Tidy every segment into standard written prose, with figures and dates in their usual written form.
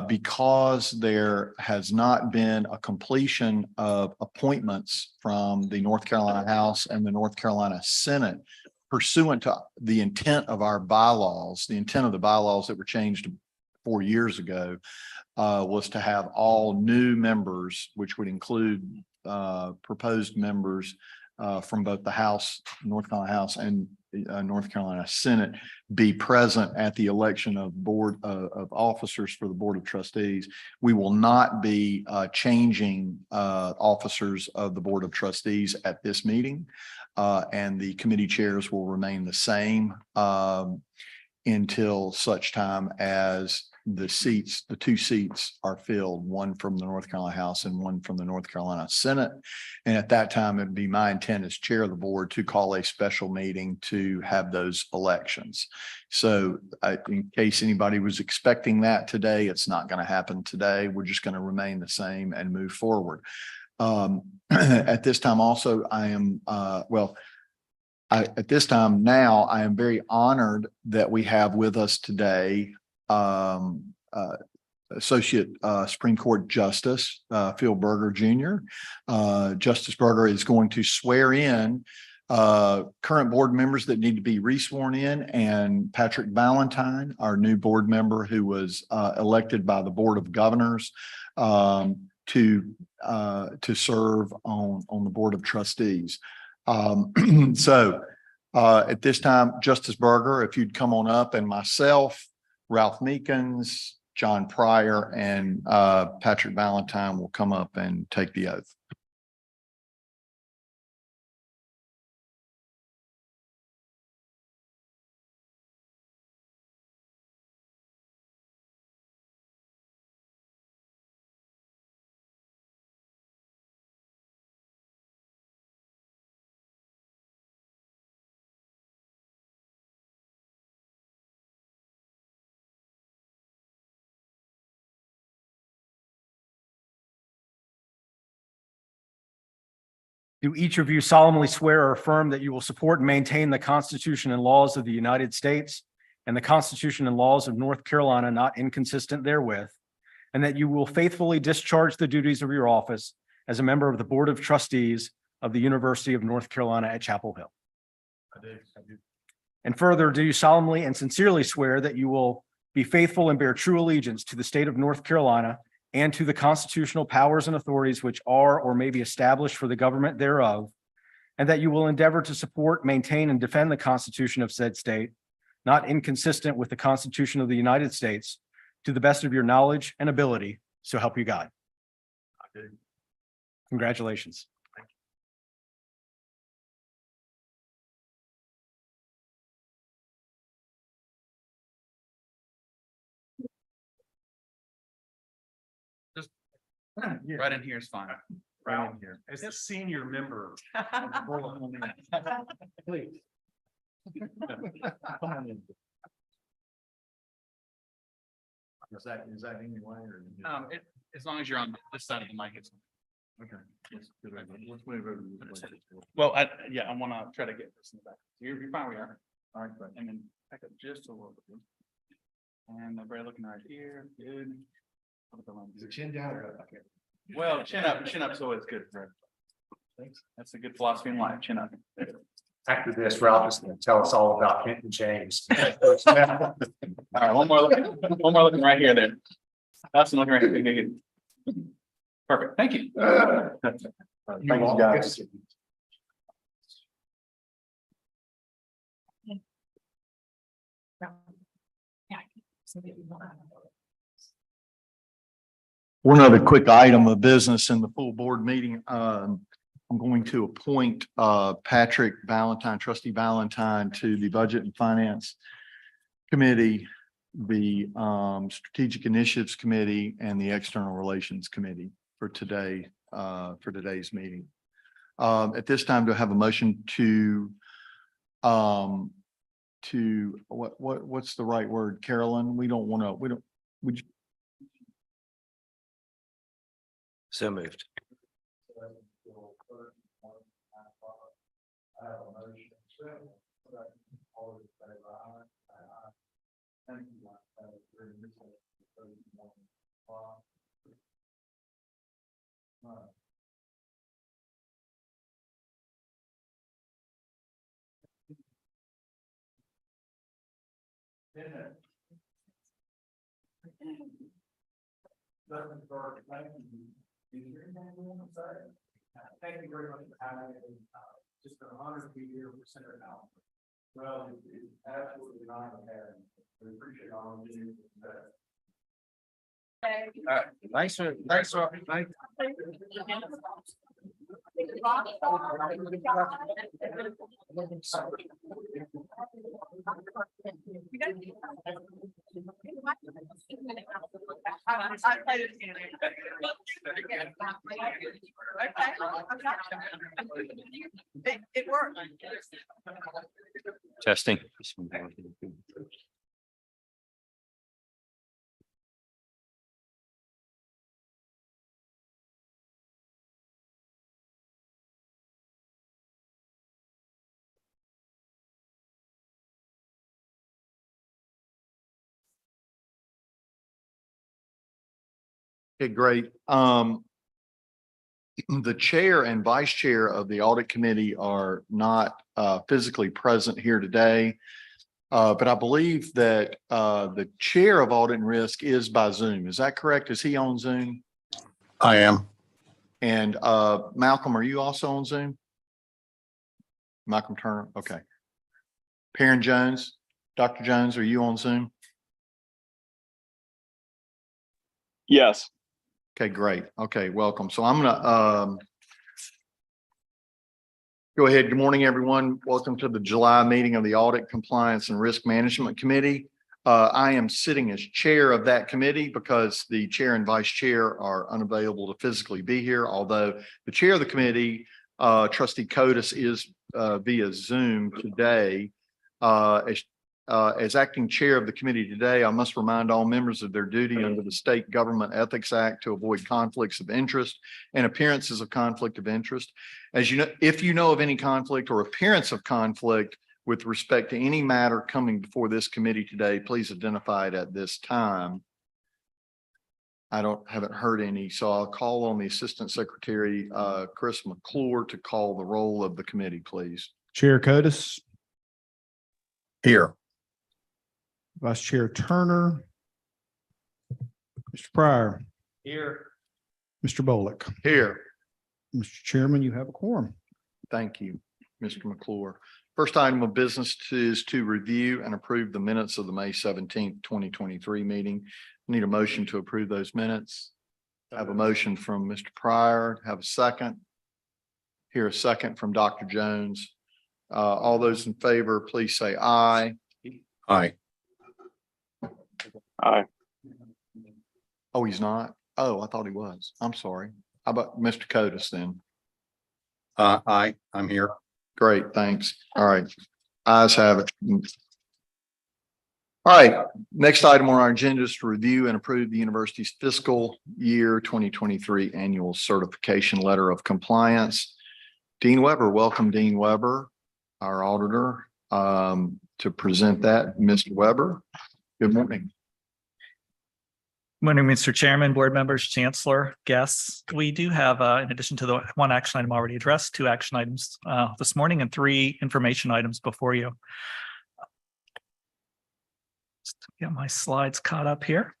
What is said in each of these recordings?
because there has not been a completion of appointments from the North Carolina House and the North Carolina Senate pursuant to the intent of our bylaws, the intent of the bylaws that were changed 4 years ago, was to have all new members, which would include proposed members from both the House, North Carolina House, and North Carolina Senate, be present at the election of board of officers for the Board of Trustees. We will not be changing officers of the Board of Trustees at this meeting, and the committee chairs will remain the same until such time as the two seats are filled, one from the North Carolina House and one from the North Carolina Senate. And at that time, it'd be my intent as chair of the board to call a special meeting to have those elections. So in case anybody was expecting that today, it's not going to happen today. We're just going to remain the same and move forward. At this time also, I am, at this time now, I am very honored that we have with us today Associate Supreme Court Justice Phil Berger Jr. Justice Berger is going to swear in current board members that need to be resworn in, and Patrick Valentine, our new board member who was elected by the Board of Governors to serve on the Board of Trustees. So at this time, Justice Berger, if you'd come on up, and myself, Ralph Meekins, John Pryor, and Patrick Valentine will come up and take the oath. Do each of you solemnly swear or affirm that you will support and maintain the Constitution and laws of the United States and the Constitution and laws of North Carolina, not inconsistent therewith, and that you will faithfully discharge the duties of your office as a member of the Board of Trustees of the University of North Carolina at Chapel Hill? I do. And further, do you solemnly and sincerely swear that you will be faithful and bear true allegiance to the state of North Carolina and to the constitutional powers and authorities which are or may be established for the government thereof, and that you will endeavor to support, maintain, and defend the Constitution of said state, not inconsistent with the Constitution of the United States, to the best of your knowledge and ability, so help you God? I do. Congratulations. Right in here is fine. Right in here. As a senior member. Please. Come on in. Is that any way or? As long as you're on this side of the mic, it's Okay. Let's move over to this way. well. I want to try to get this in the back. You're fine. We are. All right, great. And then back up just a little bit. And everybody looking right here. Good. Is it chin down or up? Okay. Well, chin up. Chin up is always good. Thanks. That's a good philosophy in life. Chin up. After this, Ralph is going to tell us all about Kenton James. All right, one more looking right here. There. That's looking right here. Good. Perfect. Thank you. Thank you, guys. One other quick item of business in the full board meeting. I'm going to appoint Patrick Valentine, Trustee Valentine, to the Budget and Finance Committee, the Strategic Initiatives Committee, and the External Relations Committee for today, for today's meeting. At this time, do I have a motion to what's the right word, Carolyn? Would you? So moved. Thank you very much for having me. Just an honor to be here for Senator Now. Well, it's absolutely not bad. We appreciate all of you. Thanks for. It worked. Testing. Okay, great. The chair and vice chair of the audit committee are not physically present here today. But I believe that the chair of audit and risk is by Zoom. Is that correct? Is he on Zoom? I am. And Malcolm, are you also on Zoom? Malcolm Turner, okay. Perrin Jones, Dr. Jones, are you on Zoom? Yes. Okay, great. Okay, welcome. So I'm gonna go ahead. Good morning, everyone. Welcome to the July meeting of the Audit, Compliance, and Risk Management Committee. I am sitting as chair of that committee because the chair and vice chair are unavailable to physically be here, although the chair of the committee, Trustee Codis, is via Zoom today. As acting chair of the committee today, I must remind all members of their duty under the State Government Ethics Act to avoid conflicts of interest and appearances of conflict of interest. As you know, if you know of any conflict or appearance of conflict with respect to any matter coming before this committee today, please identify it at this time. I haven't heard any, so I'll call on the Assistant Secretary, Chris McClure, to call the roll of the committee, please. Chair Codis, Here. Vice Chair Turner, Mr. Pryor, Here. Mr. Bullock. Here. Mr. Chairman, you have a quorum. Thank you, Mr. McClure. First item of business is to review and approve the minutes of the May 17th, 2023 meeting. Need a motion to approve those minutes. I have a motion from Mr. Pryor. Have a second. Here a second from Dr. Jones. All those in favor, please say aye. Aye. Aye. Oh, he's not? Oh, I thought he was. I'm sorry. How about Mr. Codis then? Aye. I'm here. Great, thanks. All right. Ayes have it. All right, next item on our agenda is to review and approve the university's fiscal year 2023 annual certification letter of compliance. Dean Weber, welcome Dean Weber, our auditor, to present that. Mr. Weber, good morning. Morning, Mr. Chairman, board members, chancellor, guests. We do have, in addition to the one action item already addressed, 2 action items this morning and 3 information items before you. Just get my slides caught up here.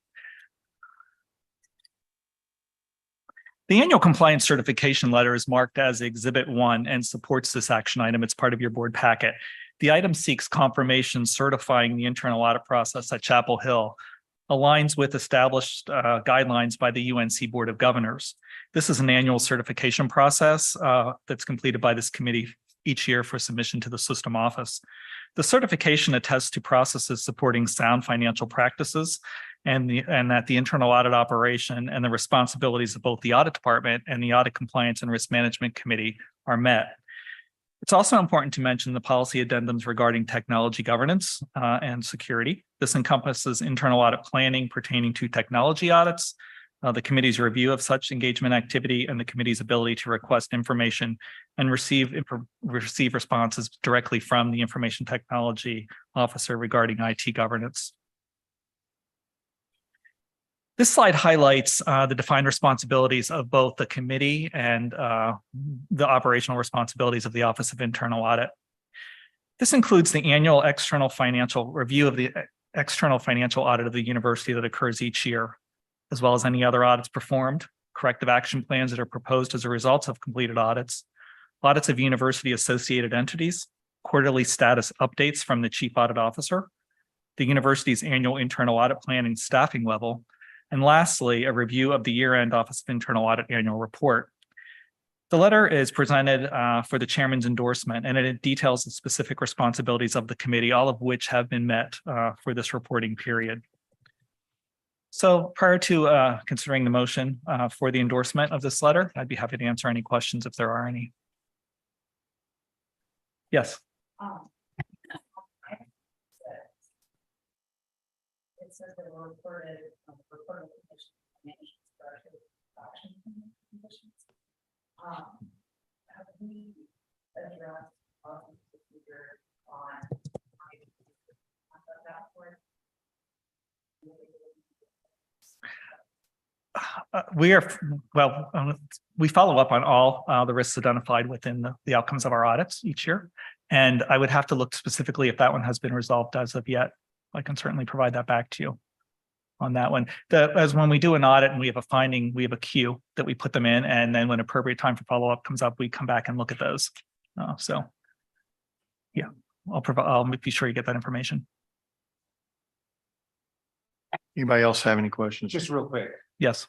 The annual compliance certification letter is marked as Exhibit 1 and supports this action item. It's part of your board packet. The item seeks confirmation certifying the internal audit process at Chapel Hill aligns with established guidelines by the UNC Board of Governors. This is an annual certification process that's completed by this committee each year for submission to the system office. The certification attests to processes supporting sound financial practices and that the internal audit operation and the responsibilities of both the audit department and the audit compliance and risk management committee are met. It's also important to mention the policy addendums regarding technology governance and security. This encompasses internal audit planning pertaining to technology audits, the committee's review of such engagement activity, and the committee's ability to request information and receive responses directly from the information technology officer regarding IT governance. This slide highlights the defined responsibilities of both the committee and the operational responsibilities of the Office of Internal Audit. This includes the annual external financial review of the external financial audit of the university that occurs each year, as well as any other audits performed, corrective action plans that are proposed as a result of completed audits, audits of university associated entities, quarterly status updates from the chief audit officer, the university's annual internal audit plan and staffing level, and lastly, a review of the year-end Office of Internal Audit annual report. The letter is presented for the chairman's endorsement, and it details the specific responsibilities of the committee, all of which have been met for this reporting period. So prior to considering the motion for the endorsement of this letter, I'd be happy to answer any questions if there are any. Yes. It says that we're reported conditions, action conditions. Have we addressed procedure on that point? We follow up on all the risks identified within the outcomes of our audits each year. And I would have to look specifically if that one has been resolved as of yet. I can certainly provide that back to you on that one. As when we do an audit and we have a finding, we have a queue that we put them in. And then when appropriate time for follow-up comes up, we come back and look at those. So yeah, I'll be sure you get that information. Anybody else have any questions? Just real quick. Yes.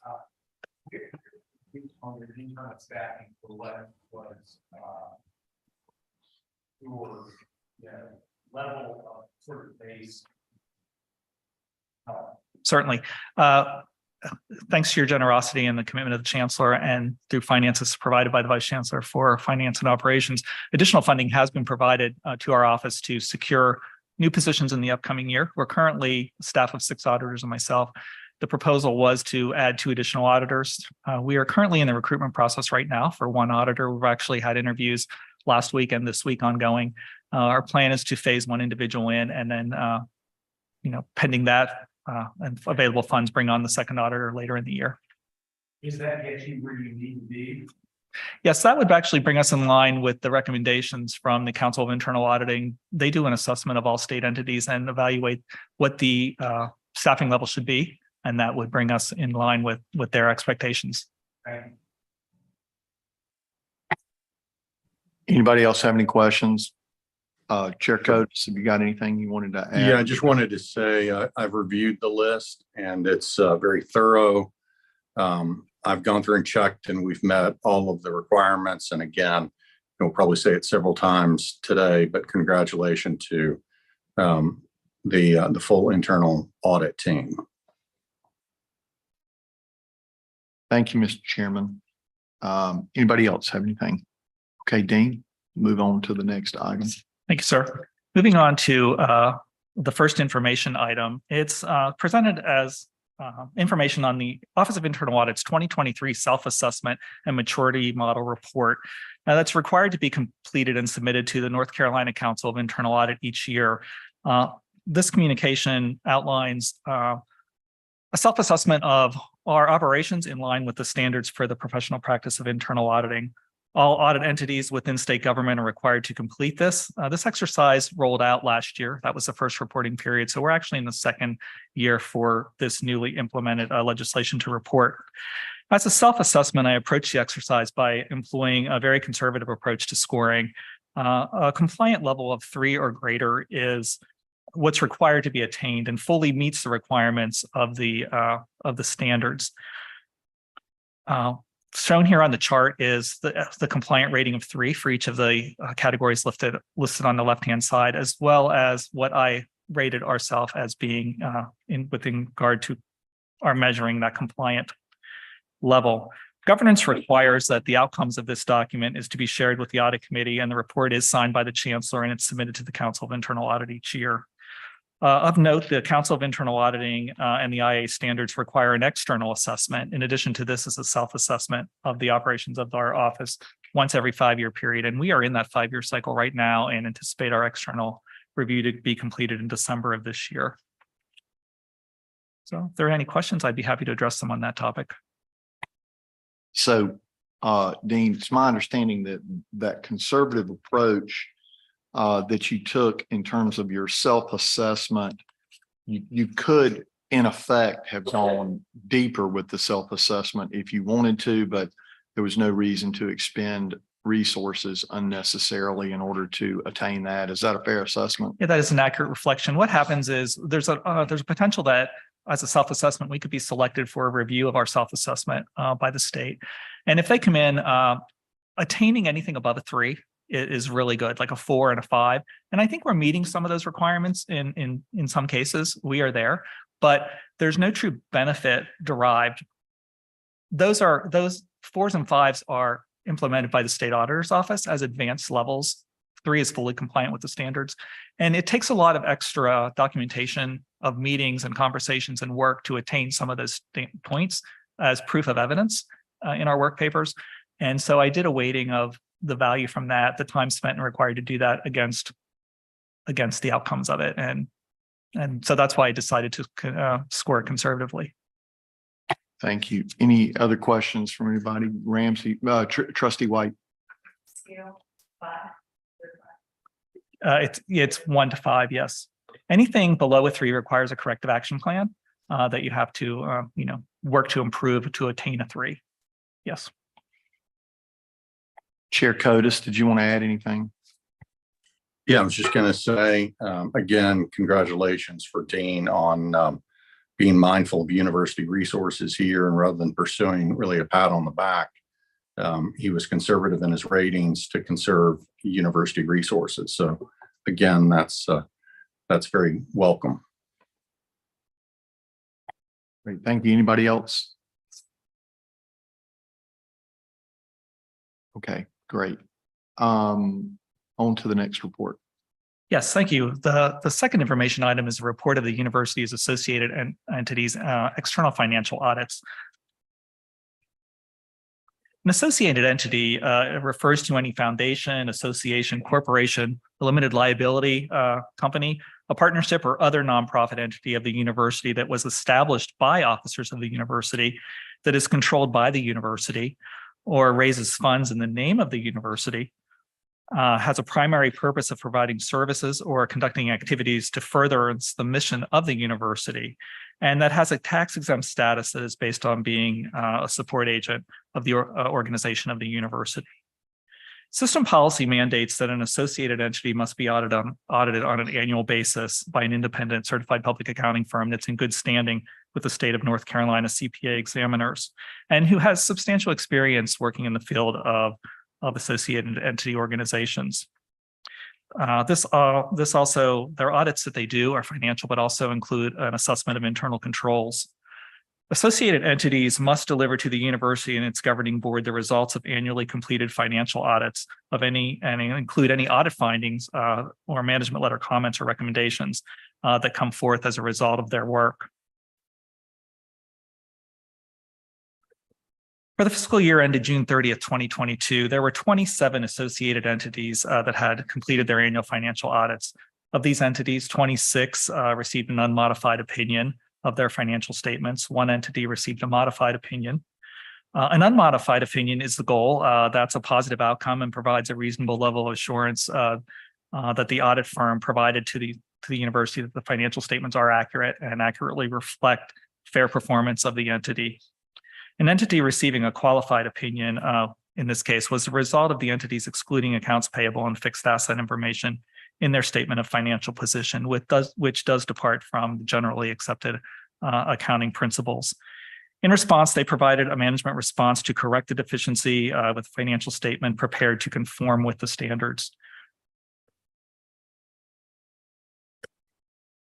On the internal staffing for what was your level of sort of base. Certainly. Thanks to your generosity and the commitment of the chancellor and through finances provided by the vice chancellor for finance and operations, additional funding has been provided to our office to secure new positions in the upcoming year. We're currently a staff of 6 auditors and myself. The proposal was to add 2 additional auditors. We are currently in the recruitment process right now for 1 auditor. We've actually had interviews last week and this week ongoing. Our plan is to phase 1 individual in and then, pending that and available funds, bring on the 2nd auditor later in the year. Is that get you where you need to be? Yes, that would actually bring us in line with the recommendations from the Council of Internal Auditing. They do an assessment of all state entities and evaluate what the staffing level should be. And that would bring us in line with their expectations. Right. Anybody else have any questions? Chair Coates, have you got anything you wanted to add? Yeah, I just wanted to say I've reviewed the list and it's very thorough. I've gone through and checked and we've met all of the requirements. And again, we'll probably say it several times today, but congratulations to the full internal audit team. Thank you, Mr. Chairman. Anybody else have anything? Okay, Dean, move on to the next item. Thank you, sir. Moving on to the first information item. It's presented as information on the Office of Internal Audit's 2023 self-assessment and maturity model report. Now that's required to be completed and submitted to the North Carolina Council of Internal Audit each year. This communication outlines a self-assessment of our operations in line with the standards for the professional practice of internal auditing. All audit entities within state government are required to complete this. This exercise rolled out last year. That was the first reporting period. So we're actually in the 2nd year for this newly implemented legislation to report. As a self-assessment, I approach the exercise by employing a very conservative approach to scoring. A compliant level of 3 or greater is what's required to be attained and fully meets the requirements of the standards. Shown here on the chart is the compliant rating of 3 for each of the categories listed on the left-hand side, as well as what I rated ourselves as being within regard to our measuring that compliant level. Governance requires that the outcomes of this document is to be shared with the audit committee, and the report is signed by the chancellor and it's submitted to the Council of Internal Audit each year. Of note, the Council of Internal Auditing and the IA standards require an external assessment. In addition to this is a self-assessment of the operations of our office once every 5-year period. And we are in that 5-year cycle right now and anticipate our external review to be completed in December of this year. So if there are any questions, I'd be happy to address them on that topic. So, Dean, it's my understanding that that conservative approach that you took in terms of your self-assessment you could in effect have gone deeper with the self-assessment if you wanted to, but there was no reason to expend resources unnecessarily in order to attain that. Is that a fair assessment? Yeah, that is an accurate reflection. What happens is there's a potential that as a self-assessment, we could be selected for a review of our self-assessment by the state. And if they come in attaining anything above a 3 is really good, like a 4 and a 5. And I think we're meeting some of those requirements in some cases. We are there, but there's no true benefit derived. Those 4s and 5s are implemented by the state auditor's office as advanced levels. 3 is fully compliant with the standards. And it takes a lot of extra documentation of meetings and conversations and work to attain some of those points as proof of evidence in our work papers. And so I did a weighting of the value from that, the time spent and required to do that against the outcomes of it. And so that's why I decided to score it conservatively. Thank you. Any other questions from anybody? Ramsey, Trustee White. Scale 5. It's 1 to 5, yes. Anything below a 3 requires a corrective action plan that you have to work to improve to attain a 3. Yes. Chair Codis, did you want to add anything? Yeah, I was just going to say, again, congratulations for Dean on being mindful of university resources here, and rather than pursuing really a pat on the back, he was conservative in his ratings to conserve university resources. So again, that's very welcome. Great, thank you. Anybody else? Okay, great. On to the next report. Yes, thank you. The second information item is a report of the university's associated entities external financial audits. An associated entity refers to any foundation, association, corporation, a limited liability company, a partnership, or other nonprofit entity of the university that was established by officers of the university, that is controlled by the university, or raises funds in the name of the university, has a primary purpose of providing services or conducting activities to furtherance the mission of the university, and that has a tax-exempt status that is based on being a support agent of the organization of the university. System policy mandates that an associated entity must be audited on an annual basis by an independent certified public accounting firm that's in good standing with the state of North Carolina CPA examiners, and who has substantial experience working in the field of associated entity organizations. This also, their audits that they do are financial, but also include an assessment of internal controls. Associated entities must deliver to the university and its governing board the results of annually completed financial audits of any, and include any audit findings or management letter comments or recommendations that come forth as a result of their work. For the fiscal year ended June 30th, 2022, there were 27 associated entities that had completed their annual financial audits. Of these entities, 26 received an unmodified opinion of their financial statements. One entity received a modified opinion. An unmodified opinion is the goal. That's a positive outcome and provides a reasonable level of assurance that the audit firm provided to the university that the financial statements are accurate and accurately reflect fair performance of the entity. An entity receiving a qualified opinion, in this case, was the result of the entities excluding accounts payable and fixed asset information in their statement of financial position, which does depart from generally accepted accounting principles. In response, they provided a management response to correct the deficiency with financial statement prepared to conform with the standards.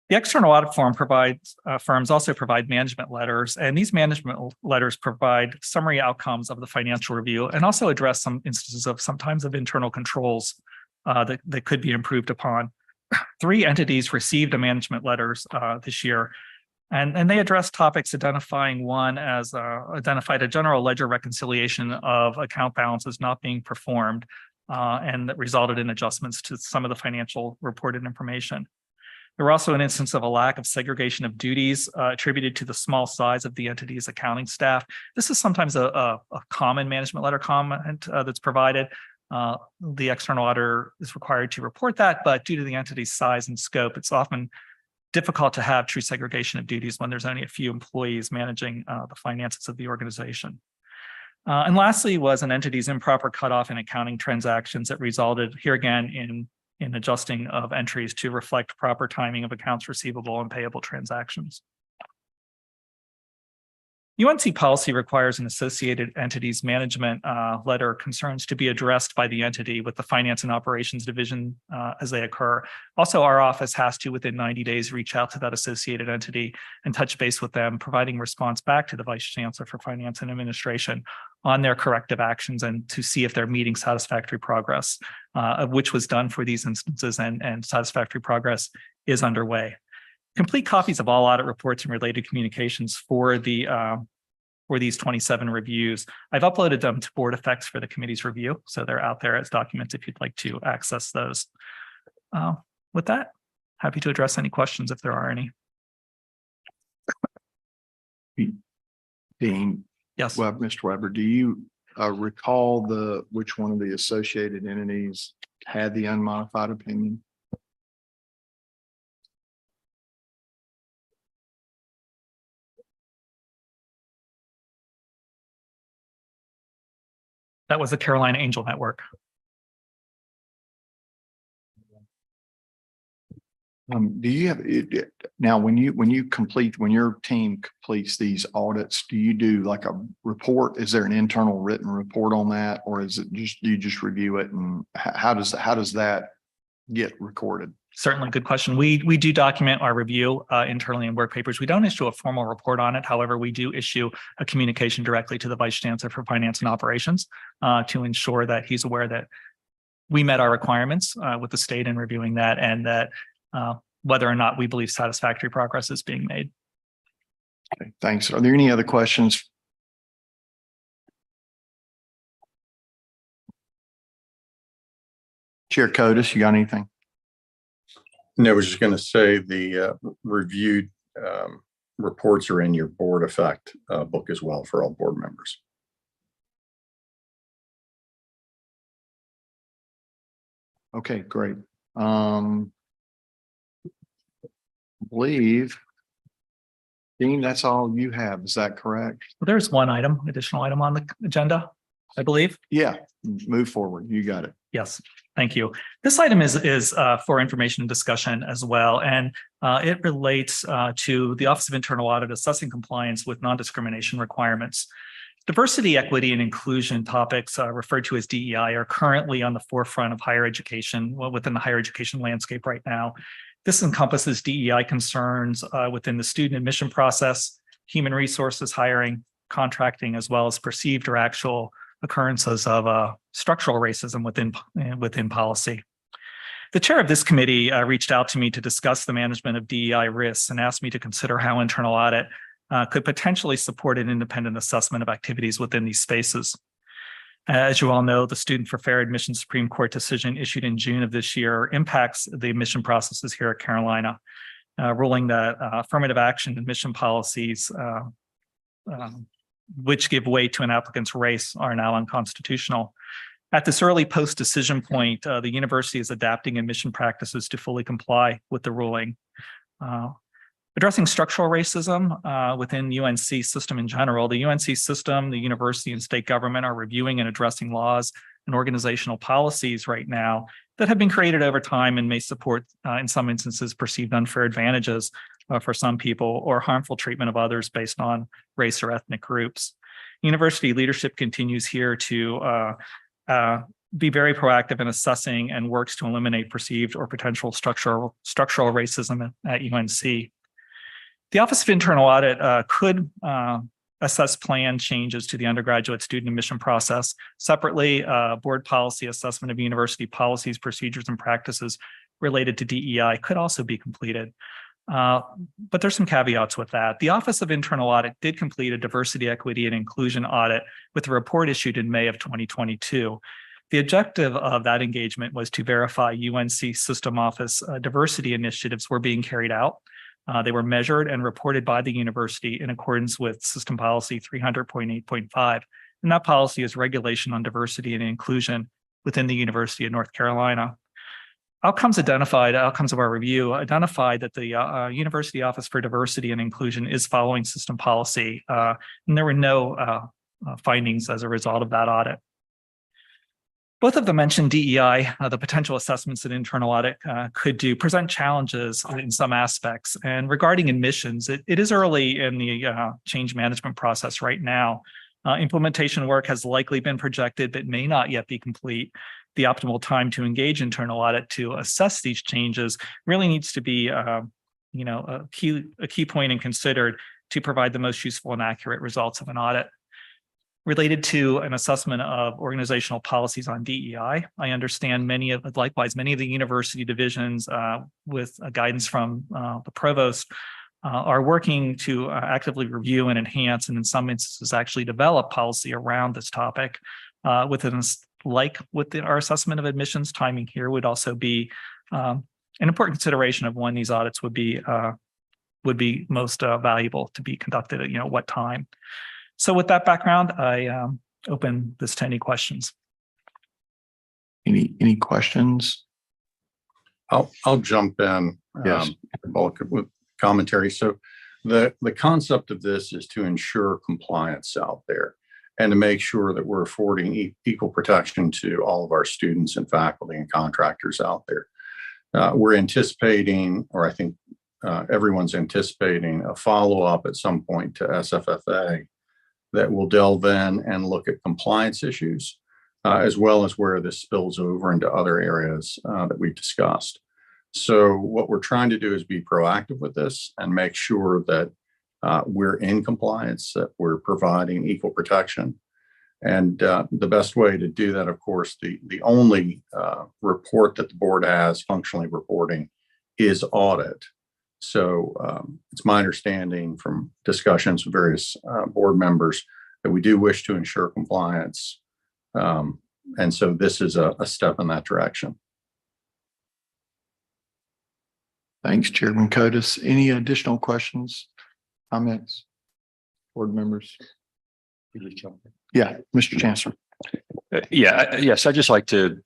The external audit firm firms also provide management letters, and these management letters provide summary outcomes of the financial review and also address some instances of sometimes of internal controls that could be improved upon. 3 entities received a management letters this year, and they addressed topics identifying one as identified a general ledger reconciliation of account balances not being performed, and that resulted in adjustments to some of the financial reported information. There were also an instance of a lack of segregation of duties attributed to the small size of the entity's accounting staff. This is sometimes a common management letter comment that's provided. The external auditor is required to report that, but due to the entity's size and scope, it's often difficult to have true segregation of duties when there's only a few employees managing the finances of the organization. And lastly was an entity's improper cutoff in accounting transactions that resulted here again in adjusting of entries to reflect proper timing of accounts receivable and payable transactions. UNC policy requires an associated entity's management letter concerns to be addressed by the entity with the Finance and Operations Division as they occur. Also, our office has to, within 90 days, reach out to that associated entity and touch base with them, providing response back to the Vice Chancellor for Finance and Administration on their corrective actions and to see if they're meeting satisfactory progress, of which was done for these instances, and satisfactory progress is underway. Complete copies of all audit reports and related communications for these 27 reviews. I've uploaded them to Board Effects for the committee's review, so they're out there as documents if you'd like to access those. With that, happy to address any questions if there are any. Dean, Yes. well, Mr. Weber, do you recall which one of the associated entities had the unmodified opinion? That was the Carolina Angel Network. Do you have now when your team completes these audits, do you do like a report? Is there an internal written report on that, or is it just you just review it, and how does that get recorded? Certainly, good question. We do document our review internally in work papers. We don't issue a formal report on it. However, we do issue a communication directly to the Vice Chancellor for Finance and Operations to ensure that he's aware that we met our requirements with the state in reviewing that, and that whether or not we believe satisfactory progress is being made. Okay, thanks. Are there any other questions? Chair Codis, you got anything? No, I was just going to say the reviewed reports are in your board effect book as well for all board members. Okay, great. I believe, Dean, that's all you have. Is that correct? Well, there's one additional item on the agenda, I believe. Yeah, move forward. You got it. Yes, thank you. This item is for information and discussion as well, and it relates to the Office of Internal Audit assessing compliance with non-discrimination requirements. Diversity, equity, and inclusion topics referred to as DEI are currently on the forefront of higher education, within the higher education landscape right now. This encompasses DEI concerns within the student admission process, human resources hiring, contracting, as well as perceived or actual occurrences of structural racism within policy. The chair of this committee reached out to me to discuss the management of DEI risks and asked me to consider how internal audit could potentially support an independent assessment of activities within these spaces. As you all know, the Student for Fair Admission Supreme Court decision issued in June of this year impacts the admission processes here at Carolina, ruling that affirmative action admission policies which give way to an applicant's race are now unconstitutional. At this early post-decision point, the university is adapting admission practices to fully comply with the ruling. Addressing structural racism within UNC system in general, the UNC system, the university, and state government are reviewing and addressing laws and organizational policies right now that have been created over time and may support, in some instances, perceived unfair advantages for some people or harmful treatment of others based on race or ethnic groups. University leadership continues here to be very proactive in assessing and works to eliminate perceived or potential structural racism at UNC. The Office of Internal Audit could assess plan changes to the undergraduate student admission process. Separately, board policy assessment of university policies, procedures, and practices related to DEI could also be completed. But there's some caveats with that. The Office of Internal Audit did complete a diversity, equity, and inclusion audit with a report issued in May of 2022. The objective of that engagement was to verify UNC System Office diversity initiatives were being carried out. They were measured and reported by the university in accordance with System Policy 300.8.5, and that policy is regulation on diversity and inclusion within the University of North Carolina. outcomes of our review identified that the University Office for Diversity and Inclusion is following system policy, and there were no findings as a result of that audit. Both of them mentioned DEI, the potential assessments that internal audit could do present challenges in some aspects. And regarding admissions, it is early in the change management process right now. Implementation work has likely been projected, but may not yet be complete. The optimal time to engage internal audit to assess these changes really needs to be, a key point and considered to provide the most useful and accurate results of an audit. Related to an assessment of organizational policies on DEI, I understand many of the university divisions with guidance from the provost are working to actively review and enhance, and in some instances actually develop policy around this topic. With our assessment of admissions, timing here would also be an important consideration of when these audits would be most valuable to be conducted at what time. So with that background, I open this to any questions. Any questions? I'll jump in. Yes. With commentary. So the concept of this is to ensure compliance out there and to make sure that we're affording equal protection to all of our students and faculty and contractors out there. We're anticipating, or I think everyone's anticipating, a follow-up at some point to SFFA that will delve in and look at compliance issues, as well as where this spills over into other areas that we've discussed. So what we're trying to do is be proactive with this and make sure that we're in compliance, that we're providing equal protection. And the best way to do that, of course, the only report that the board has functionally reporting is audit. So it's my understanding from discussions with various board members that we do wish to ensure compliance. And so this is a step in that direction. Thanks, Chairman Cotis. Any additional questions, comments, board members? Yeah, Mr. Chancellor. Yes, I'd just like to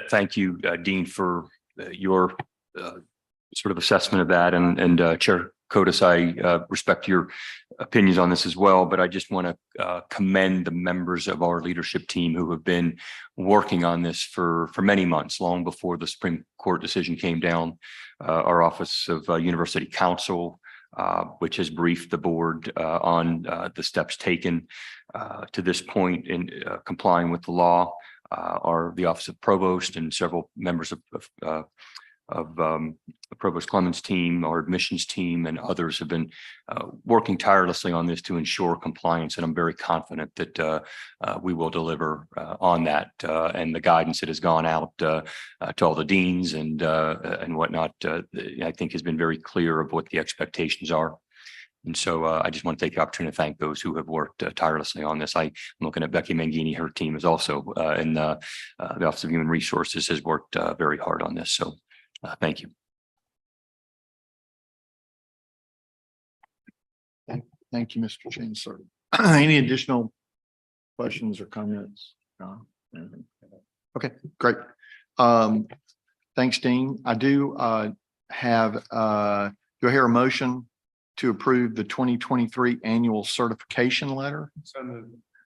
thank you, Dean, for your sort of assessment of that, and Chair Cotis, I respect your opinions on this as well, but I just want to commend the members of our leadership team who have been working on this for many months, long before the Supreme Court decision came down. Our Office of University Counsel, which has briefed the board on the steps taken to this point in complying with the law, are the Office of Provost and several members of Provost Clemens' team, our admissions team, and others have been working tirelessly on this to ensure compliance. And I'm very confident that we will deliver on that. And the guidance that has gone out to all the deans and whatnot, I think has been very clear of what the expectations are. And so I just want to take the opportunity to thank those who have worked tirelessly on this. I'm looking at Becky Mangini, her team is also in the Office of Human Resources has worked very hard on this. So thank you. Thank you, Mr. Chancellor. Any additional questions or comments? No? Okay, great. Thanks, Dean. I do do I hear a motion to approve the 2023 annual certification letter?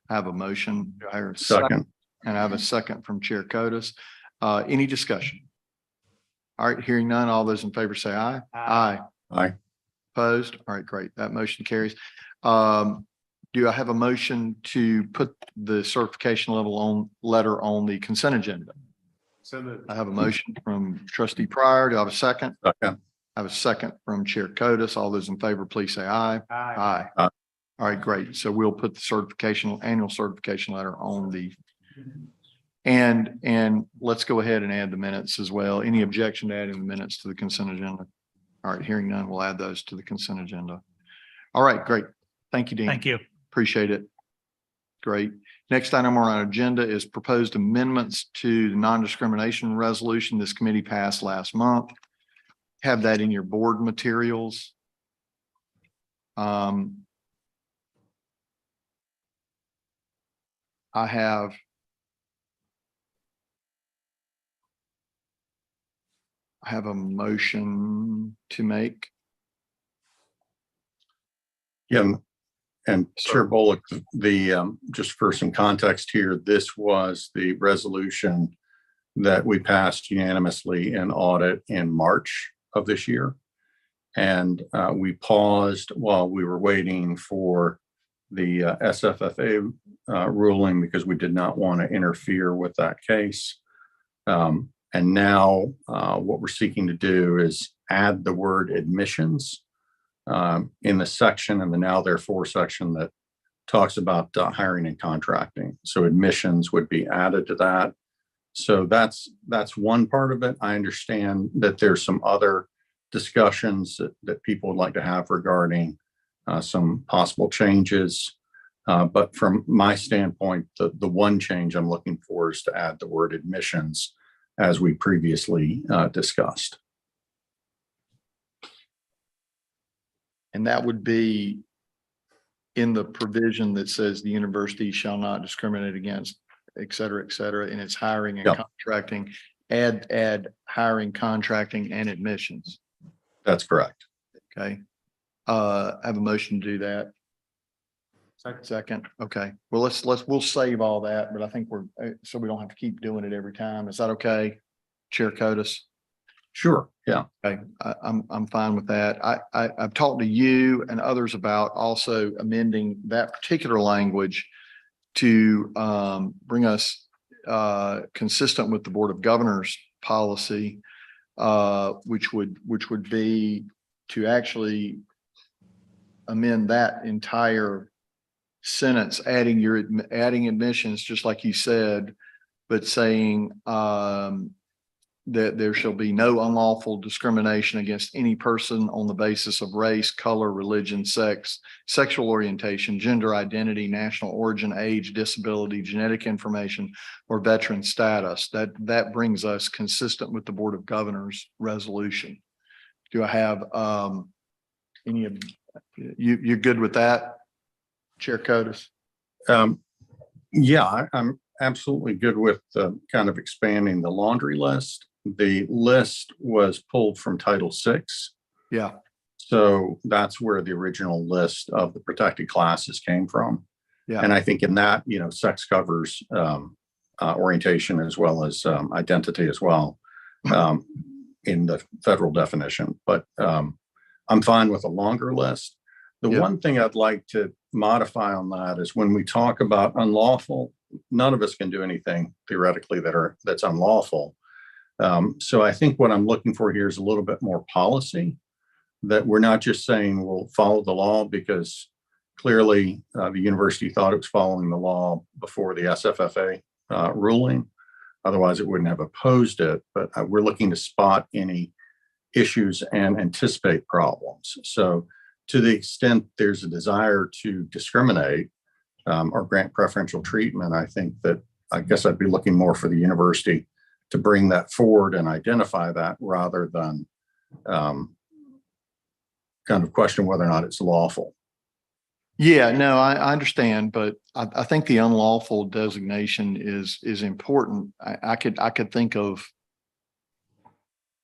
I have a motion. Do I hear a second? And I have a second from Chair Cotis. Any discussion? All right, hearing none, all those in favor say aye. Aye. Aye. Opposed? All right, great. That motion carries. Do I have a motion to put the certification letter on the consent agenda? I have a motion from Trustee Pryor. Do I have a second? Second. I have a second from Chair Cotis. All those in favor, please say aye. Aye. Aye. All right, great. So we'll put the annual certification letter on the, and let's go ahead and add the minutes as well. Any objection to adding the minutes to the consent agenda? All right, hearing none, we'll add those to the consent agenda. All right, great. Thank you, Dean. Thank you. Appreciate it. Great. Next item on our agenda is proposed amendments to the non-discrimination resolution this committee passed last month. Have that in your board materials. I have I have a motion to make. Yeah, and Chair Bullock, just for some context here, this was the resolution that we passed unanimously in audit in March of this year. And we paused while we were waiting for the SFFA ruling because we did not want to interfere with that case. And now what we're seeking to do is add the word admissions in the section, and the now therefore section that talks about hiring and contracting. So admissions would be added to that. So that's one part of it. I understand that there's some other discussions that people would like to have regarding some possible changes. But from my standpoint, the one change I'm looking for is to add the word admissions as we previously discussed. And that would be in the provision that says the university shall not discriminate against, et cetera, in its hiring and contracting, add hiring, contracting, and admissions. That's correct. Okay. I have a motion to do that. Second. Okay. Well, we'll save all that, but I think so we don't have to keep doing it every time. Is that okay? Chair Cotis? Sure. Yeah. Okay. I'm fine with that. I've talked to you and others about also amending that particular language to bring us consistent with the Board of Governors policy, which would be to actually amend that entire sentence, adding admissions, just like you said, but saying that there shall be no unlawful discrimination against any person on the basis of race, color, religion, sex, sexual orientation, gender identity, national origin, age, disability, genetic information, or veteran status. That brings us consistent with the Board of Governors resolution. Do I have any of you're good with that, Chair Cotis? Yeah, I'm absolutely good with kind of expanding the laundry list. The list was pulled from Title VI. Yeah. So that's where the original list of the protected classes came from. Yeah. And I think in that, sex covers orientation as well as identity as well in the federal definition. But I'm fine with a longer list. The one thing I'd like to modify on that is when we talk about unlawful, none of us can do anything theoretically that's unlawful. So I think what I'm looking for here is a little bit more policy, that we're not just saying we'll follow the law because clearly the university thought it was following the law before the SFFA ruling. Otherwise, it wouldn't have opposed it. But we're looking to spot any issues and anticipate problems. So to the extent there's a desire to discriminate or grant preferential treatment, I guess I'd be looking more for the university to bring that forward and identify that rather than kind of question whether or not it's lawful. Yeah, no, I understand, but I think the unlawful designation is important. I could think of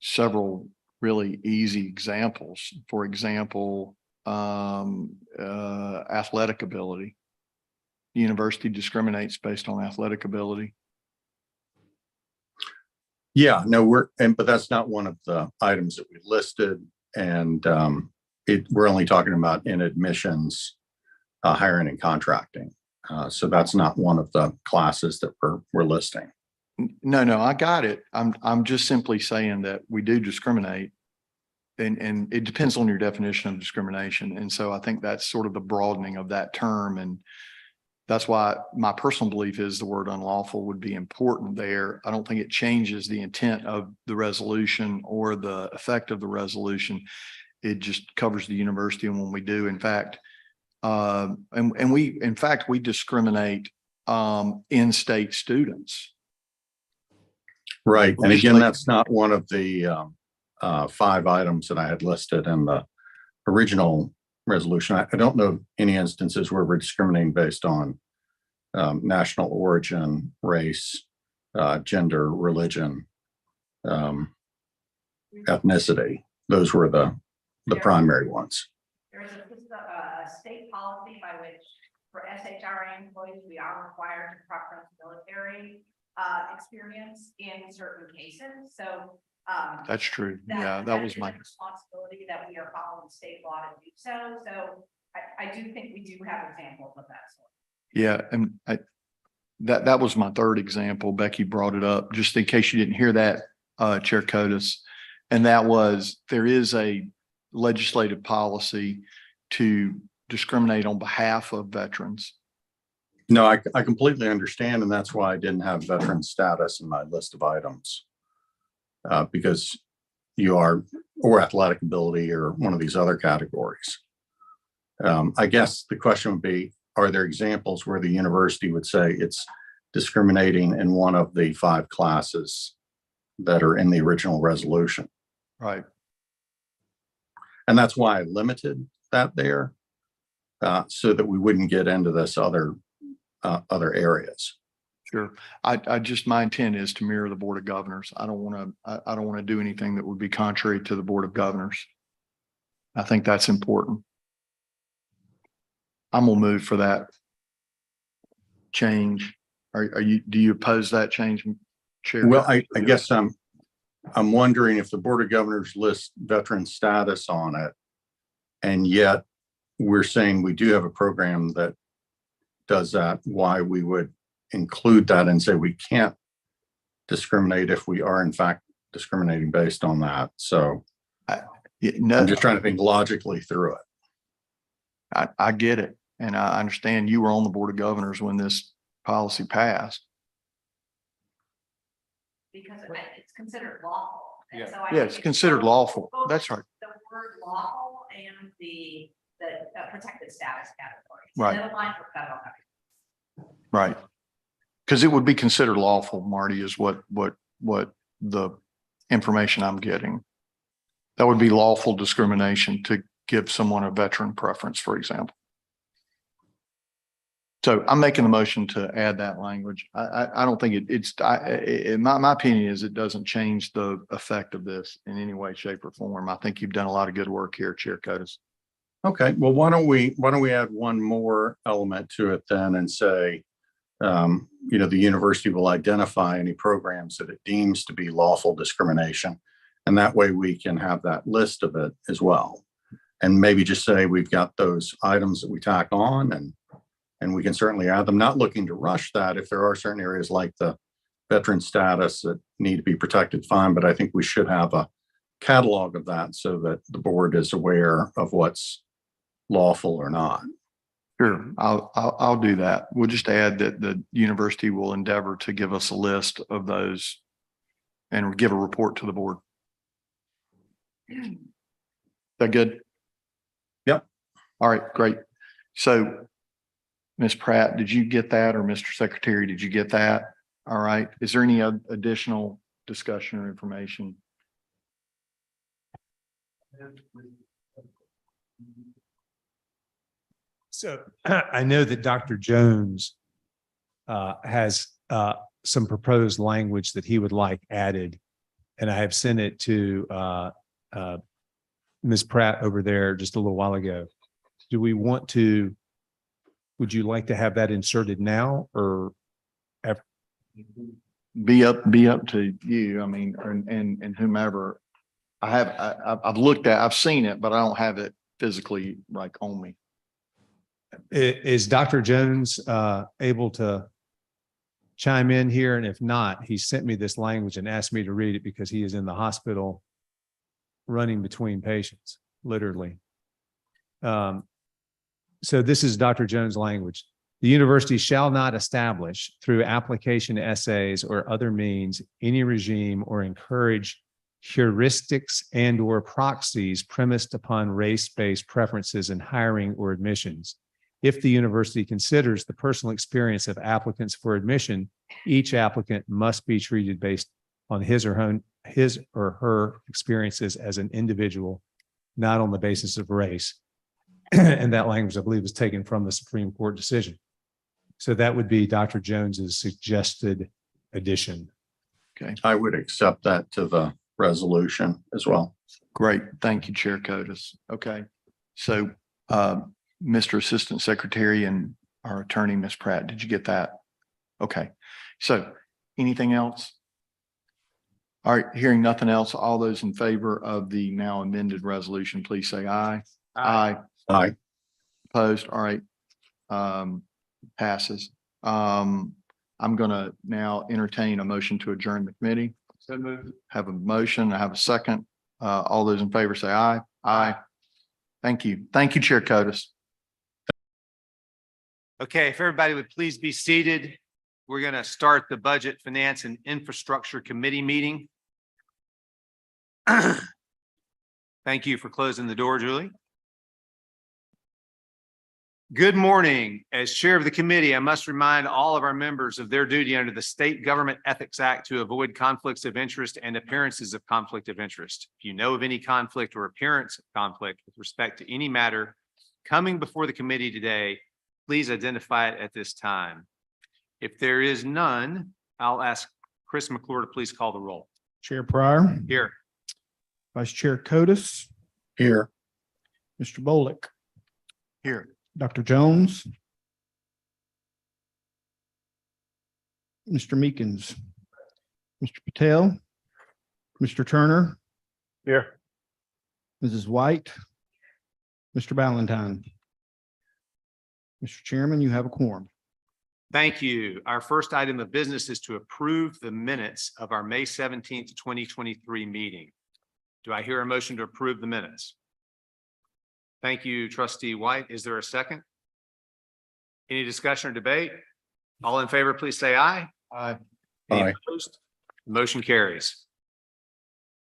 several really easy examples. For example, athletic ability. The university discriminates based on athletic ability. Yeah, no, but that's not one of the items that we listed, and we're only talking about in admissions, hiring and contracting. So that's not one of the classes that we're listing. No, I got it. I'm just simply saying that we do discriminate, and it depends on your definition of discrimination. And so I think that's sort of the broadening of that term, and that's why my personal belief is the word unlawful would be important there. I don't think it changes the intent of the resolution or the effect of the resolution. It just covers the university. And when we do, in fact, we discriminate in-state students. Right. And again, that's not one of the 5 items that I had listed in the original resolution. I don't know any instances where we're discriminating based on national origin, race, gender, religion. ethnicity. Those were the primary ones. This is a state policy by which for SHRA employees, we are required to preference military experience in certain cases. So That's true. Yeah, that was is my, a responsibility that we are following state law to do so. So I do think we do have examples of that sort. yeah, and that was my third example. Becky brought it up, just in case you didn't hear that, Chair Cotis. And that was, there is a legislative policy to discriminate on behalf of veterans. No, I completely understand, and that's why I didn't have veteran status in my list of items. Because you are, or athletic ability, or one of these other categories. I guess the question would be, are there examples where the university would say it's discriminating in one of the 5 classes that are in the original resolution? Right. And that's why I limited that there, so that we wouldn't get into this other areas. Sure. I just, my intent is to mirror the Board of Governors. I don't want to do anything that would be contrary to the Board of Governors. I think that's important. I'm gonna move for that change. Do you oppose that change, Chair? Well, I guess I'm wondering if the Board of Governors lists veteran status on it, and yet we're saying we do have a program that does that, why we would include that and say we can't discriminate if we are in fact discriminating based on that. So I'm just trying to think logically through it. I get it. And I understand you were on the Board of Governors when this policy passed. Because it's considered lawful. And Yeah. so I Yeah, think it's considered lawful. both That's right. The word lawful and the protected status category. Right. That align for federal government. Right. Because it would be considered lawful, Marty, is what the information I'm getting. That would be lawful discrimination to give someone a veteran preference, for example. So I'm making the motion to add that language. I don't think my opinion is it doesn't change the effect of this in any way, shape, or form. I think you've done a lot of good work here, Chair Cotis. Okay, well, why don't we add one more element to it then and say, the university will identify any programs that it deems to be lawful discrimination. And that way we can have that list of it as well. And maybe just say we've got those items that we tack on, and we can certainly add them, not looking to rush that. If there are certain areas like the veteran status that need to be protected, fine, but I think we should have a catalog of that so that the board is aware of what's lawful or not. Sure, I'll do that. We'll just add that the university will endeavor to give us a list of those and give a report to the board. That good? Yep. All right, great. So Ms. Pratt, did you get that, or Mr. Secretary, did you get that? All right. Is there any additional discussion or information? So I know that Dr. Jones has some proposed language that he would like added, and I have sent it to Ms. Pratt over there just a little while ago. Do we want to, would you like to have that inserted now or after? Be up to you. I mean, and whomever. I've looked at, I've seen it, but I don't have it physically like on me. Is Dr. Jones able to chime in here? And if not, he sent me this language and asked me to read it because he is in the hospital running between patients, literally. So this is Dr. Jones' language. The university shall not establish through application essays or other means any regime or encourage heuristics and or proxies premised upon race-based preferences in hiring or admissions. If the university considers the personal experience of applicants for admission, each applicant must be treated based on his or her experiences as an individual, not on the basis of race. And that language, I believe, is taken from the Supreme Court decision. So that would be Dr. Jones's suggested addition. Okay. I would accept that to the resolution as well. Great. Thank you, Chair Cotis. Okay. So, Mr. Assistant Secretary and our attorney, Ms. Pratt, did you get that? Okay. So anything else? All right, hearing nothing else, all those in favor of the now amended resolution, please say aye. Aye. Aye. Opposed? All right. Passes. I'm gonna now entertain a motion to adjourn the committee. So moved. Have a motion. I have a second. All those in favor say aye. Aye. Thank you. Thank you, Chair Cotis. Okay, if everybody would please be seated, we're going to start the Budget, Finance, and Infrastructure Committee meeting. Thank you for closing the door, Julie. Good morning. As chair of the committee, I must remind all of our members of their duty under the State Government Ethics Act to avoid conflicts of interest and appearances of conflict of interest. If you know of any conflict or appearance of conflict with respect to any matter coming before the committee today, please identify it at this time. If there is none, I'll ask Chris McClure to please call the roll. Chair Pryor, Here. Vice Chair Cotis, Here. Mr. Bolick, Here. Dr. Jones, Mr. Meekins, Mr. Patel, Mr. Turner. Here. Mrs. White, Mr. Ballantyne. Mr. Chairman, you have a quorum. Thank you. Our first item of business is to approve the minutes of our May 17th, 2023 meeting. Do I hear a motion to approve the minutes? Thank you, Trustee White. Is there a second? Any discussion or debate? All in favor, please say aye. Aye. Any Aye. opposed? Motion carries.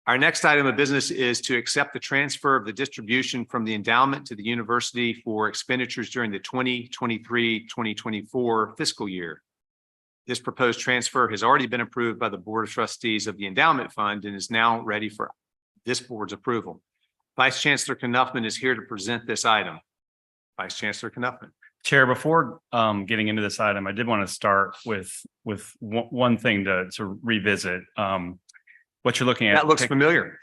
Our next item of business is to accept the transfer of the distribution from the endowment to the university for expenditures during the 2023-2024 fiscal year. This proposed transfer has already been approved by the Board of Trustees of the Endowment Fund and is now ready for this board's approval. Vice Chancellor Knuffman is here to present this item. Vice Chancellor Knuffman. Chair, before getting into this item, I did want to start with one thing to revisit. What you're looking at. That looks familiar.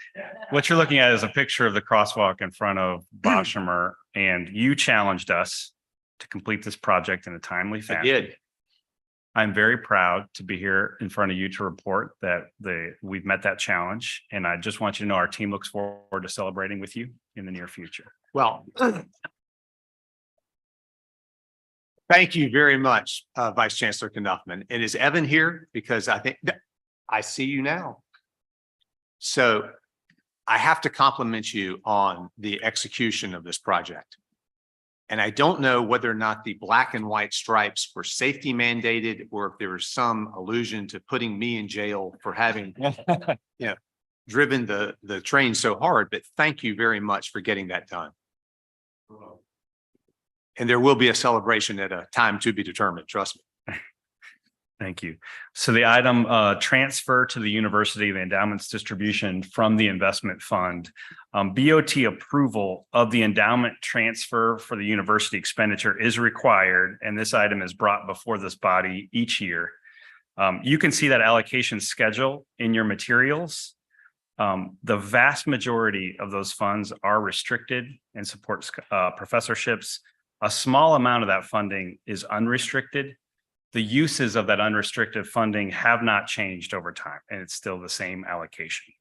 What you're looking at is a picture of the crosswalk in front of Boshamer, and you challenged us to complete this project in a timely fashion. I did. I'm very proud to be here in front of you to report that we've met that challenge, and I just want you to know our team looks forward to celebrating with you in the near future. Well, thank you very much, Vice Chancellor Knuffman. And is Evan here? Because I think I see you now. So I have to compliment you on the execution of this project. And I don't know whether or not the black and white stripes were safety mandated or if there was some allusion to putting me in jail for having driven the train so hard, but thank you very much for getting that done. And there will be a celebration at a time to be determined, trust me. Thank you. So the item transfer to the university, the endowment's distribution from the investment fund, BOT approval of the endowment transfer for the university expenditure is required, and this item is brought before this body each year. You can see that allocation schedule in your materials. The vast majority of those funds are restricted and supports professorships. A small amount of that funding is unrestricted. The uses of that unrestricted funding have not changed over time, and it's still the same allocation.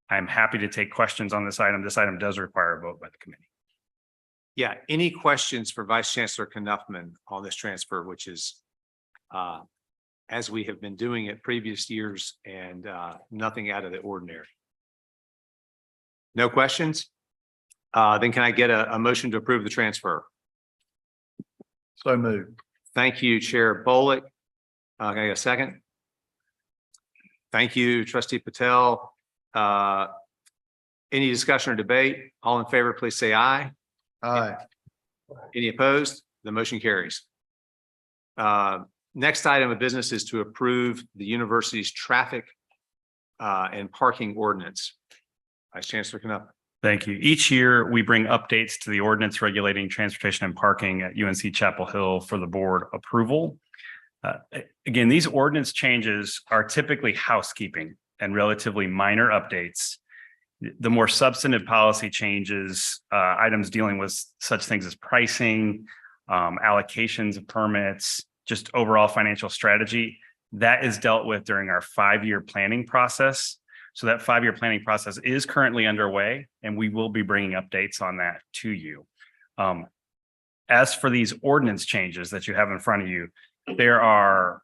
I'm happy to take questions on this item. This item does require a vote by the committee. Yeah, any questions for Vice Chancellor Knuffman on this transfer, which is as we have been doing it previous years and nothing out of the ordinary? No questions? Then can I get a motion to approve the transfer? So moved. Thank you, Chair Bolick. Can I get a second? Thank you, Trustee Patel. Any discussion or debate? All in favor, please say aye. Aye. Any opposed? The motion carries. Next item of business is to approve the university's traffic and parking ordinance. Vice Chancellor Knuffman. Thank you. Each year, we bring updates to the ordinance regulating transportation and parking at UNC-Chapel Hill for the board approval. Again, these ordinance changes are typically housekeeping. and relatively minor updates. The more substantive policy changes, items dealing with such things as pricing, allocations of permits, just overall financial strategy, that is dealt with during our 5-year planning process. So that 5-year planning process is currently underway, and we will be bringing updates on that to you. As for these ordinance changes that you have in front of you, there are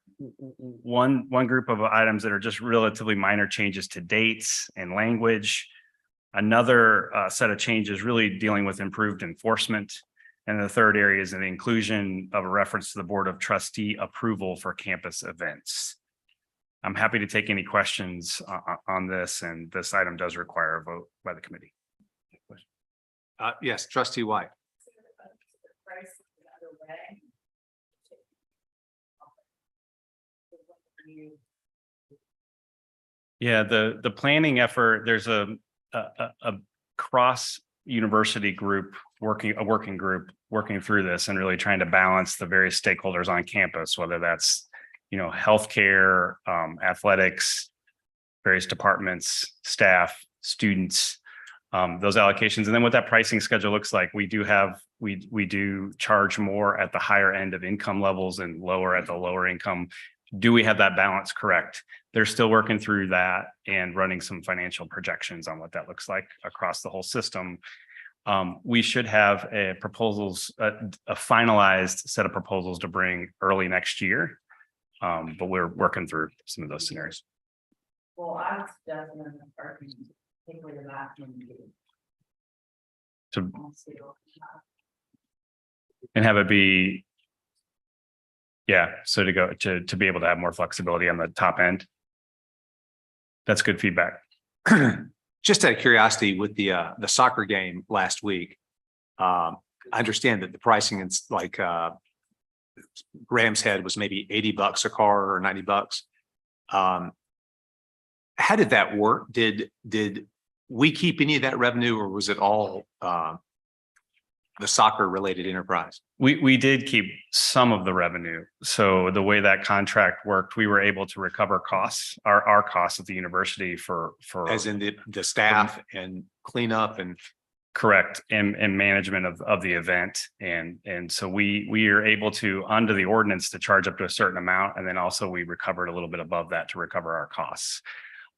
one group of items that are just relatively minor changes to dates and language. Another set of changes really dealing with improved enforcement. And the third area is the inclusion of a reference to the Board of Trustee approval for campus events. I'm happy to take any questions on this, and this item does require a vote by the committee. Yes, Trustee White. Yeah, the planning effort, there's a cross university group working group working through this and really trying to balance the various stakeholders on campus, whether that's, healthcare, athletics, various departments, staff, students, those allocations. And then what that pricing schedule looks like, we do charge more at the higher end of income levels and lower at the lower income. Do we have that balance correct? They're still working through that and running some financial projections on what that looks like across the whole system. We should have a finalized set of proposals to bring early next year. But we're working through some of those scenarios. Well, I would suggest in the parking, particularly the last one. And have it be, so to be able to have more flexibility on the top end. That's good feedback. Just out of curiosity, with the soccer game last week, I understand that the pricing is like Graham's Head was maybe $80 a car or $90. How did that work? Did we keep any of that revenue, or was it all the soccer related enterprise? We did keep some of the revenue. So the way that contract worked, we were able to recover costs, our costs at the university for As in the staff and cleanup and correct and management of the event. And so we are able to, under the ordinance, to charge up to a certain amount. And then also we recovered a little bit above that to recover our costs.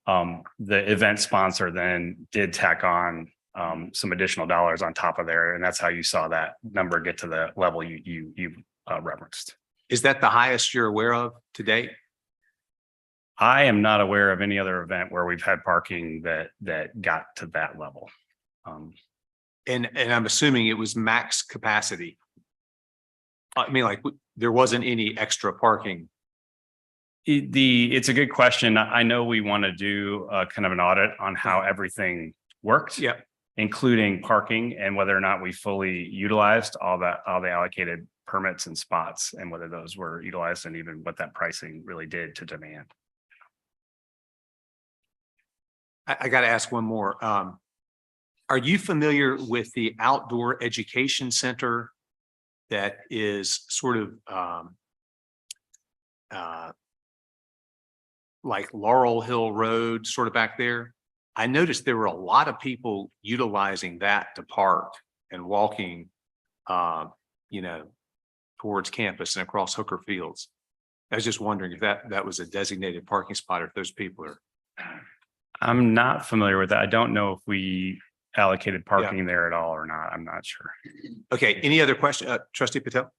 The event sponsor then did tack on some additional dollars on top of there. And that's how you saw that number get to the level you referenced. Is that the highest you're aware of to date? I am not aware of any other event where we've had parking that got to that level. And I'm assuming it was max capacity. I mean, like there wasn't any extra parking. It's a good question. I know we want to do kind of an audit on how everything worked. Yeah. Including parking and whether or not we fully utilized all the allocated permits and spots, and whether those were utilized, and even what that pricing really did to demand. I got to ask one more. Are you familiar with the outdoor education center that is sort of like Laurel Hill Road, sort of back there? I noticed there were a lot of people utilizing that to park and walking, towards campus and across Hooker Fields. I was just wondering if that was a designated parking spot, or if those people are. I'm not familiar with that. I don't know if we allocated parking there at all or not. I'm not sure. Okay. Any other question, Trustee Patel?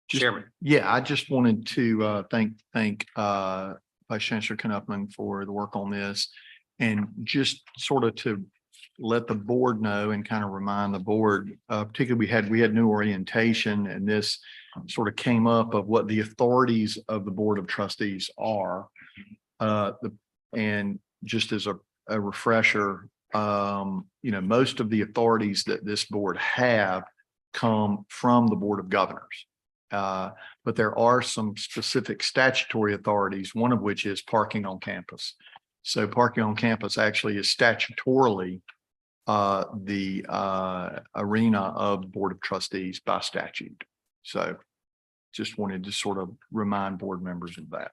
Chairman. Yeah, I just wanted to thank Vice Chancellor Knuppman for the work on this, and just sort of to let the board know and kind of remind the board, particularly we had new orientation, and this sort of came up of what the authorities of the Board of Trustees are. And just as a refresher, most of the authorities that this board have come from the Board of Governors. But there are some specific statutory authorities, one of which is parking on campus. So parking on campus actually is statutorily the arena of the Board of Trustees by statute. So just wanted to sort of remind board members of that.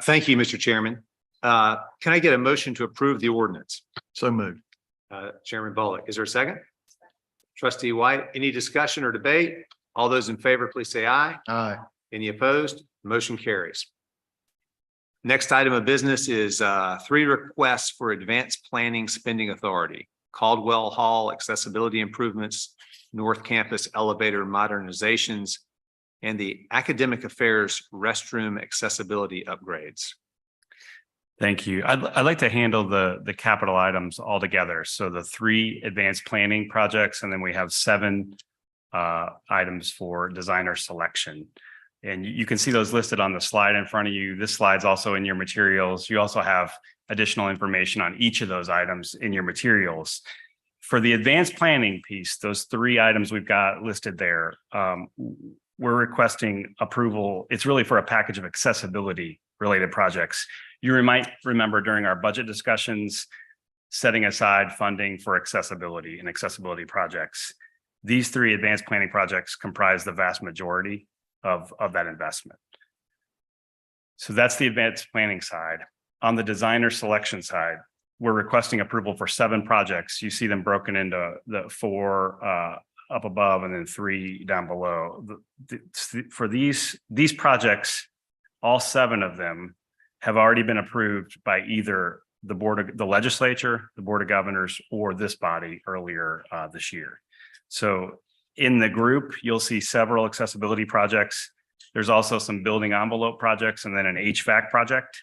Thank you, Mr. Chairman. Can I get a motion to approve the ordinance? So moved. Chairman Bullock, is there a second? Trustee White, any discussion or debate? All those in favor, please say aye. Aye. Any opposed? Motion carries. Next item of business is 3 requests for advanced planning spending authority. Caldwell Hall accessibility improvements, North Campus elevator modernizations, and the academic affairs restroom accessibility upgrades. Thank you. I'd like to handle the capital items all together. So the 3 advanced planning projects, and then we have 7 items for designer selection. And you can see those listed on the slide in front of you. This slide's also in your materials. You also have additional information on each of those items in your materials. For the advanced planning piece, those 3 items we've got listed there, we're requesting approval. It's really for a package of accessibility related projects. You might remember during our budget discussions, setting aside funding for accessibility and accessibility projects. These 3 advanced planning projects comprise the vast majority of that investment. So that's the advanced planning side. On the designer selection side, we're requesting approval for 7 projects. You see them broken into the 4 up above and then 3 down below. For these projects, all 7 of them have already been approved by either the legislature, the Board of Governors, or this body earlier this year. So in the group, you'll see several accessibility projects. There's also some building envelope projects and then an HVAC project.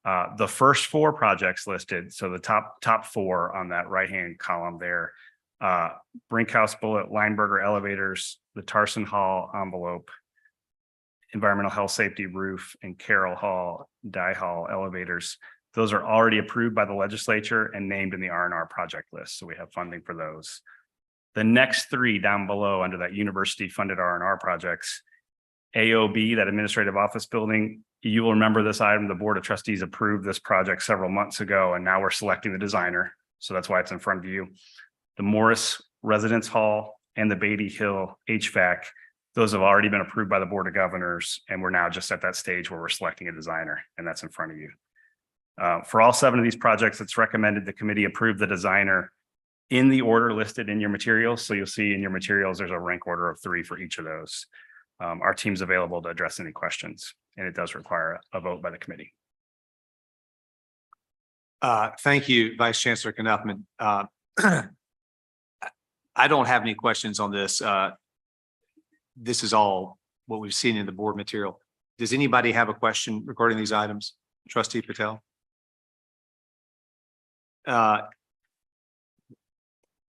The first 4 projects listed, so the top 4 on that right-hand column there, Brinkhouse Bullet, Lineberger elevators, the Tarson Hall envelope, Environmental Health Safety roof, and Carroll Hall, Dye Hall elevators. Those are already approved by the legislature and named in the R&R project list. So we have funding for those. The next 3 down below under that university funded R&R projects, AOB, that administrative office building, you will remember this item. The Board of Trustees approved this project several months ago, and now we're selecting the designer. So that's why it's in front of you. The Morris Residence Hall and the Beatty Hill HVAC, those have already been approved by the Board of Governors, and we're now just at that stage where we're selecting a designer, and that's in front of you. For all 7 of these projects, it's recommended the committee approve the designer in the order listed in your materials. So you'll see in your materials, there's a rank order of 3 for each of those. Our team's available to address any questions, and it does require a vote by the committee. Thank you, Vice Chancellor Knopfman. I don't have any questions on this. This is all what we've seen in the board material. Does anybody have a question regarding these items? Trustee Patel?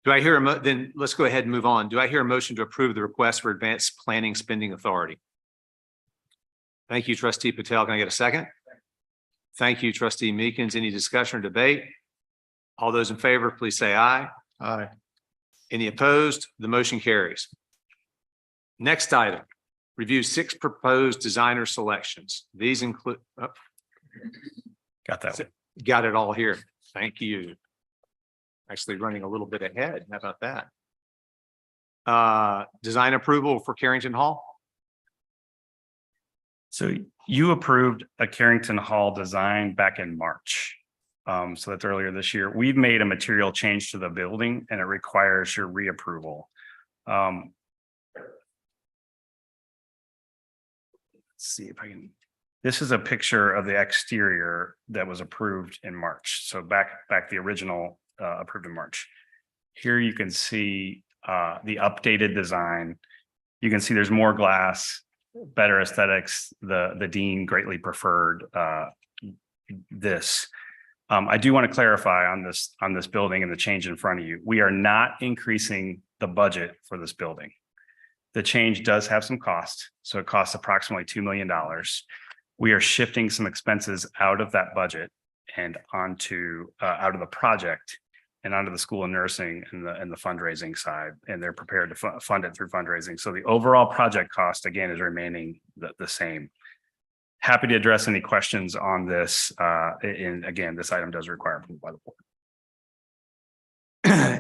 Do I hear then let's go ahead and move on. Do I hear a motion to approve the request for advanced planning spending authority? Thank you, Trustee Patel. Can I get a second? Thank you, Trustee Meekins. Any discussion or debate? All those in favor, please say aye. Aye. Any opposed? The motion carries. Next item, review 6 proposed designer selections. These include, Got that one. got it all here. Thank you. Actually running a little bit ahead. How about that? Design approval for Carrington Hall. So you approved a Carrington Hall design back in March. So that's earlier this year. We've made a material change to the building and it requires your reapproval. Let's see if I can. This is a picture of the exterior that was approved in March. So back the original approved in March. Here you can see the updated design. You can see there's more glass, better aesthetics. The dean greatly preferred this. I do want to clarify on this building and the change in front of you. We are not increasing the budget for this building. The change does have some cost, so it costs approximately $2 million. We are shifting some expenses out of that budget and onto out of the project and onto the School of Nursing and the fundraising side, and they're prepared to fund it through fundraising. So the overall project cost again is remaining the same. Happy to address any questions on this. And again, this item does require approval by the board.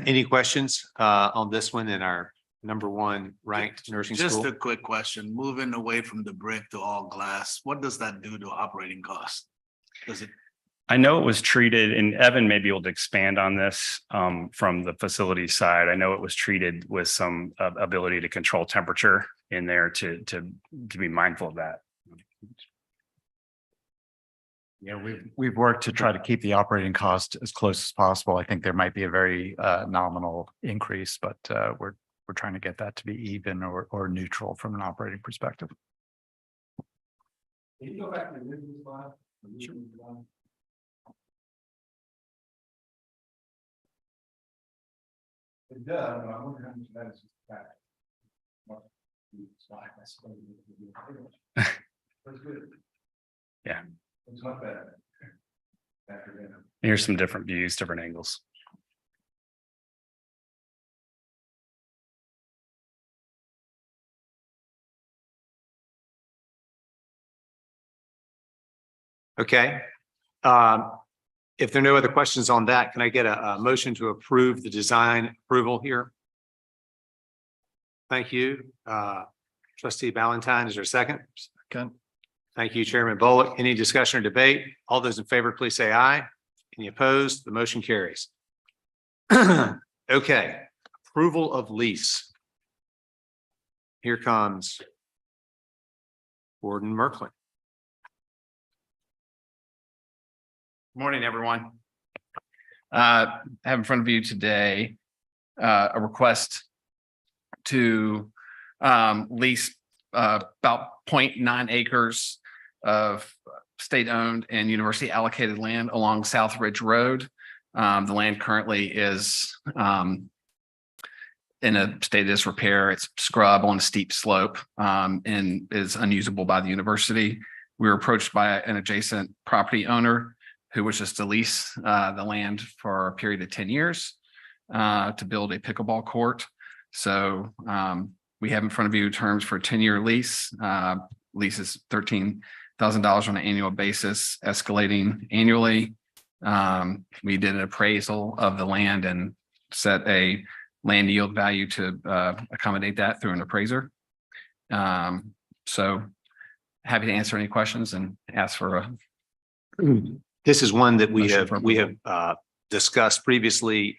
Any questions on this one in our #1 ranked nursing Just school. a quick question, moving away from the brick to all glass, what does that do to operating costs? Does it, I know it was treated, and Evan may be able to expand on this from the facility side. I know it was treated with some ability to control temperature in there to be mindful of that. Yeah, we've worked to try to keep the operating cost as close as possible. I think there might be a very nominal increase, but we're trying to get that to be even or neutral from an operating perspective. Can you go back to the original slide? It does, but I wonder how much of that is back. That's good. Yeah. It's not bad. After dinner. Here's some different views, different angles. Okay. If there are no other questions on that, can I get a motion to approve the design approval here? Thank you. Trustee Ballantyne, is there a second? Second. Thank you, Chairman Bullock. Any discussion or debate? All those in favor, please say aye. Any opposed? The motion carries. Okay, approval of lease. Here comes Gordon Merklin. Morning, everyone. I have in front of you today a request to lease about 0.9 acres of state-owned and university allocated land along South Ridge Road. The land currently is in a state of disrepair. It's scrub on a steep slope and is unusable by the university. We were approached by an adjacent property owner who wishes to lease the land for a period of 10 years to build a pickleball court. So we have in front of you terms for a 10-year lease. Lease is $13,000 on an annual basis, escalating annually. We did an appraisal of the land and set a land yield value to accommodate that through an appraiser. So happy to answer any questions and ask for a. This is one that we Motion have for discussed previously.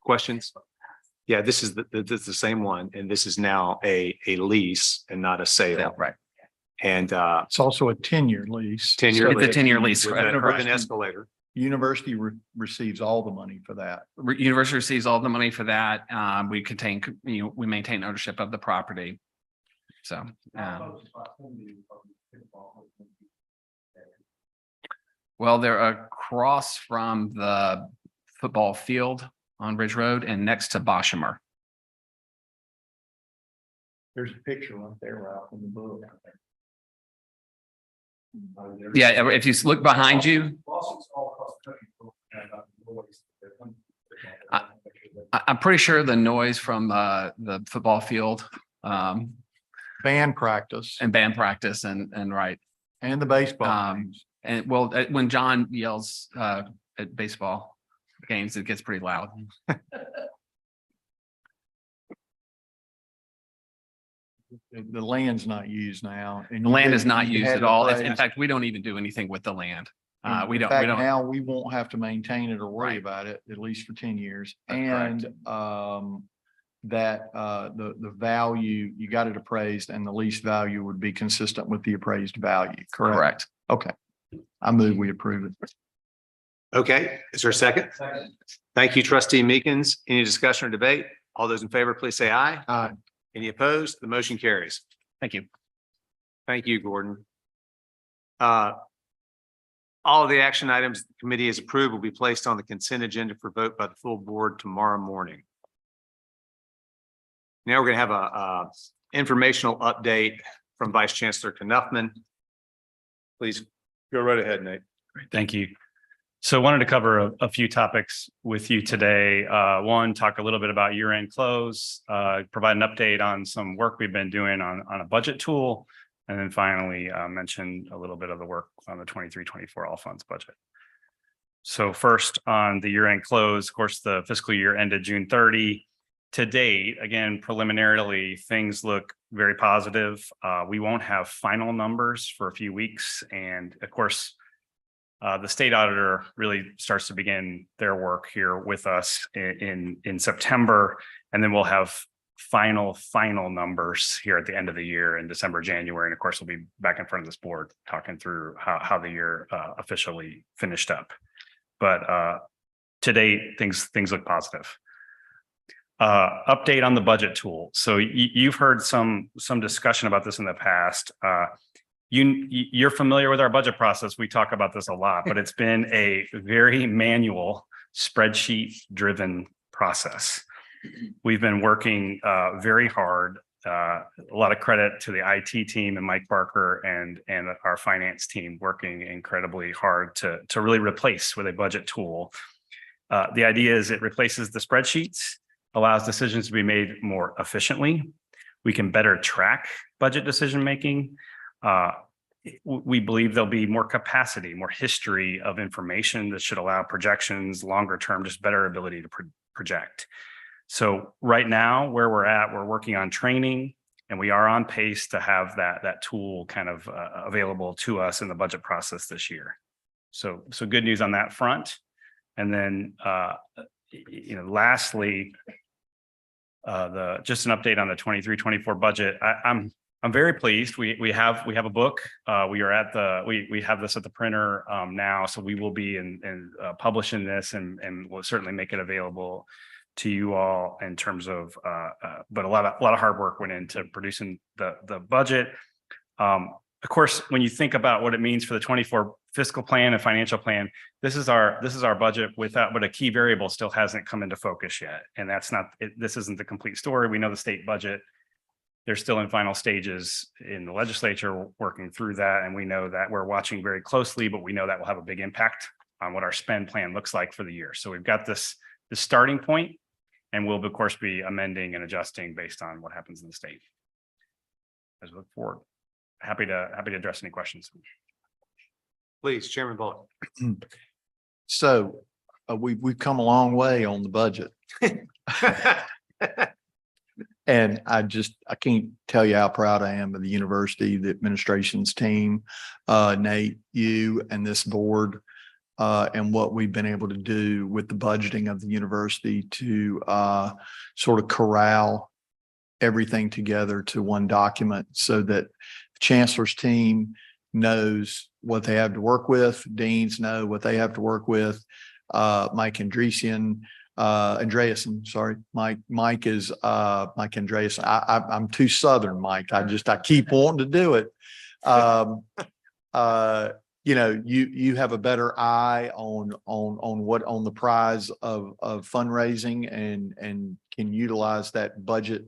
Questions? Yeah, this is the same one, and this is now a lease and not a sale. Right. And It's also a 10-year lease. 10-year. It's a 10-year lease. With an escalator. University receives all the money for that. University receives all the money for that. We maintain ownership of the property. So. Well, they're across from the football field on Ridge Road and next to Boshamer. There's a picture right there, Ralph, in the book. Yeah, if you look behind you. I'm pretty sure the noise from the football field. Band practice. And band practice and right. And the baseball games. And well, when John yells at baseball games, it gets pretty loud. The land's not used now. The land is not used at all. In fact, we don't even do anything with the land. We don't. Now we won't have to maintain it or worry about it, at least for 10 years. And that the value, you got it appraised and the lease value would be consistent with the appraised value, correct? Okay. I move we approve it. Okay, is there a second? Second. Thank you, trustee Meekins. Any discussion or debate? All those in favor, please say aye. Aye. Any opposed? The motion carries. Thank you. Thank you, Gordon. All of the action items the committee has approved will be placed on the consent agenda for vote by the full board tomorrow morning. Now we're going to have a informational update from Vice Chancellor Knuffman. Please go right ahead, Nate. Great, thank you. So I wanted to cover a few topics with you today. One, talk a little bit about year-end close, provide an update on some work we've been doing on a budget tool, and then finally mention a little bit of the work on the 23-24 all funds budget. So first on the year-end close, of course, the fiscal year ended June 30. To date, again, preliminarily, things look very positive. We won't have final numbers for a few weeks. And of course, the state auditor really starts to begin their work here with us in September. And then we'll have final numbers here at the end of the year in December, January. And of course, we'll be back in front of this board talking through how the year officially finished up. But to date, things look positive. Update on the budget tool. So you've heard some discussion about this in the past. You're familiar with our budget process. We talk about this a lot, but it's been a very manual, spreadsheet driven process. We've been working very hard. A lot of credit to the IT team and Mike Barker and our finance team working incredibly hard to really replace with a budget tool. The idea is it replaces the spreadsheets, allows decisions to be made more efficiently. We can better track budget decision making. We believe there'll be more capacity, more history of information that should allow projections, longer term, just better ability to project. So right now, where we're working on training, and we are on pace to have that tool kind of available to us in the budget process this year. So good news on that front. And then, lastly, just an update on the 23-24 budget. I'm very pleased. We have a book. We have this at the printer now, so we will be publishing this and we'll certainly make it available to you all in terms of. But a lot of hard work went into producing the budget. Of course, when you think about what it means for the 24 fiscal plan and financial plan, this is our budget but a key variable still hasn't come into focus yet. And this isn't the complete story. We know the state budget, they're still in final stages in the legislature working through that. And we know that we're watching very closely, but we know that will have a big impact on what our spend plan looks like for the year. So we've got this starting point, and we'll of course be amending and adjusting based on what happens in the state. As we look forward. Happy to address any questions. Please, Chairman Bullock. So we've come a long way on the budget. And I can't tell you how proud I am of the university, the administration's team, Nate, you and this board, and what we've been able to do with the budgeting of the university to sort of corral everything together to one document so that the chancellor's team knows what they have to work with, deans know what they have to work with, Mike Andreasen, Mike is Mike Andreasen. I'm too Southern, Mike. I keep wanting to do it. You have a better eye on the prize of fundraising and can utilize that budget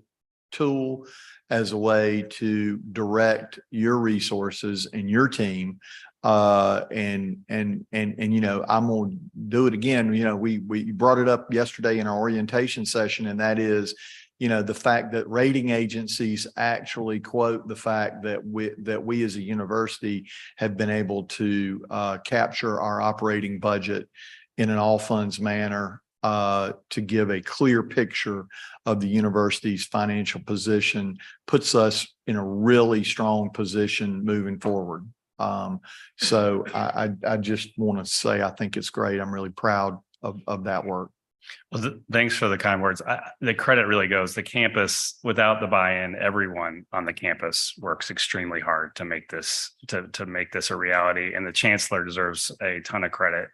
tool as a way to direct your resources and your team. I'm gonna do it again. We brought it up yesterday in our orientation session, and that is, the fact that rating agencies actually quote the fact that we as a university have been able to capture our operating budget in an all funds manner to give a clear picture of the university's financial position, puts us in a really strong position moving forward. So I just want to say, I think it's great. I'm really proud of that work. Well, thanks for the kind words. The credit really goes, the campus, without the buy-in, everyone on the campus works extremely hard to make this a reality. And the chancellor deserves a ton of credit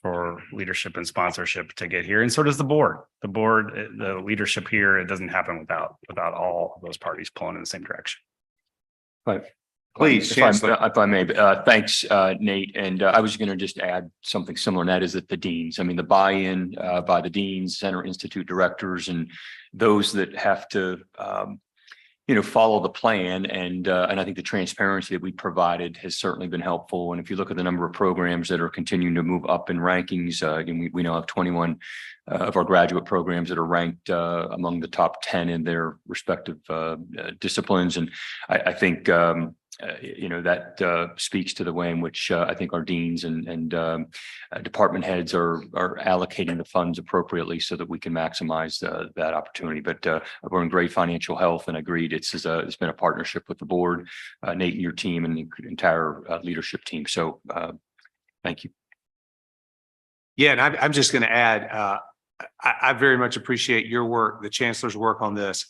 for leadership and sponsorship to get here. And so does the board. The leadership here, it doesn't happen without all of those parties pulling in the same direction. But please, if I may, thanks, Nate. And I was going to just add something similar, and that is that the deans, the buy-in by the deans, center institute directors, and those that have to, follow the plan. And I think the transparency that we provided has certainly been helpful. And if you look at the number of programs that are continuing to move up in rankings, again, we now have 21 of our graduate programs that are ranked among the top 10 in their respective disciplines. And I think that speaks to the way in which I think our deans and department heads are allocating the funds appropriately so that we can maximize that opportunity. But we're in great financial health, and agreed, it's been a partnership with the board, Nate and your team, and the entire leadership team. So thank you. Yeah, and I'm just going to add, I very much appreciate your work, the chancellor's work on this.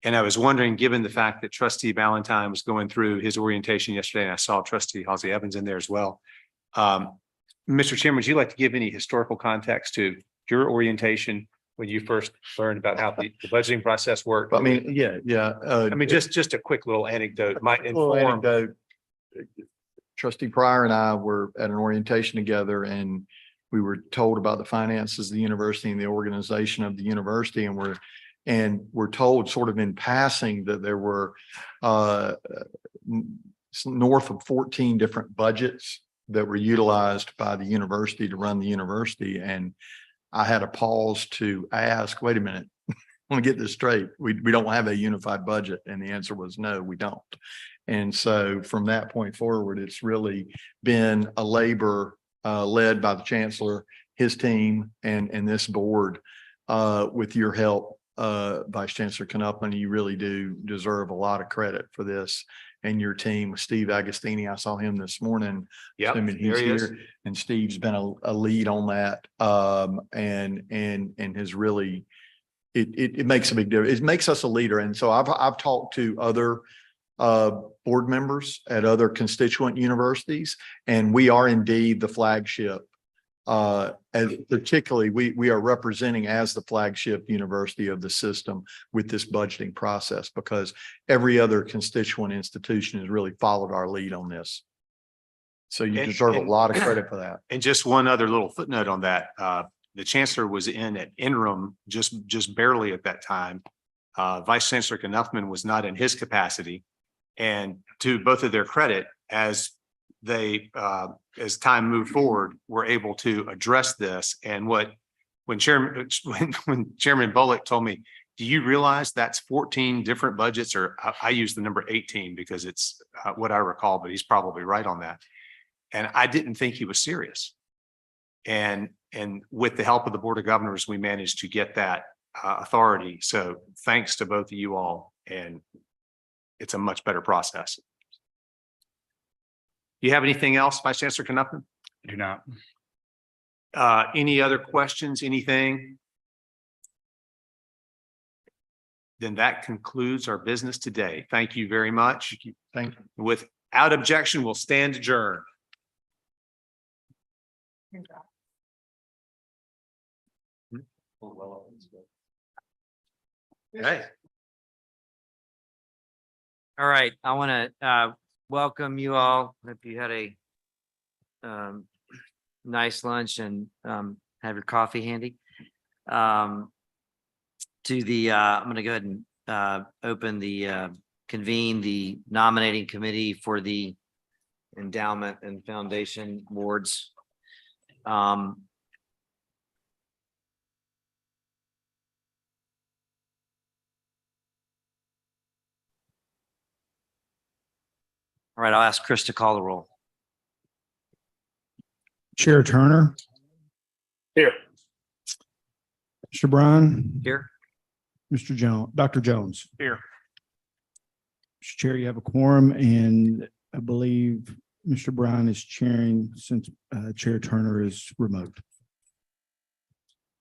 And I was wondering, given the fact that Trustee Valentine was going through his orientation yesterday, and I saw Trustee Halsey Evans in there as well. Mr. Chairman, would you like to give any historical context to your orientation when you first learned about how the budgeting process worked? I mean, yeah. I mean, just a quick little anecdote might Little inform. anecdote. Trustee Pryor and I were at an orientation together, and we were told about the finances of the university and the organization of the university, and we're told sort of in passing that there were north of 14 different budgets that were utilized by the university to run the university. And I had a pause to ask, wait a minute, I want to get this straight. We don't have a unified budget. And the answer was no, we don't. And so from that point forward, it's really been a labor led by the chancellor, his team, and this board with your help, Vice Chancellor Knuppman. You really do deserve a lot of credit for this, and your team with Steve Agostini. I saw him this morning. Yep, Assuming he's there he is. here, and Steve's been a lead on that, and has really, it makes a big difference. It makes us a leader. And so I've talked to other board members at other constituent universities, and we are indeed the flagship. And particularly, we are representing as the flagship university of the system with this budgeting process, because every other constituent institution has really followed our lead on this. So you deserve a lot of credit for that. And just one other little footnote on that, the chancellor was in at interim, just barely at that time. Vice Chancellor Knuppman was not in his capacity. And to both of their credit, as time moved forward, were able to address this. And when Chairman Bullock told me, do you realize that's 14 different budgets? Or I use the number 18 because it's what I recall, but he's probably right on that. And I didn't think he was serious. And with the help of the Board of Governors, we managed to get that authority. So thanks to both of you all, and it's a much better process. Do you have anything else, Vice Chancellor Knuppman? I do not. Any other questions, anything? Then that concludes our business today. Thank you very much. Thank you. Without objection, we'll stand adjourned. Okay. All right, I want to welcome you all. Hope you had a nice lunch and have your coffee handy. I'm going to go ahead and convene the nominating committee for the endowment and foundation boards. All right, I'll ask Chris to call the roll. Chair Turner. Here. Mr. Brown. Here. Mr. Jones, Dr. Jones. Here. Mr. Chair, you have a quorum, and I believe Mr. Brown is chairing since Chair Turner is remote.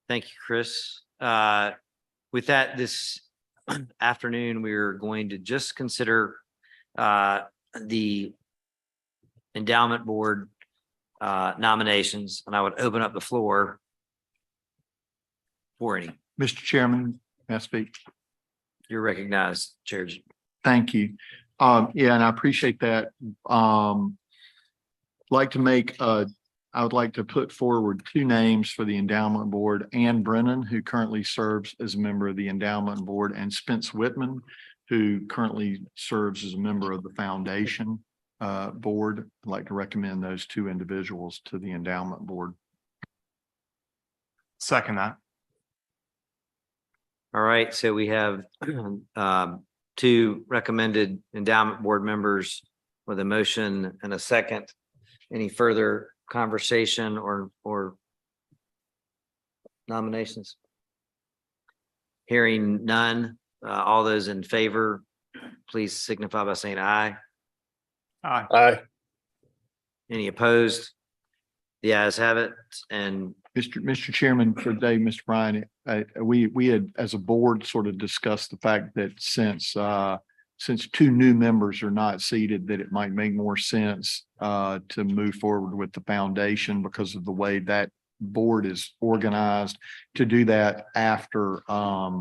Thank you, Chris. With that, this afternoon, we're going to just consider the endowment board nominations, and I would open up the floor for any. Mr. Chairman, may I speak? You're recognized, Chair. Thank you. Yeah, and I appreciate that. I would like to put forward two names for the endowment board: Ann Brennan, who currently serves as a member of the endowment board, and Spence Whitman, who currently serves as a member of the foundation board. I'd like to recommend those two individuals to the endowment board. Second that. All right, so we have two recommended endowment board members with a motion and a second. Any further conversation or nominations? Hearing none, all those in favor, please signify by saying aye. Aye. Any opposed? The ayes have it, and Mr. Chairman, for Dave, Mr. Bryan, we had, as a board, sort of discussed the fact that since two new members are not seated, that it might make more sense to move forward with the foundation because of the way that board is organized, to do that after the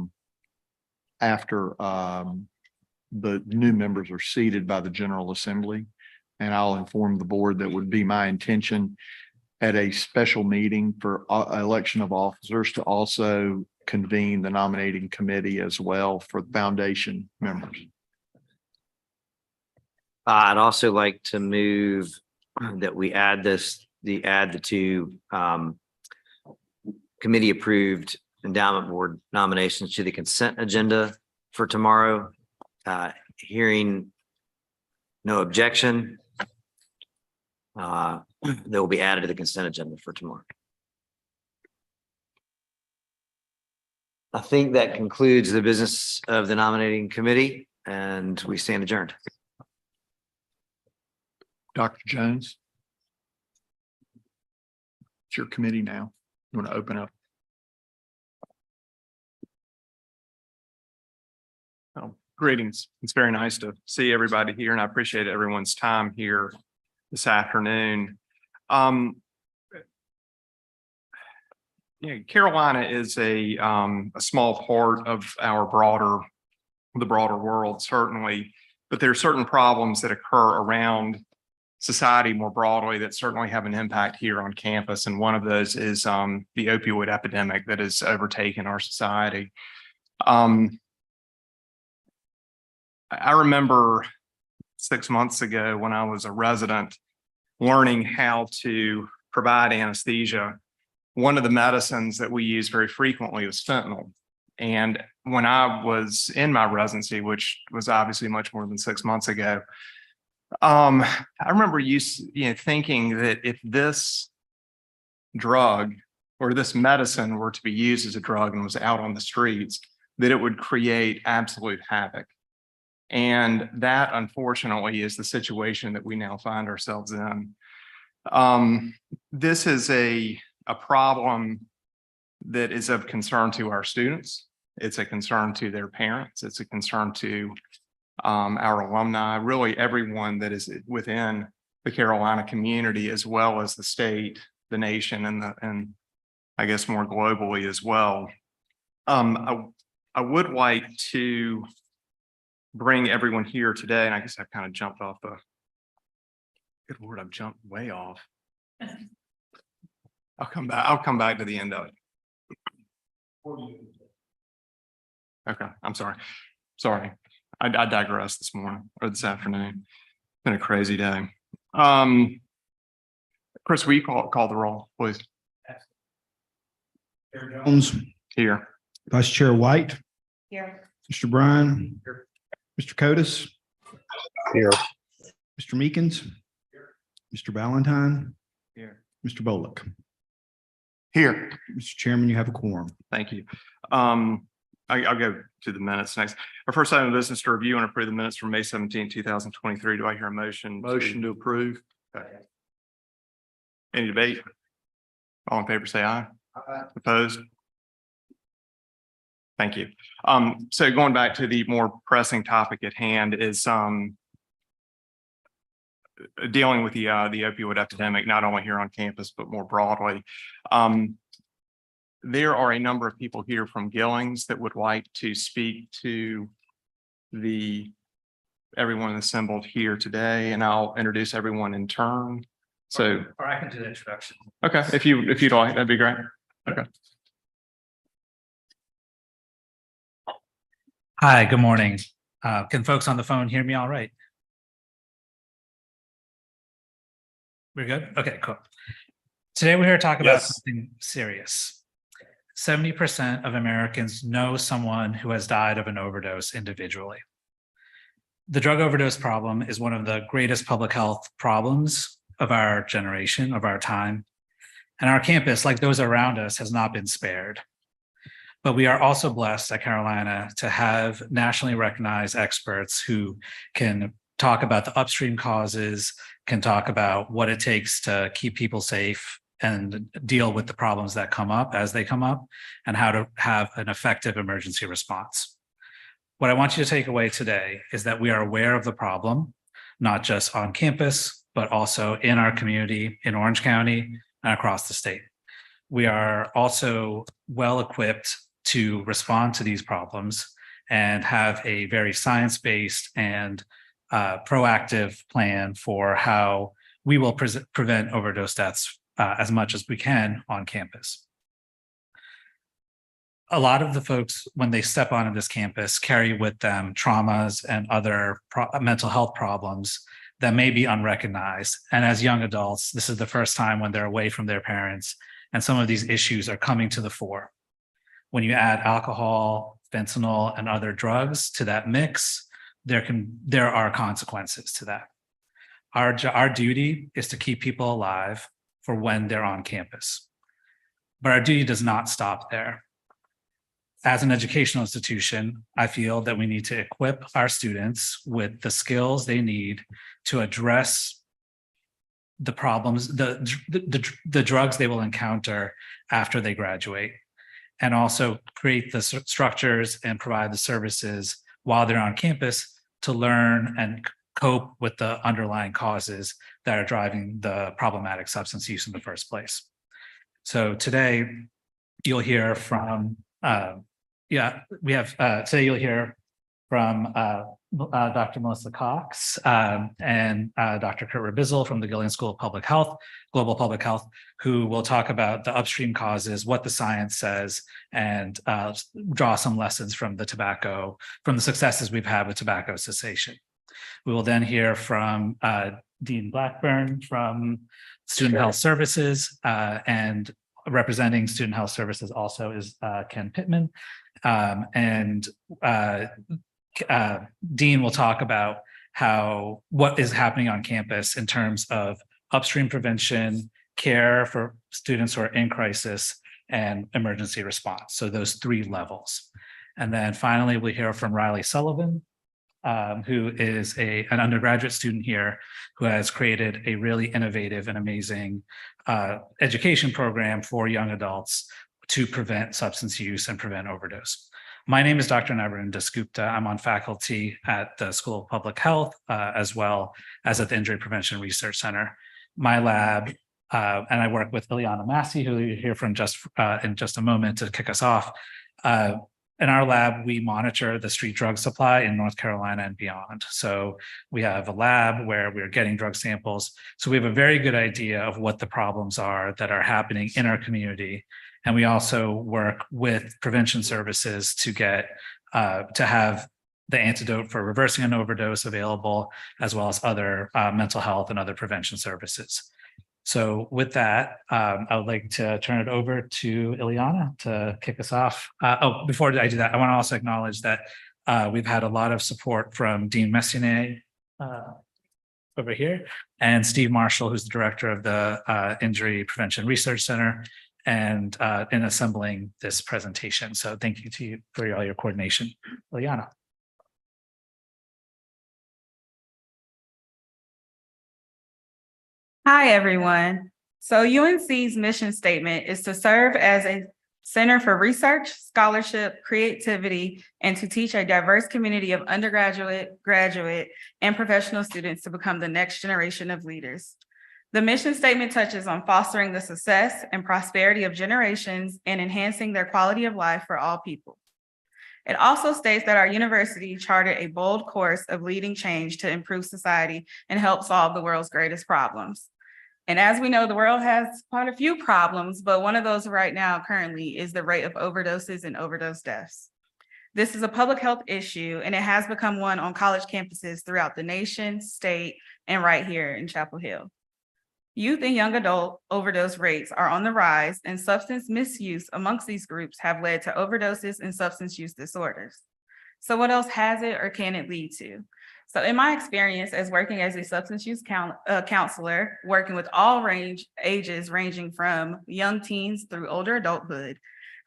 new members are seated by the General Assembly. And I'll inform the board that would be my intention at a special meeting for election of officers to also convene the nominating committee as well for foundation members. I'd also like to move that we add the two committee approved endowment board nominations to the consent agenda for tomorrow. Hearing no objection, they will be added to the consent agenda for tomorrow. I think that concludes the business of the nominating committee, and we stand adjourned. Dr. Jones? It's your committee now. You want to open up? Greetings. It's very nice to see everybody here, and I appreciate everyone's time here this afternoon. Carolina is a small part of the broader world, certainly, but there are certain problems that occur around society more broadly that certainly have an impact here on campus. And one of those is the opioid epidemic that has overtaken our society. I remember 6 months ago when I was a resident learning how to provide anesthesia. One of the medicines that we use very frequently was fentanyl. And when I was in my residency, which was obviously much more than 6 months ago, I remember thinking that if this drug or this medicine were to be used as a drug and was out on the streets, that it would create absolute havoc. And that, unfortunately, is the situation that we now find ourselves in. This is a problem that is of concern to our students. It's a concern to their parents. It's a concern to our alumni, really everyone that is within the Carolina community, as well as the state, the nation, and I guess more globally as well. I would like to bring everyone here today, and I guess I've kind of jumped off the, good Lord, I've jumped way off. I'll come back to the end of it. Okay, I'm sorry. I digressed this morning or this afternoon. It's been a crazy day. Chris, will you call the roll, please? Chair Jones. Here. Vice Chair White. Here. Mr. Bryan. Here. Mr. Cotis. Here. Mr. Meekins. Here. Mr. Valentine. Here. Mr. Bullock. Here. Mr. Chairman, you have a quorum. Thank you. I'll go to the minutes next. Our first item of business to review and approve the minutes from May 17, 2023. Do I hear a motion? Motion to approve. Okay. Any debate? All in favor, say aye. Aye. Opposed? Thank you. So going back to the more pressing topic at hand is dealing with the opioid epidemic, not only here on campus, but more broadly. There are a number of people here from Gillings that would like to speak to everyone assembled here today, and I'll introduce everyone in turn. So, or I can do the introduction. Okay, if you'd like, that'd be great. Okay. Hi, good morning. Can folks on the phone hear me all right? We're good? Okay, cool. Today we're here to talk about something serious. 70% of Americans know someone who has died of an overdose individually. The drug overdose problem is one of the greatest public health problems of our generation, of our time. And our campus, like those around us, has not been spared. But we are also blessed at Carolina to have nationally recognized experts who can talk about the upstream causes, can talk about what it takes to keep people safe and deal with the problems that come up as they come up, and how to have an effective emergency response. What I want you to take away today is that we are aware of the problem, not just on campus, but also in our community, in Orange County, and across the state. We are also well equipped to respond to these problems and have a very science-based and proactive plan for how we will prevent overdose deaths as much as we can on campus. A lot of the folks, when they step onto this campus, carry with them traumas and other mental health problems that may be unrecognized. And as young adults, this is the first time when they're away from their parents, and some of these issues are coming to the fore. When you add alcohol, fentanyl, and other drugs to that mix, there are consequences to that. Our duty is to keep people alive for when they're on campus. But our duty does not stop there. As an educational institution, I feel that we need to equip our students with the skills they need to address the problems, the drugs they will encounter after they graduate, and also create the structures and provide the services while they're on campus to learn and cope with the underlying causes that are driving the problematic substance use in the first place. So today you'll hear from today you'll hear from Dr. Melissa Cox and Dr. Kurt Rabizzle from the Gillian School of Public Health, Global Public Health, who will talk about the upstream causes, what the science says, and draw some lessons from the successes we've had with tobacco cessation. We will then hear from Dean Blackburn from Student Health Services, and representing Student Health Services also is Ken Pittman. Dean will talk about what is happening on campus in terms of upstream prevention, care for students who are in crisis, and emergency response. So those three levels. And then finally, we'll hear from Riley Sullivan, who is an undergraduate student here who has created a really innovative and amazing education program for young adults to prevent substance use and prevent overdose. My name is Dr. Navarin Dasgupta. I'm on faculty at the School of Public Health, as well as at the Injury Prevention Research Center. My lab, and I work with Ileana Massey, who you'll hear from in just a moment to kick us off. In our lab, we monitor the street drug supply in North Carolina and beyond. So we have a lab where we're getting drug samples. So we have a very good idea of what the problems are that are happening in our community. And we also work with prevention services to have the antidote for reversing an overdose available, as well as other mental health and other prevention services. So with that, I would like to turn it over to Ileana to kick us off. Before I do that, I want to also acknowledge that we've had a lot of support from Dean Messinet over here, and Steve Marshall, who's the director of the Injury Prevention Research Center, and in assembling this presentation. So thank you to you for all your coordination. Ileana. Hi, everyone. So UNC's mission statement is to serve as a center for research, scholarship, creativity, and to teach a diverse community of undergraduate, graduate, and professional students to become the next generation of leaders. The mission statement touches on fostering the success and prosperity of generations and enhancing their quality of life for all people. It also states that our university charted a bold course of leading change to improve society and help solve the world's greatest problems. And as we know, the world has quite a few problems, but one of those right now currently is the rate of overdoses and overdose deaths. This is a public health issue, and it has become one on college campuses throughout the nation, state, and right here in Chapel Hill. Youth and young adult overdose rates are on the rise, and substance misuse amongst these groups have led to overdoses and substance use disorders. So what else has it or can it lead to? So in my experience as working as a substance use counselor, working with all ages ranging from young teens through older adulthood,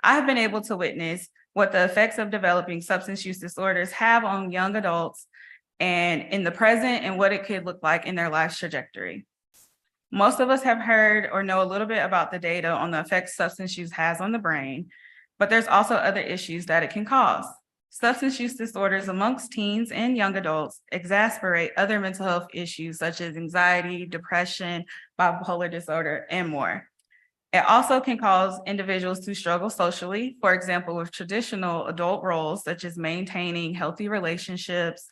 I have been able to witness what the effects of developing substance use disorders have on young adults and in the present and what it could look like in their life's trajectory. Most of us have heard or know a little bit about the data on the effects substance use has on the brain, but there's also other issues that it can cause. Substance use disorders amongst teens and young adults exacerbate other mental health issues such as anxiety, depression, bipolar disorder, and more. It also can cause individuals to struggle socially, for example, with traditional adult roles such as maintaining healthy relationships,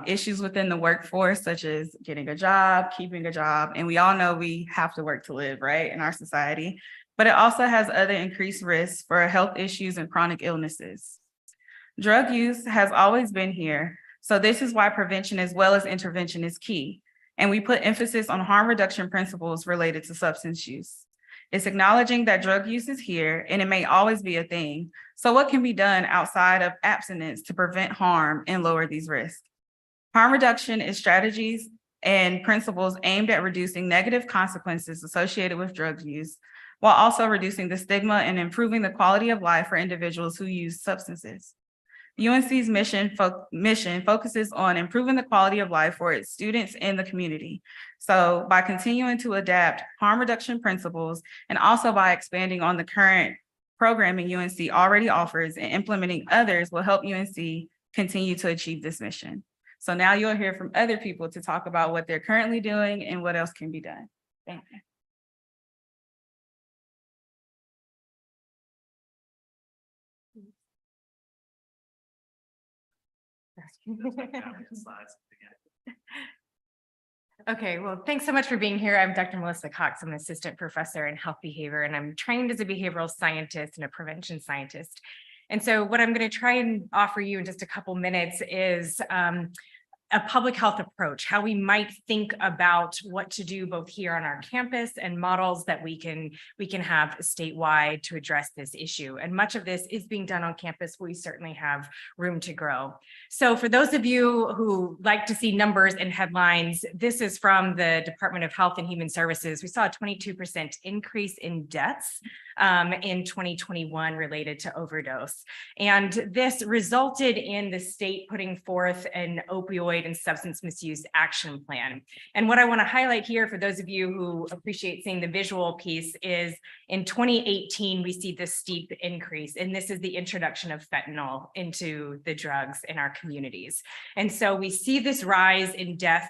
issues within the workforce such as getting a job, keeping a job, and we all know we have to work to live, right, in our society. But it also has other increased risks for health issues and chronic illnesses. Drug use has always been here, so this is why prevention as well as intervention is key. And we put emphasis on harm reduction principles related to substance use. It's acknowledging that drug use is here and it may always be a thing. So what can be done outside of abstinence to prevent harm and lower these risks? Harm reduction is strategies and principles aimed at reducing negative consequences associated with drug use, while also reducing the stigma and improving the quality of life for individuals who use substances. UNC's mission focuses on improving the quality of life for its students and the community. So by continuing to adapt harm reduction principles and also by expanding on the current programming UNC already offers and implementing others will help UNC continue to achieve this mission. So now you'll hear from other people to talk about what they're currently doing and what else can be done. Thank you. Okay, well, thanks so much for being here. I'm Dr. Melissa Cox. I'm an assistant professor in health behavior, and I'm trained as a behavioral scientist and a prevention scientist. And so what I'm going to try and offer you in just a couple minutes is a public health approach, how we might think about what to do both here on our campus and models that we can have statewide to address this issue. And much of this is being done on campus. We certainly have room to grow. So for those of you who like to see numbers and headlines, this is from the Department of Health and Human Services. We saw a 22% increase in deaths in 2021 related to overdose. And this resulted in the state putting forth an opioid and substance misuse action plan. And what I want to highlight here for those of you who appreciate seeing the visual piece is in 2018, we see this steep increase. And this is the introduction of fentanyl into the drugs in our communities. And so we see this rise in death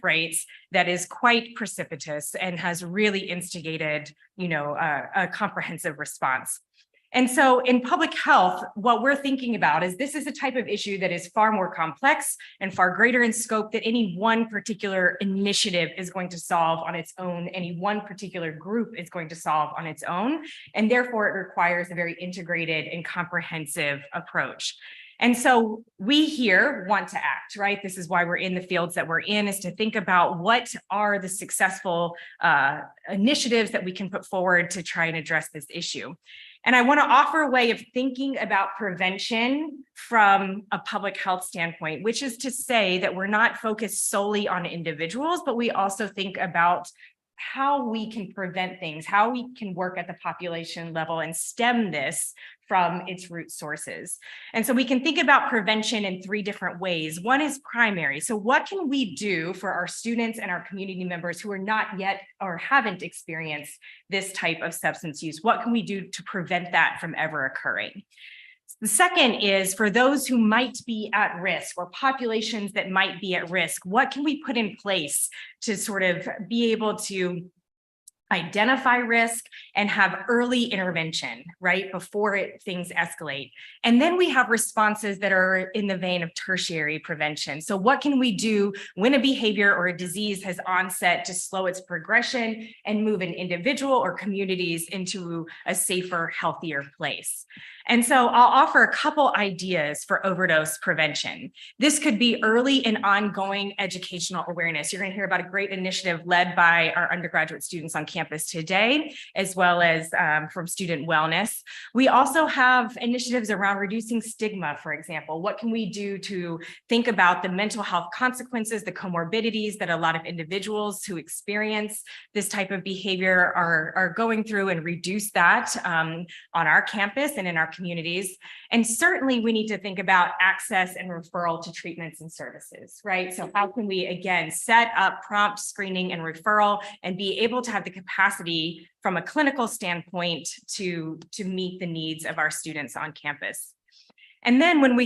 rates that is quite precipitous and has really instigated, a comprehensive response. And so in public health, what we're thinking about is this is a type of issue that is far more complex and far greater in scope than any one particular initiative is going to solve on its own, any one particular group is going to solve on its own. And therefore it requires a very integrated and comprehensive approach. And so we here want to act, right? This is why we're in the fields that we're in, is to think about what are the successful initiatives that we can put forward to try and address this issue. And I want to offer a way of thinking about prevention from a public health standpoint, which is to say that we're not focused solely on individuals, but we also think about how we can prevent things, how we can work at the population level and stem this from its root sources. And so we can think about prevention in three different ways. One is primary. So what can we do for our students and our community members who are not yet or haven't experienced this type of substance use? What can we do to prevent that from ever occurring? The second is for those who might be at risk or populations that might be at risk, what can we put in place to sort of be able to identify risk and have early intervention, right, before things escalate. And then we have responses that are in the vein of tertiary prevention. So what can we do when a behavior or a disease has onset to slow its progression and move an individual or communities into a safer, healthier place? And so I'll offer a couple ideas for overdose prevention. This could be early and ongoing educational awareness. You're going to hear about a great initiative led by our undergraduate students on campus campus today, as well as from student wellness. We also have initiatives around reducing stigma, for example. What can we do to think about the mental health consequences, the comorbidities that a lot of individuals who experience this type of behavior are going through, and reduce that on our campus and in our communities. And certainly we need to think about access and referral to treatments and services, right? So how can we, again, set up prompt screening and referral and be able to have the capacity from a clinical standpoint to meet the needs of our students on campus. And then when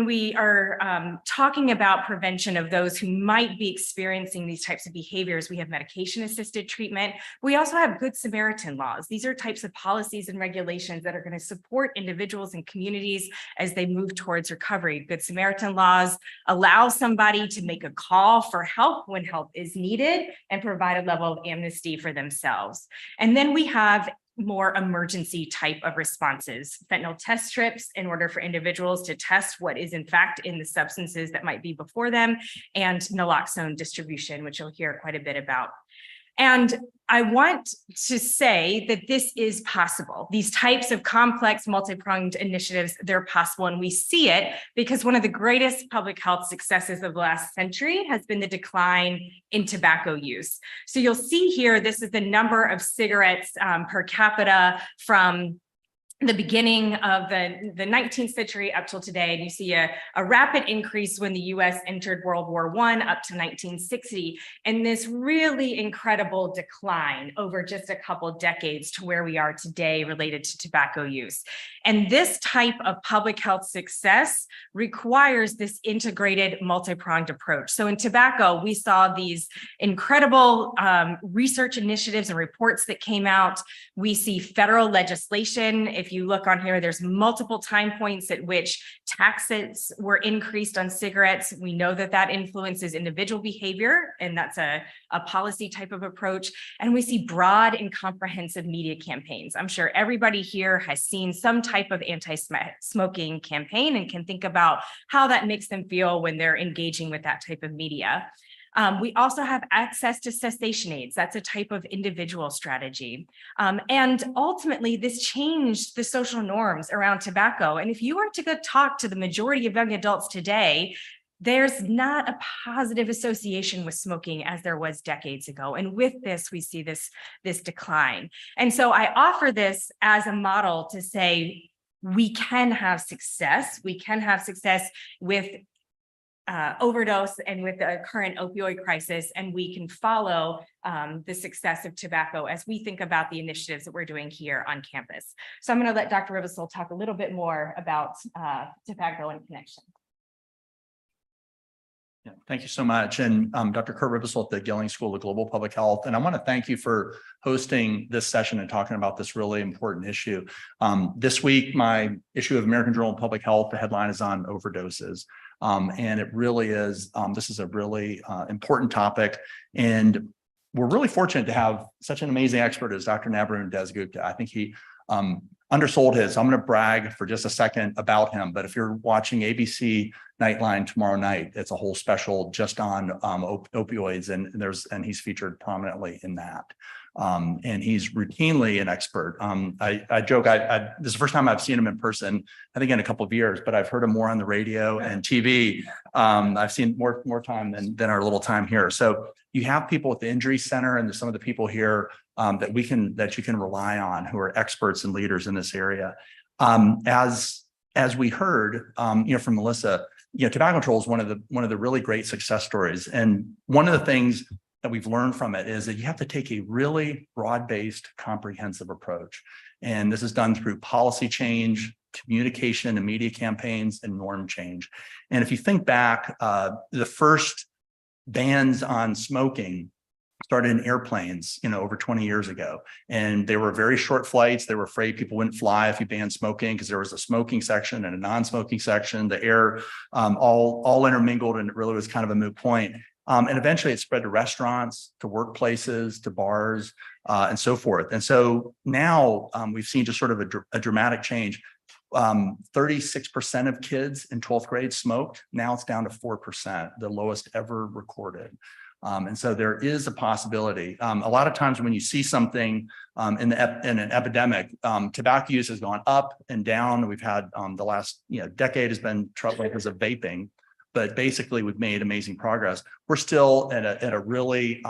we are talking about prevention of those who might be experiencing these types of behaviors, we have medication-assisted treatment. We also have Good Samaritan laws. These are types of policies and regulations that are going to support individuals and communities as they move towards recovery. Good Samaritan laws allow somebody to make a call for help when help is needed and provide a level of amnesty for themselves. And then we have more emergency type of responses, fentanyl test strips in order for individuals to test what is in fact in the substances that might be before them, and naloxone distribution, which you'll hear quite a bit about. And I want to say that this is possible. These types of complex, multi-pronged initiatives, they're possible. And we see it because one of the greatest public health successes of the last century has been the decline in tobacco use. So you'll see here, this is the number of cigarettes per capita from the beginning of the 19th century up till today. And you see a rapid increase when the US entered World War I up to 1960, and this really incredible decline over just a couple decades to where we are today related to tobacco use. And this type of public health success requires this integrated, multi-pronged approach. So in tobacco, we saw these incredible research initiatives and reports that came out. We see federal legislation. If you look on here, there's multiple time points at which taxes were increased on cigarettes. We know that that influences individual behavior, and that's a policy type of approach. And we see broad and comprehensive media campaigns. I'm sure everybody here has seen some type of anti-smoking campaign and can think about how that makes them feel when they're engaging with that type of media. We also have access to cessation aids. That's a type of individual strategy. And ultimately, this changed the social norms around tobacco. And if you were to go talk to the majority of young adults today, there's not a positive association with smoking as there was decades ago. And with this, we see this decline. And so I offer this as a model to say, we can have success. We can have success with overdose and with the current opioid crisis, and we can follow the success of tobacco as we think about the initiatives that we're doing here on campus. So I'm going to let Dr. Ribisol talk a little bit more about tobacco and connection. Yeah, thank you so much. And Dr. Kurt Ribisol at the Gilling School of Global Public Health. And I want to thank you for hosting this session and talking about this really important issue. This week, my issue of American Journal of Public Health, the headline is on overdoses. And it really is, this is a really important topic. And we're really fortunate to have such an amazing expert as Dr. Nabarun Desgupta. I think he undersold his. I'm going to brag for just a second about him, but if you're watching ABC Nightline tomorrow night, it's a whole special just on opioids, and he's featured prominently in that. And he's routinely an expert. I joke, this is the first time I've seen him in person, I think in a couple of years, but I've heard him more on the radio and TV. I've seen more time than our little time here. So you have people at the Injury Center and some of the people here that you can rely on, who are experts and leaders in this area. As we heard, from Melissa, tobacco control is one of the really great success stories. And one of the things that we've learned from it is that you have to take a really broad-based, comprehensive approach. And this is done through policy change, communication and media campaigns, and norm change. And if you think back, the first bans on smoking started in airplanes, over 20 years ago. And they were very short flights. They were afraid people wouldn't fly if you banned smoking because there was a smoking section and a non-smoking section. The air all intermingled, and it really was kind of a moot point. And eventually it spread to restaurants, to workplaces, to bars, and so forth. And so now we've seen just sort of a dramatic change. 36% of kids in 12th grade smoked. Now it's down to 4%, the lowest ever recorded. And so there is a possibility. A lot of times when you see something in an epidemic, tobacco use has gone up and down. We've had the last decade has been trouble because of vaping, but basically we've made amazing progress. We're still at a really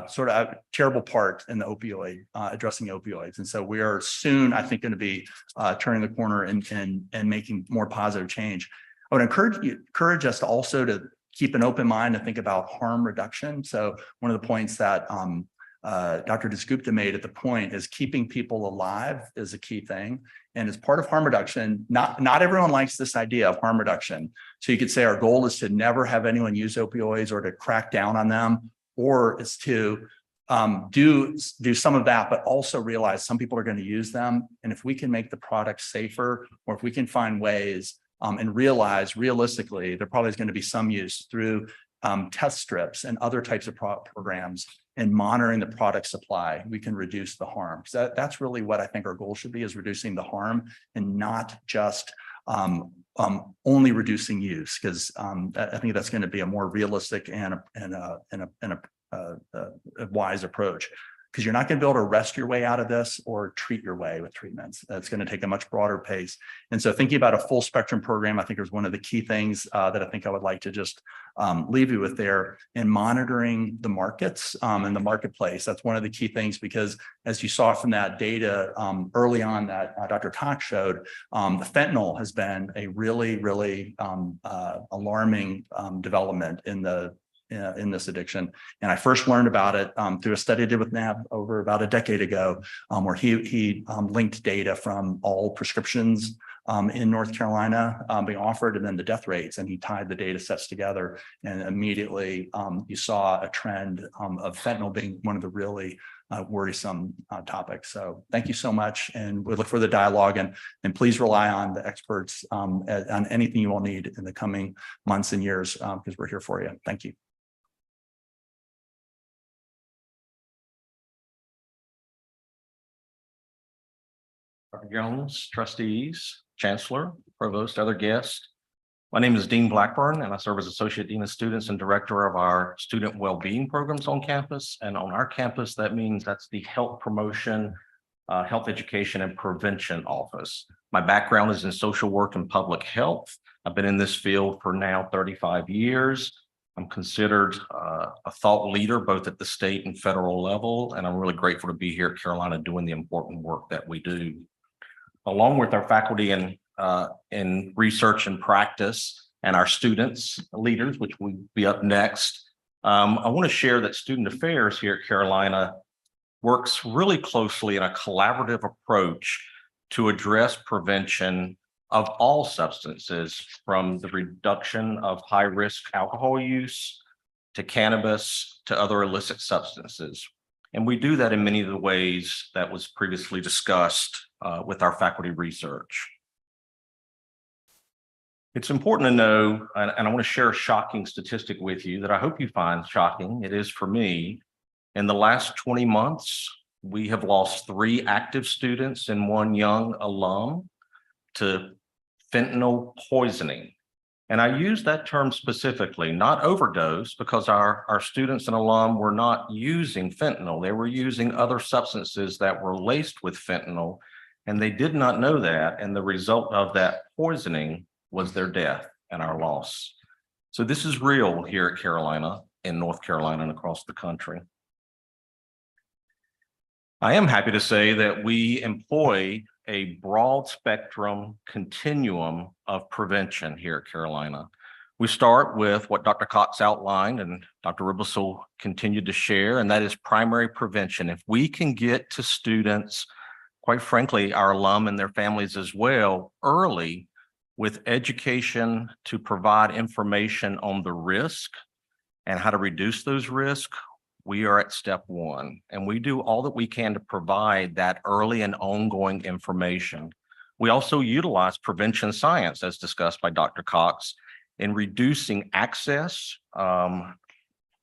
sort of terrible part in the opioid, addressing opioids. And so we are soon, I think, going to be turning the corner and making more positive change. I would encourage us to also to keep an open mind and think about harm reduction. So one of the points that Dr. Dasgupta made at the point is keeping people alive is a key thing. And as part of harm reduction, not everyone likes this idea of harm reduction. So you could say our goal is to never have anyone use opioids or to crack down on them, or it's to do some of that, but also realize some people are going to use them. And if we can make the product safer, or if we can find ways and realize realistically, there probably is going to be some use through test strips and other types of programs and monitoring the product supply, we can reduce the harm. So that's really what I think our goal should be, is reducing the harm and not just only reducing use, because I think that's going to be a more realistic and a wise approach. Because you're not going to be able to rest your way out of this or treat your way with treatments. That's going to take a much broader pace. And so thinking about a full spectrum program, I think is one of the key things that I think I would like to just leave you with there, and monitoring the markets and the marketplace. That's one of the key things, because as you saw from that data early on that Dr. Cox showed, the fentanyl has been a really, really alarming development in this addiction. And I first learned about it through a study I did with NAB over about a decade ago, where he linked data from all prescriptions in North Carolina being offered, and then the death rates, and he tied the data sets together, and immediately you saw a trend of fentanyl being one of the really worrisome topics. So thank you so much, and we look for the dialogue, and please rely on the experts on anything you will need in the coming months and years, because we're here for you. Thank you. Dr. Jones, trustees, chancellor, provost, other guests. My name is Dean Blackburn, and I serve as Associate Dean of Students and Director of our Student Wellbeing Programs on campus. And on our campus, that means that's the Health Promotion, Health Education, and Prevention Office. My background is in social work and public health. I've been in this field for now 35 years. I'm considered a thought leader, both at the state and federal level, and I'm really grateful to be here at Carolina doing the important work that we do. Along with our faculty in research and practice, and our students, leaders, which will be up next, I want to share that Student Affairs here at Carolina works really closely in a collaborative approach to address prevention of all substances, from the reduction of high-risk alcohol use to cannabis to other illicit substances. And we do that in many of the ways that was previously discussed with our faculty research. It's important to know, and I want to share a shocking statistic with you that I hope you find shocking. It is for me. In the last 20 months, we have lost 3 active students and 1 young alum to fentanyl poisoning. And I use that term specifically, not overdose, because our students and alum were not using fentanyl. They were using other substances that were laced with fentanyl, and they did not know that. And the result of that poisoning was their death and our loss. So this is real here at Carolina, in North Carolina, and across the country. I am happy to say that we employ a broad spectrum continuum of prevention here at Carolina. We start with what Dr. Cox outlined and Dr. Ribisel continued to share, and that is primary prevention. If we can get to students, quite frankly, our alum and their families as well, early with education to provide information on the risk and how to reduce those risks, we are at step 1, and we do all that we can to provide that early and ongoing information. We also utilize prevention science, as discussed by Dr. Cox, in reducing access,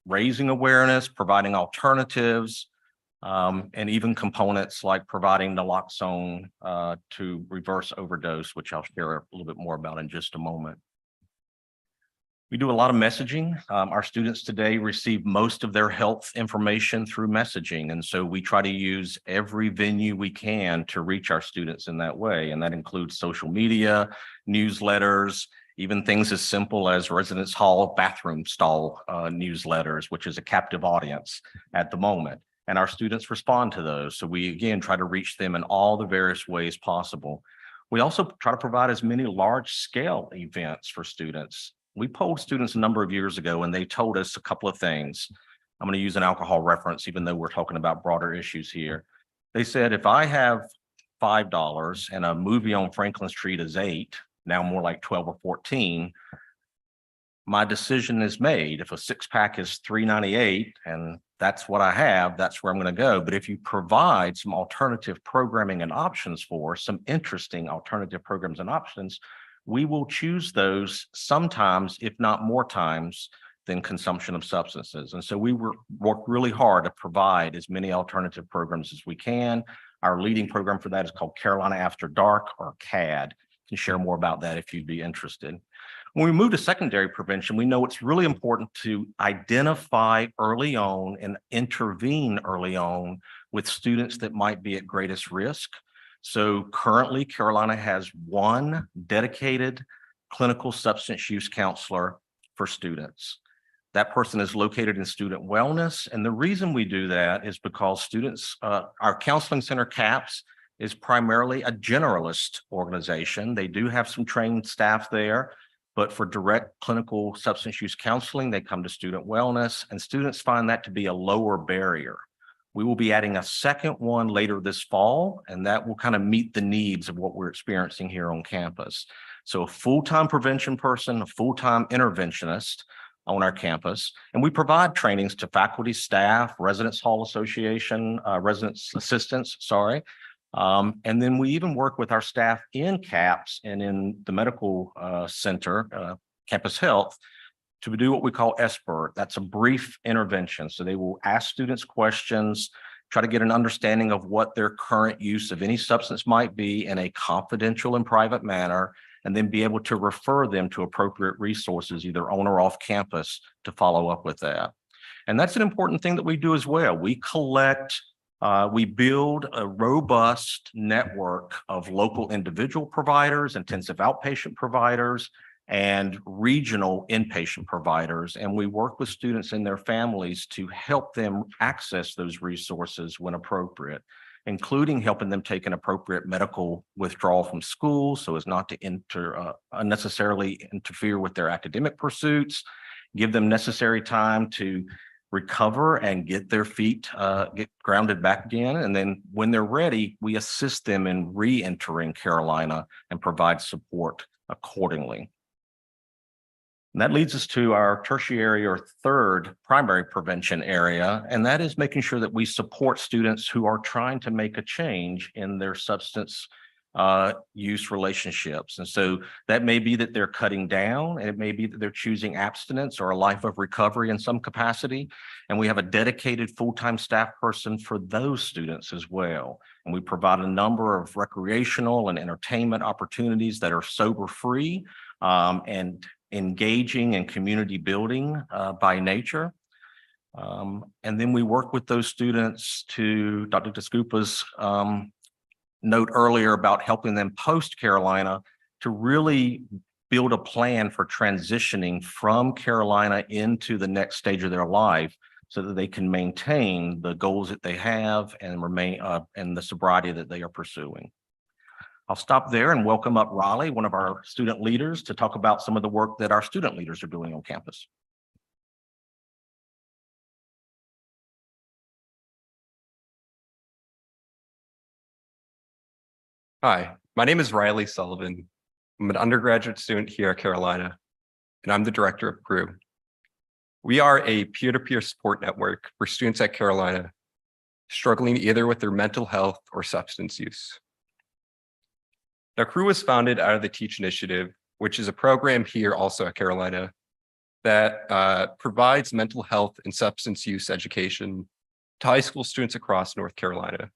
raising awareness, providing alternatives, and even components like providing naloxone to reverse overdose, which I'll share a little bit more about in just a moment. We do a lot of messaging. Our students today receive most of their health information through messaging. And so we try to use every venue we can to reach our students in that way. And that includes social media, newsletters, even things as simple as residence hall bathroom stall newsletters, which is a captive audience at the moment. And our students respond to those. So we, again, try to reach them in all the various ways possible. We also try to provide as many large scale events for students. We polled students a number of years ago and they told us a couple of things. I'm going to use an alcohol reference, even though we're talking about broader issues here. They said, if I have $5 and a movie on Franklin Street is $8, now more like 12 or 14, my decision is made. If a 6-pack is $3.98 and that's what I have, that's where I'm going to go. But if you provide some alternative programming and options for some interesting alternative programs and options, we will choose those sometimes, if not more times, than consumption of substances. And so we work really hard to provide as many alternative programs as we can. Our leading program for that is called Carolina After Dark, or CAD. I can share more about that if you'd be interested. When we move to secondary prevention, we know it's really important to identify early on and intervene early on with students that might be at greatest risk. So currently, Carolina has one dedicated clinical substance use counselor for students. That person is located in student wellness. And the reason we do that is because students, our counseling center, CAPS, is primarily a generalist organization. They do have some trained staff there, but for direct clinical substance use counseling, they come to student wellness, and students find that to be a lower barrier. We will be adding a second one later this fall, and that will kind of meet the needs of what we're experiencing here on campus. So a full-time prevention person, a full-time interventionist on our campus, and we provide trainings to faculty, staff, residence hall association, residence assistants, sorry. And then we even work with our staff in CAPS and in the medical center, campus health, to do what we call SBIRT. That's a brief intervention. So they will ask students questions, try to get an understanding of what their current use of any substance might be in a confidential and private manner, and then be able to refer them to appropriate resources, either on or off campus, to follow up with that. And that's an important thing that we do as well. We collect, we build a robust network of local individual providers, intensive outpatient providers, and regional inpatient providers. And we work with students and their families to help them access those resources when appropriate, including helping them take an appropriate medical withdrawal from school so as not to unnecessarily interfere with their academic pursuits, give them necessary time to recover and get their feet, get grounded back again. And then when they're ready, we assist them in re-entering Carolina and provide support accordingly. And that leads us to our tertiary or third primary prevention area, and that is making sure that we support students who are trying to make a change in their substance use relationships. And so that may be that they're cutting down, and it may be that they're choosing abstinence or a life of recovery in some capacity. And we have a dedicated full-time staff person for those students as well. And we provide a number of recreational and entertainment opportunities that are sober-free and engaging and community building by nature. And then we work with those students to Dr. Descupa's note earlier about helping them post Carolina to really build a plan for transitioning from Carolina into the next stage of their life so that they can maintain the goals that they have and remain and the sobriety that they are pursuing. I'll stop there and welcome up Riley, one of our student leaders, to talk about some of the work that our student leaders are doing on campus. Hi, my name is Riley Sullivan. I'm an undergraduate student here at Carolina, and I'm the director of CREW. We are a peer-to-peer support network for students at Carolina struggling either with their mental health or substance use. Now, CREW was founded out of the Teach Initiative, which is a program here also at Carolina that provides mental health and substance use education to high school students across North Carolina.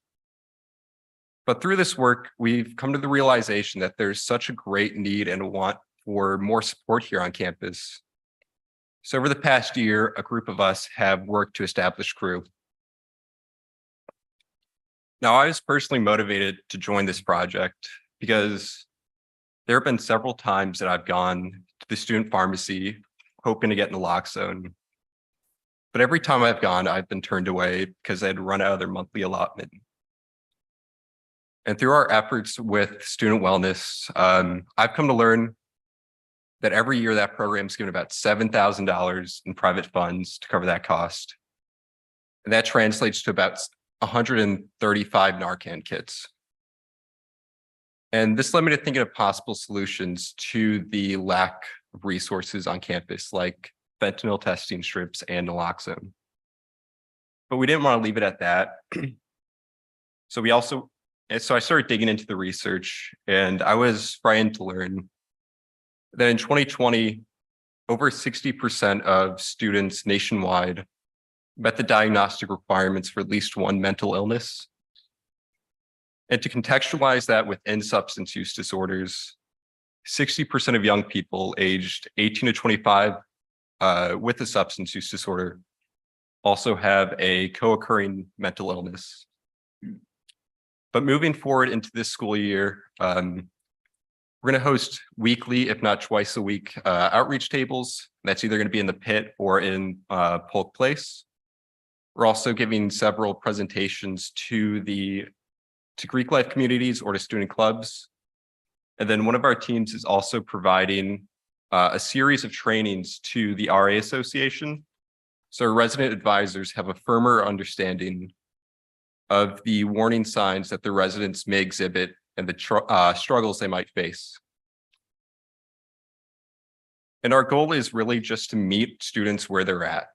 But through this work, we've come to the realization that there's such a great need and a want for more support here on campus. So over the past year, a group of us have worked to establish Crew. Now, I was personally motivated to join this project because there have been several times that I've gone to the student pharmacy hoping to get naloxone. But every time I've gone, I've been turned away because they'd run out of their monthly allotment. And through our efforts with student wellness, I've come to learn that every year that program is given about $7,000 in private funds to cover that cost. And that translates to about 135 Narcan kits. And this led me to thinking of possible solutions to the lack of resources on campus, like fentanyl testing strips and naloxone. But we didn't want to leave it at that. So I started digging into the research, and I was frightened to learn that in 2020, over 60% of students nationwide met the diagnostic requirements for at least one mental illness. And to contextualize that within substance use disorders, 60% of young people aged 18 to 25 with a substance use disorder also have a co-occurring mental illness. But moving forward into this school year, we're going to host weekly, if not twice a week, outreach tables. That's either going to be in the pit or in Polk Place. We're also giving several presentations to Greek life communities or to student clubs. And then one of our teams is also providing a series of trainings to the RA Association. So our resident advisors have a firmer understanding of the warning signs that the residents may exhibit and the struggles they might face. And our goal is really just to meet students where they're at.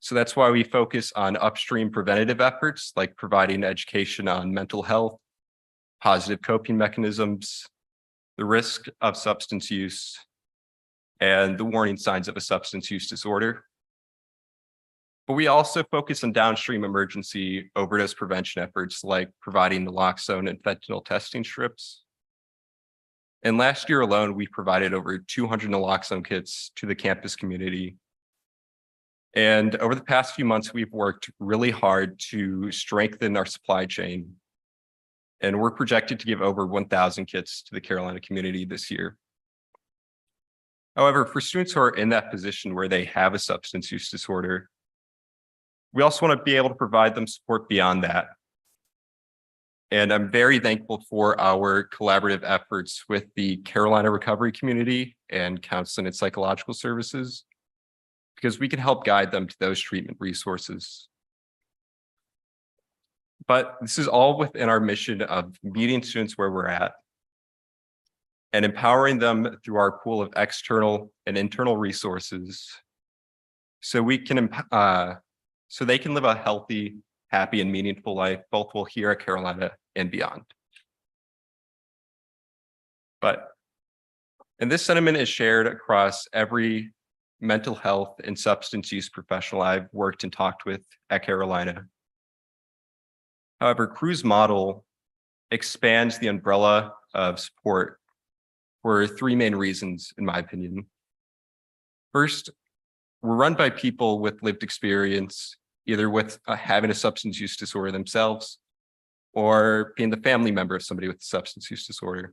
So that's why we focus on upstream preventative efforts, like providing education on mental health, positive coping mechanisms, the risk of substance use, and the warning signs of a substance use disorder. But we also focus on downstream emergency overdose prevention efforts, like providing naloxone and fentanyl testing strips. And last year alone, we provided over 200 naloxone kits to the campus community. And over the past few months, we've worked really hard to strengthen our supply chain. And we're projected to give over 1,000 kits to the Carolina community this year. However, for students who are in that position where they have a substance use disorder, we also want to be able to provide them support beyond that. And I'm very thankful for our collaborative efforts with the Carolina recovery community and counseling and psychological services, because we can help guide them to those treatment resources. But this is all within our mission of meeting students where we're at and empowering them through our pool of external and internal resources so we can so they can live a healthy, happy, and meaningful life, both while here at Carolina and beyond. And this sentiment is shared across every mental health and substance use professional I've worked and talked with at Carolina. However, Crew's model expands the umbrella of support for three main reasons, in my opinion. First, we're run by people with lived experience, either with having a substance use disorder themselves or being the family member of somebody with a substance use disorder,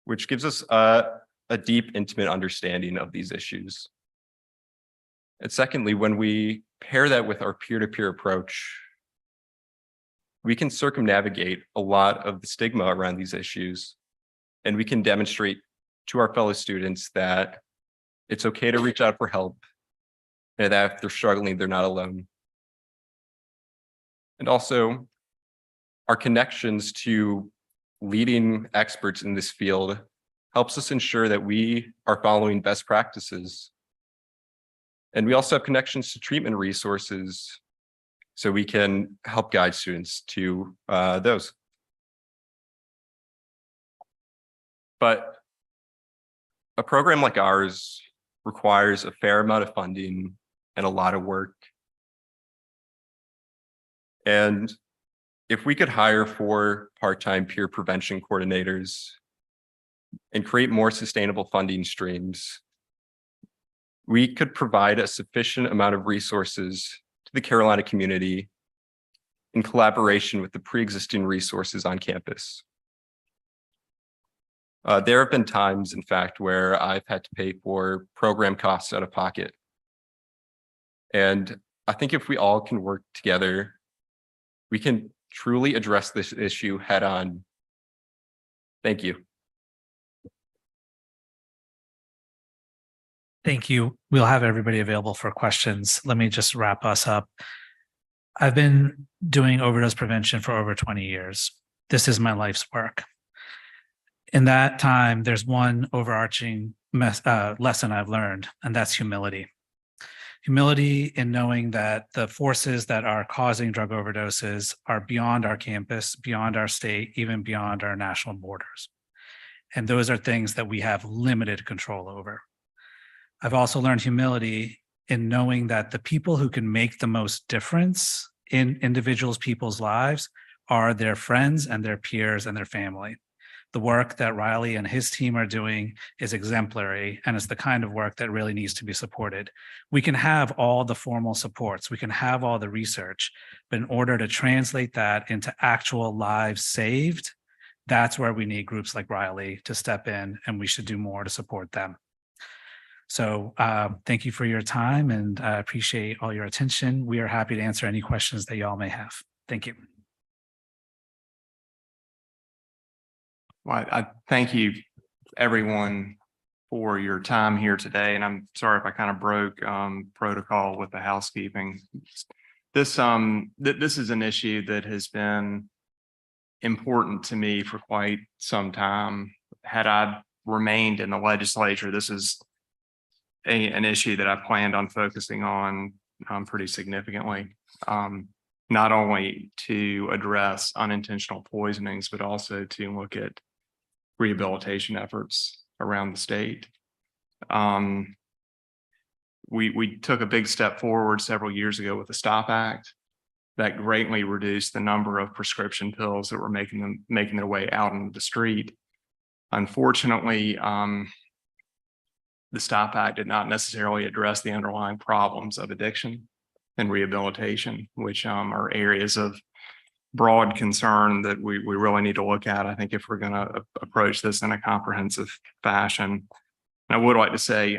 which gives us a deep, intimate understanding of these issues. And secondly, when we pair that with our peer-to-peer approach, we can circumnavigate a lot of the stigma around these issues, and we can demonstrate to our fellow students that it's okay to reach out for help, and that if they're struggling, they're not alone. And also, our connections to leading experts in this field helps us ensure that we are following best practices. And we also have connections to treatment resources so we can help guide students to those. But a program like ours requires a fair amount of funding and a lot of work. And if we could hire 4 part-time peer prevention coordinators and create more sustainable funding streams, we could provide a sufficient amount of resources to the Carolina community in collaboration with the pre-existing resources on campus. There have been times, in fact, where I've had to pay for program costs out of pocket. And I think if we all can work together, we can truly address this issue head on. Thank you. Thank you. We'll have everybody available for questions. Let me just wrap us up. I've been doing overdose prevention for over 20 years. This is my life's work. In that time, there's one overarching lesson I've learned, and that's humility. Humility in knowing that the forces that are causing drug overdoses are beyond our campus, beyond our state, even beyond our national borders. And those are things that we have limited control over. I've also learned humility in knowing that the people who can make the most difference in individuals' people's lives are their friends and their peers and their family. The work that Riley and his team are doing is exemplary, and it's the kind of work that really needs to be supported. We can have all the formal supports, we can have all the research, but in order to translate that into actual lives saved, that's where we need groups like Riley to step in, and we should do more to support them. So thank you for your time, and I appreciate all your attention. We are happy to answer any questions that y'all may have. Thank you. Well, I thank you, everyone, for your time here today. And I'm sorry if I kind of broke protocol with the housekeeping. This is an issue that has been important to me for quite some time. Had I remained in the legislature, this is an issue that I planned on focusing on pretty significantly. Not only to address unintentional poisonings, but also to look at rehabilitation efforts around the state. We took a big step forward several years ago with the STOP Act that greatly reduced the number of prescription pills that were making their way out into the street. Unfortunately, the STOP Act did not necessarily address the underlying problems of addiction and rehabilitation, which are areas of broad concern that we really need to look at, I think, if we're going to approach this in a comprehensive fashion. And I would like to say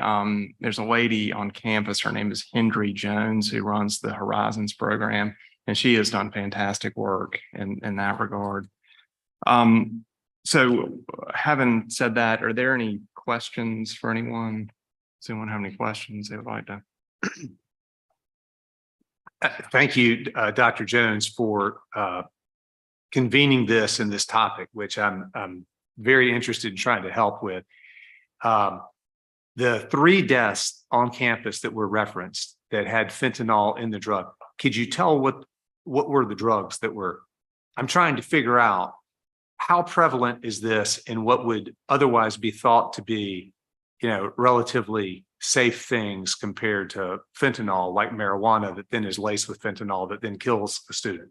there's a lady on campus, her name is Hendry Jones, who runs the Horizons program, and she has done fantastic work in that regard. So having said that, are there any questions for anyone? Does anyone have any questions they would like to? Thank you, Dr. Jones, for convening this and this topic, which I'm very interested in trying to help with. The 3 deaths on campus that were referenced that had fentanyl in the drug, could you tell what were the drugs that were? I'm trying to figure out how prevalent is this and what would otherwise be thought to be, relatively safe things compared to fentanyl, like marijuana, that then is laced with fentanyl that then kills a student.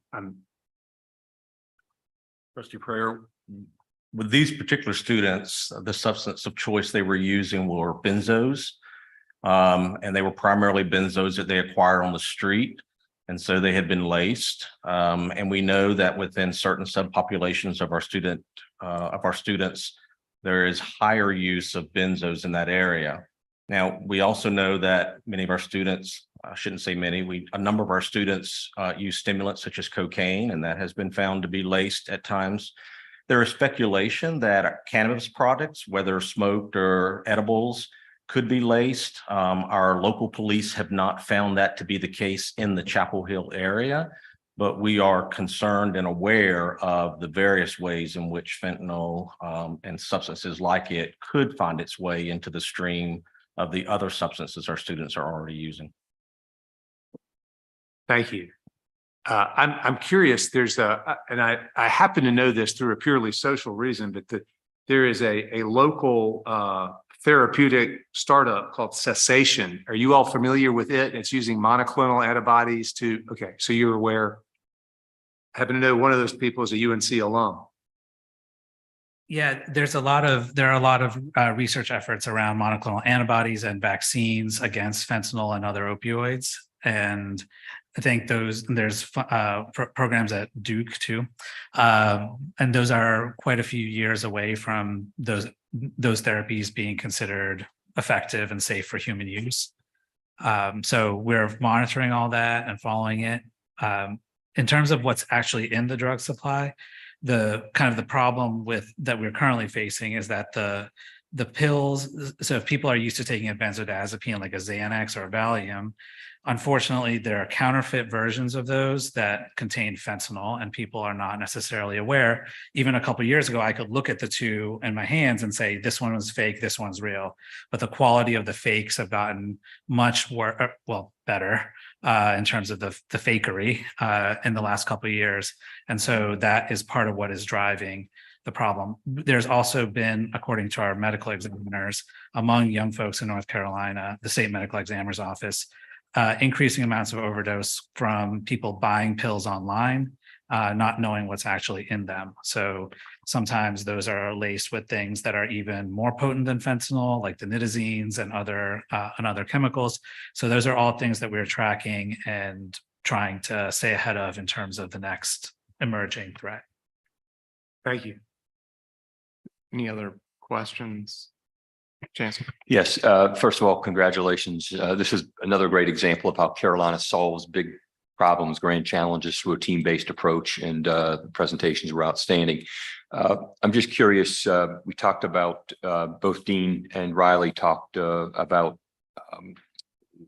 Trustee Prayer, with these particular students, the substance of choice they were using were benzos, and they were primarily benzos that they acquired on the street. And so they had been laced. And we know that within certain subpopulations of our students, there is higher use of benzos in that area. Now, we also know that many of our students, I shouldn't say many, a number of our students use stimulants such as cocaine, and that has been found to be laced at times. There is speculation that cannabis products, whether smoked or edibles, could be laced. Our local police have not found that to be the case in the Chapel Hill area, but we are concerned and aware of the various ways in which fentanyl and substances like it could find its way into the stream of the other substances our students are already using. Thank you. I'm curious, and I happen to know this through a purely social reason, but there is a local therapeutic startup called Cessation. Are you all familiar with it? It's using monoclonal antibodies okay, so you're aware. I happen to know one of those people is a UNC alum. Yeah, there are a lot of research efforts around monoclonal antibodies and vaccines against fentanyl and other opioids. And I think there's programs at Duke too. And those are quite a few years away from those therapies being considered effective and safe for human use. So we're monitoring all that and following it. In terms of what's actually in the drug supply, the problem that we're currently facing is that the pills, so if people are used to taking a benzodiazepine like a Xanax or a Valium, unfortunately, there are counterfeit versions of those that contain fentanyl, and people are not necessarily aware. Even a couple of years ago, I could look at the two in my hands and say, this one was fake, this one's real. But the quality of the fakes have gotten much better in terms of the fakery in the last couple of years. And so that is part of what is driving the problem. There's also been, according to our medical examiners, among young folks in North Carolina, the state medical examiner's office, increasing amounts of overdose from people buying pills online, not knowing what's actually in them. So sometimes those are laced with things that are even more potent than fentanyl, like the nitazines and other chemicals. So those are all things that we're tracking and trying to stay ahead of in terms of the next emerging threat. Thank you. Any other questions? Chancellor? Yes, first of all, congratulations. This is another great example of how Carolina solves big problems, grand challenges through a team-based approach, and the presentations were outstanding. I'm just curious, we talked about, both Dean and Riley talked about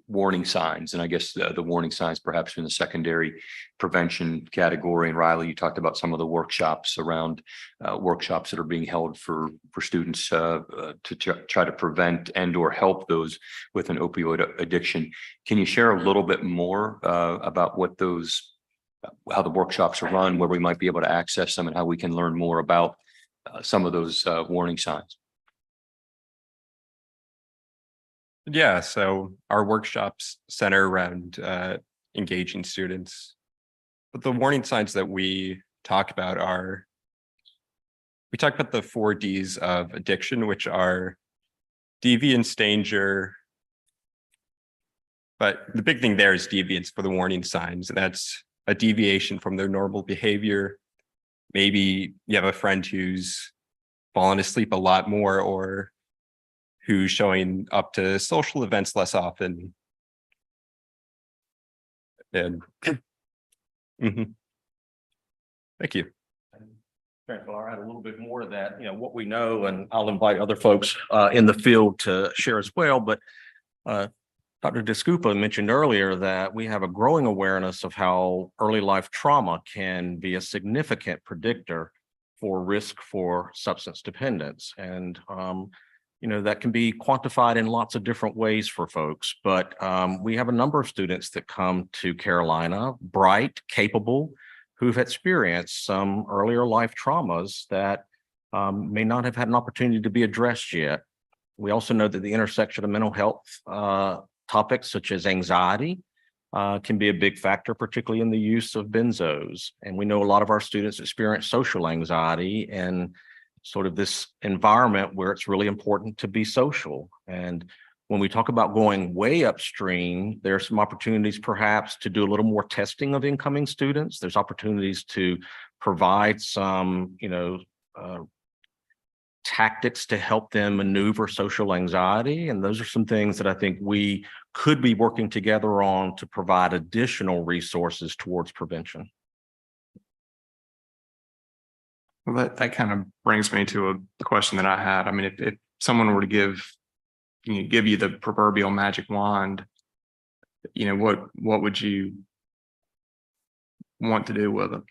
warning signs, and I guess the warning signs perhaps in the secondary prevention category. And Riley, you talked about some of the workshops around workshops that are being held for students to try to prevent and or help those with an opioid addiction. Can you share a little bit more about what those, how the workshops are run, where we might be able to access them, and how we can learn more about some of those warning signs? Yeah, so our workshops center around engaging students. But the warning signs that we talk about are, we talk about the 4 Ds of addiction, which are deviance, danger. But the big thing there is deviance for the warning signs. And that's a deviation from their normal behavior. Maybe you have a friend who's fallen asleep a lot more, or who's showing up to social events less often. And Thank you. I'll add a little bit more to that, what we know, and I'll invite other folks in the field to share as well. But Dr. Desculpa mentioned earlier that we have a growing awareness of how early life trauma can be a significant predictor for risk for substance dependence. And that can be quantified in lots of different ways for folks. But we have a number of students that come to Carolina, bright, capable, who've experienced some earlier life traumas that may not have had an opportunity to be addressed yet. We also know that the intersection of mental health topics such as anxiety can be a big factor, particularly in the use of benzos. And we know a lot of our students experience social anxiety and sort of this environment where it's really important to be social. And when we talk about going way upstream, there are some opportunities perhaps to do a little more testing of incoming students. There's opportunities to provide some, tactics to help them maneuver social anxiety. And those are some things that I think we could be working together on to provide additional resources towards prevention. Well, that kind of brings me to a question that I had. I mean, if someone were to give you the proverbial magic wand, what would you want to do with it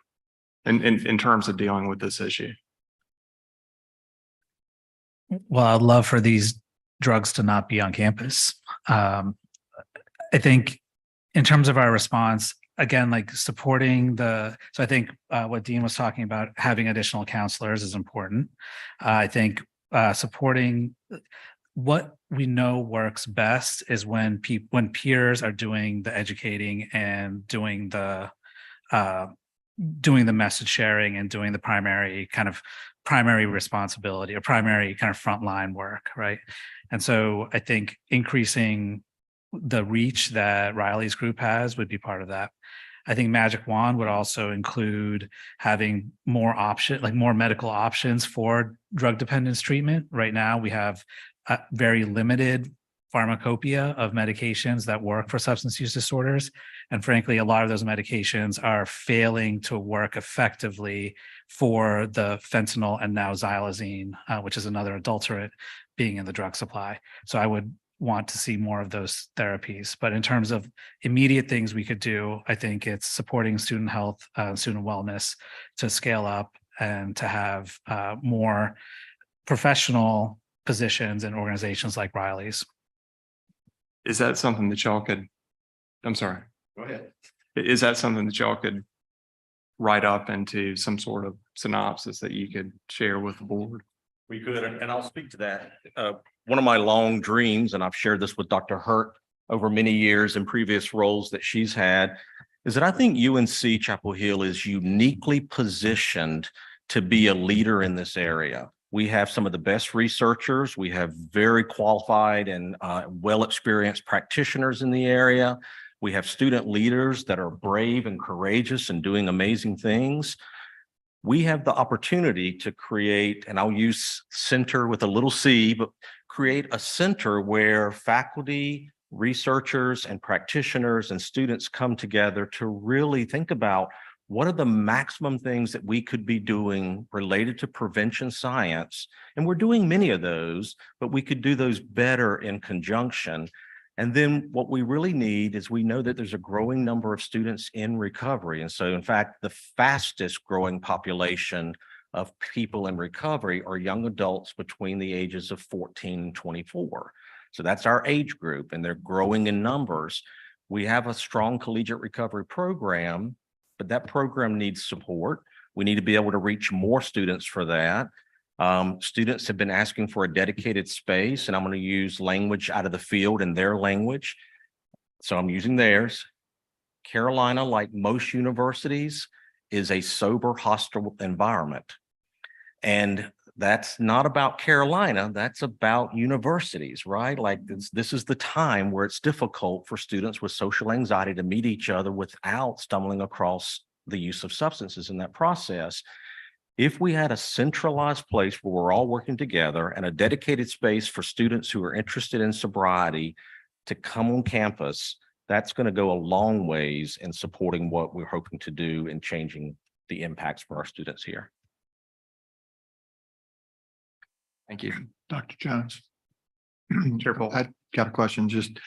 in terms of dealing with this issue? Well, I'd love for these drugs to not be on campus. I think in terms of our response, again, like supporting so I think what Dean was talking about, having additional counselors is important. I think supporting what we know works best is when peers are doing the educating and doing the message sharing and doing the primary kind of primary responsibility or primary kind of frontline work, right? And so I think increasing the reach that Riley's group has would be part of that. I think Magic Wand would also include having more more medical options for drug dependence treatment. Right now, we have a very limited pharmacopoeia of medications that work for substance use disorders. And frankly, a lot of those medications are failing to work effectively for the fentanyl and now xylazine, which is another adulterant being in the drug supply. So I would want to see more of those therapies. But in terms of immediate things we could do, I think it's supporting student health, student wellness to scale up and to have more professional positions and organizations like Riley's. Is that something that y'all could, I'm sorry. Go ahead. Is that something that y'all could write up into some sort of synopsis that you could share with the board? We could, and I'll speak to that. One of my long dreams, and I've shared this with Dr. Hurt over many years in previous roles that she's had, is that I think UNC-Chapel Hill is uniquely positioned to be a leader in this area. We have some of the best researchers. We have very qualified and well-experienced practitioners in the area. We have student leaders that are brave and courageous and doing amazing things. We have the opportunity to create, and I'll use center with a little c, but create a center where faculty, researchers, and practitioners and students come together to really think about what are the maximum things that we could be doing related to prevention science. And we're doing many of those, but we could do those better in conjunction. And then what we really need is we know that there's a growing number of students in recovery. And so in fact, the fastest growing population of people in recovery are young adults between the ages of 14 and 24. So that's our age group, and they're growing in numbers. We have a strong collegiate recovery program, but that program needs support. We need to be able to reach more students for that. Students have been asking for a dedicated space, and I'm going to use language out of the field in their language. So I'm using theirs. Carolina, like most universities, is a sober, hostile environment. And that's not about Carolina, that's about universities, right? Like this is the time where it's difficult for students with social anxiety to meet each other without stumbling across the use of substances in that process. If we had a centralized place where we're all working together and a dedicated space for students who are interested in sobriety to come on campus, that's going to go a long ways in supporting what we're hoping to do in changing the impacts for our students here. Thank you. Dr. Jones. Chair Paul. I got a question. Just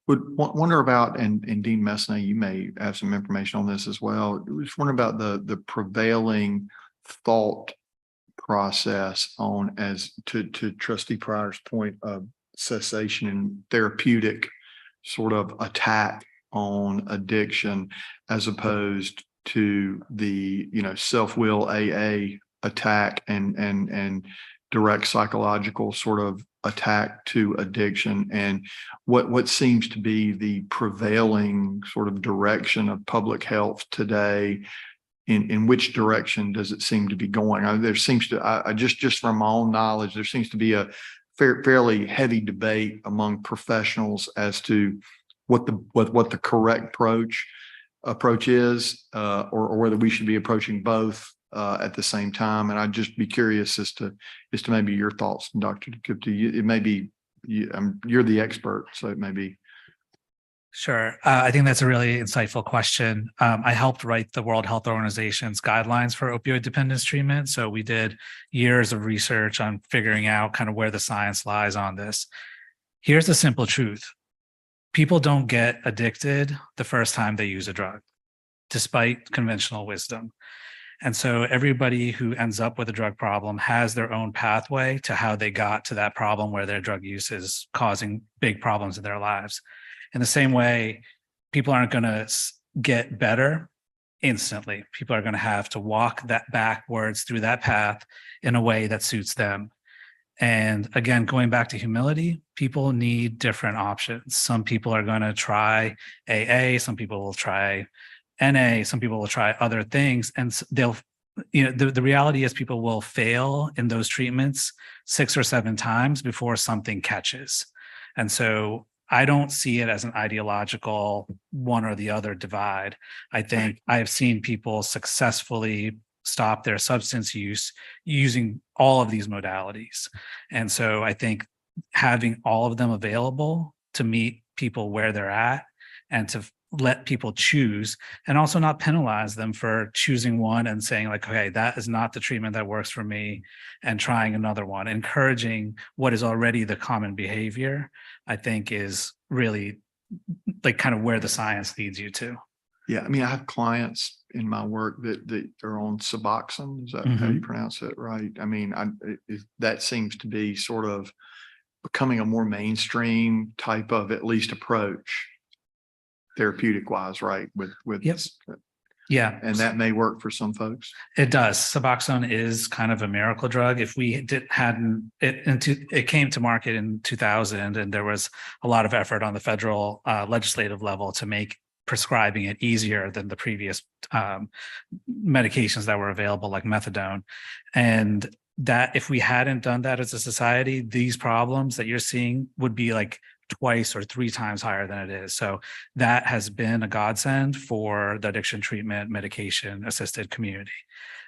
would wonder about, and Dean Messna, you may have some information on this as well. Just wondering about the prevailing thought process on, as to Trustee Pryor's point of cessation and therapeutic sort of attack on addiction, as opposed to the, self-will AA attack and direct psychological sort of attack to addiction, and what seems to be the prevailing sort of direction of public health today. In which direction does it seem to be going? There seems to, just from my own knowledge, there seems to be a fairly heavy debate among professionals as to what the correct approach is, or whether we should be approaching both at the same time. And I'd just be curious as to maybe your thoughts, Dr. Gupta. It may be you're the expert, so it may be. Sure. I think that's a really insightful question. I helped write the World Health Organization's guidelines for opioid dependence treatment. So we did years of research on figuring out kind of where the science lies on this. Here's the simple truth. People don't get addicted the first time they use a drug, despite conventional wisdom. And so everybody who ends up with a drug problem has their own pathway to how they got to that problem where their drug use is causing big problems in their lives. In the same way, people aren't going to get better instantly. People are going to have to walk that backwards through that path in a way that suits them. And again, going back to humility, people need different options. Some people are going to try AA, some people will try NA, some people will try other things, and they'll the reality is people will fail in those treatments 6 or 7 times before something catches. And so I don't see it as an ideological one or the other divide. I think I have seen people successfully stop their substance use using all of these modalities. And so I think having all of them available to meet people where they're at and to let people choose, and also not penalize them for choosing one and saying like, okay, that is not the treatment that works for me, and trying another one. Encouraging what is already the common behavior, I think, is really like kind of where the science leads you to. Yeah, I mean, I have clients in my work that are on Suboxone. Is that how you pronounce it? Right. I mean, that seems to be sort of becoming a more mainstream type of at least approach, therapeutic wise, right? With Yes. Yeah. And that may work for some folks. It does. Suboxone is kind of a miracle drug. If we it came to market in 2000, and there was a lot of effort on the federal legislative level to make prescribing it easier than the previous medications that were available, like methadone. And that if we hadn't done that as a society, these problems that you're seeing would be like twice or 3 times higher than it is. So that has been a godsend for the addiction treatment, medication assisted community.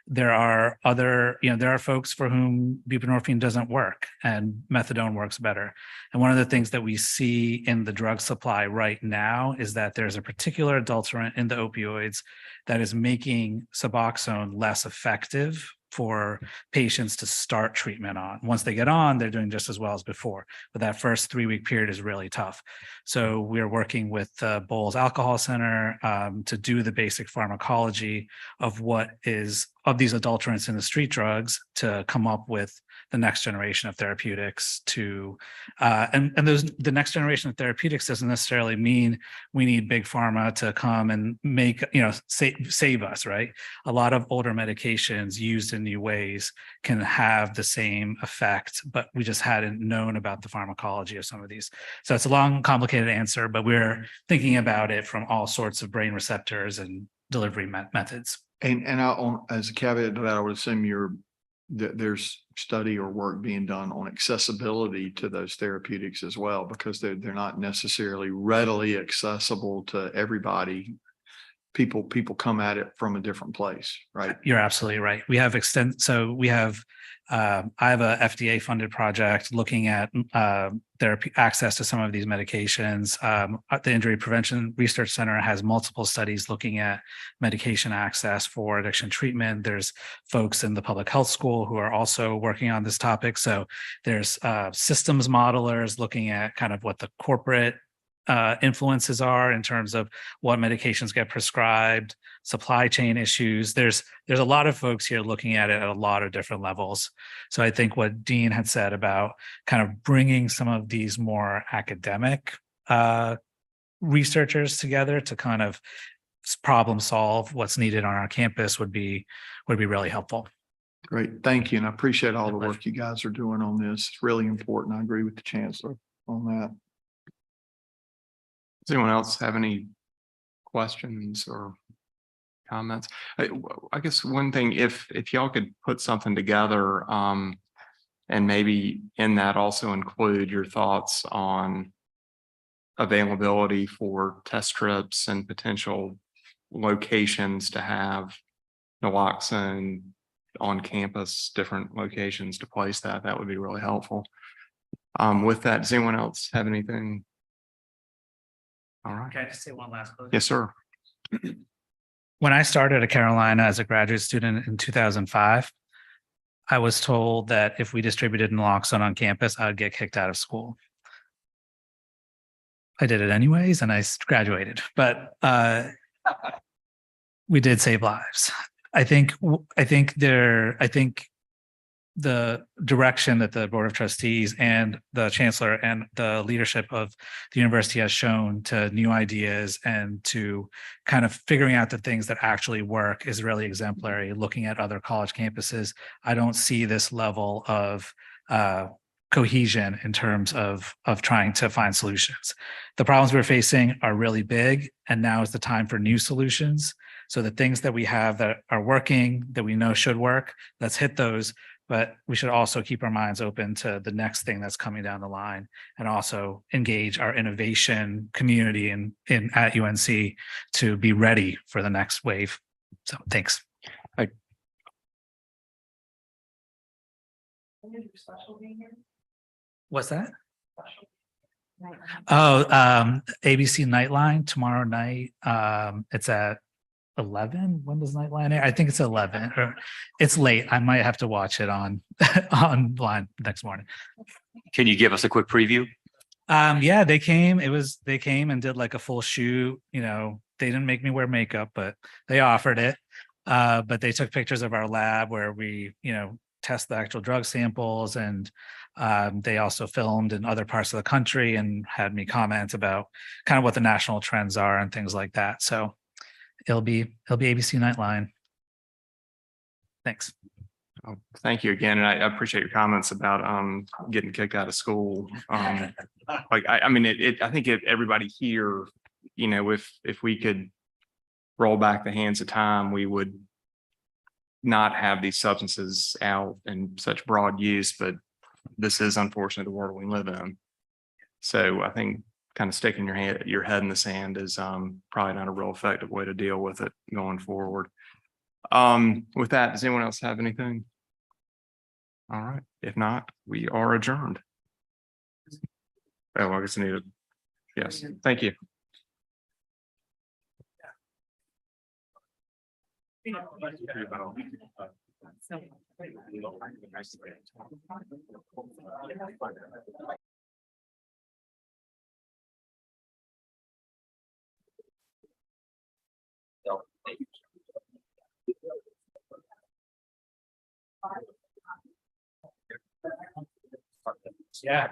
There are there are folks for whom buprenorphine doesn't work and methadone works better. And one of the things that we see in the drug supply right now is that there's a particular adulterant in the opioids that is making Suboxone less effective for patients to start treatment on. Once they get on, they're doing just as well as before. But that first 3-week period is really tough. So we're working with the Bowles Alcohol Center to do the basic pharmacology of what is of these adulterants in the street drugs to come up with the next generation of therapeutics to the next generation of therapeutics doesn't necessarily mean we need big pharma to come and make, save us, right? A lot of older medications used in new ways can have the same effect, but we just hadn't known about the pharmacology of some of these. So it's a long, complicated answer, but we're thinking about it from all sorts of brain receptors and delivery methods. And as a caveat to that, I would assume there's study or work being done on accessibility to those therapeutics as well, because they're not necessarily readily accessible to everybody. People come at it from a different place, right? You're absolutely right. We have I have a FDA funded project looking at therapy access to some of these medications. The Injury Prevention Research Center has multiple studies looking at medication access for addiction treatment. There's folks in the public health school who are also working on this topic. So there's systems modelers looking at kind of what the corporate influences are in terms of what medications get prescribed, supply chain issues. There's a lot of folks here looking at it at a lot of different levels. So I think what Dean had said about kind of bringing some of these more academic researchers together to kind of problem solve what's needed on our campus would be really helpful. Great. Thank you. And I appreciate all the work you guys are doing on this. It's really important. I agree with the chancellor on that. Does anyone else have any questions or comments? I guess one thing, if y'all could put something together, and maybe in that also include your thoughts on availability for test strips and potential locations to have naloxone on campus, different locations to place that would be really helpful. With that, does anyone else have anything? All right. Can I just say one last question? Yes, sir. When I started at Carolina as a graduate student in 2005, I was told that if we distributed naloxone on campus, I would get kicked out of school. I did it anyways, and I graduated, but we did save lives. I think the direction that the Board of Trustees and the Chancellor and the leadership of the university has shown to new ideas and to kind of figuring out the things that actually work is really exemplary. Looking at other college campuses, I don't see this level of cohesion in terms of trying to find solutions. The problems we're facing are really big, and now is the time for new solutions. So the things that we have that are working, that we know should work, let's hit those. But we should also keep our minds open to the next thing that's coming down the line, and also engage our innovation community in at UNC to be ready for the next wave. So thanks. What's that? Oh, ABC Nightline tomorrow night. It's at 11. When does Nightline air? I think it's 11, or it's late. I might have to watch it on online next morning. Can you give us a quick preview? Yeah, they came and did like a full shoot. You know, they didn't make me wear makeup, but they offered it. But they took pictures of our lab where we, you know, test the actual drug samples, and they also filmed in other parts of the country and had me comment about kind of what the national trends are and things like that. So it'll be ABC Nightline. Thanks. Oh, thank you again, and I appreciate your comments about getting kicked out of school. Like I mean, I think if everybody here, you know, if we could roll back the hands of time, we would not have these substances out in such broad use. But this is unfortunately the world we live in. So I think kind of sticking your head in the sand is probably not a real effective way to deal with it going forward. With that, does anyone else have anything? All right. If not, we are adjourned. Oh, I guess I need a yes. Thank you. Yeah,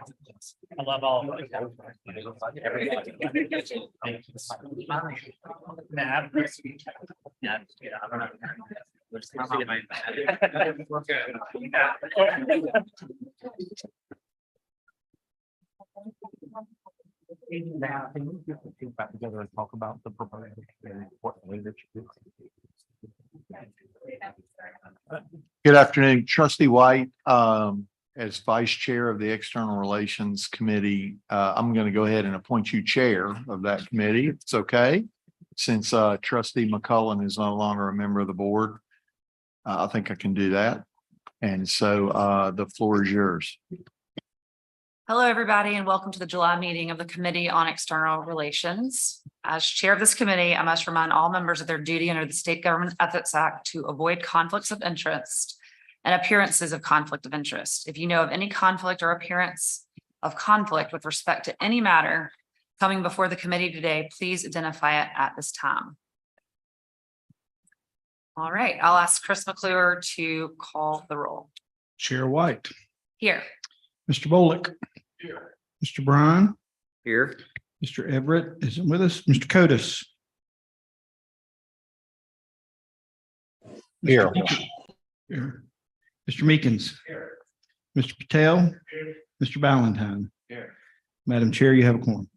I love all of it. Back together and talk about the proposal. Good afternoon, Trustee White. As Vice Chair of the External Relations Committee, I'm going to go ahead and appoint you Chair of that committee. It's okay. Since Trustee McCullen is no longer a member of the board, I think I can do that. And so the floor is yours. Hello, everybody, and welcome to the July meeting of the Committee on External Relations. As chair of this committee, I must remind all members of their duty under the State Government Ethics Act to avoid conflicts of interest and appearances of conflict of interest. If you know of any conflict or appearance of conflict with respect to any matter coming before the committee today, please identify it at this time. All right, I'll ask Chris McClure to call the roll. Chair White, Here. Mr. Bolick. Here. Mr. Bryan. Here. Mr. Everett isn't with us. Mr. Codis. Here. Here. Mr. Meekins. Here. Mr. Patel. Here. Mr. Ballantyne. Here. Madam Chair, you have a quorum.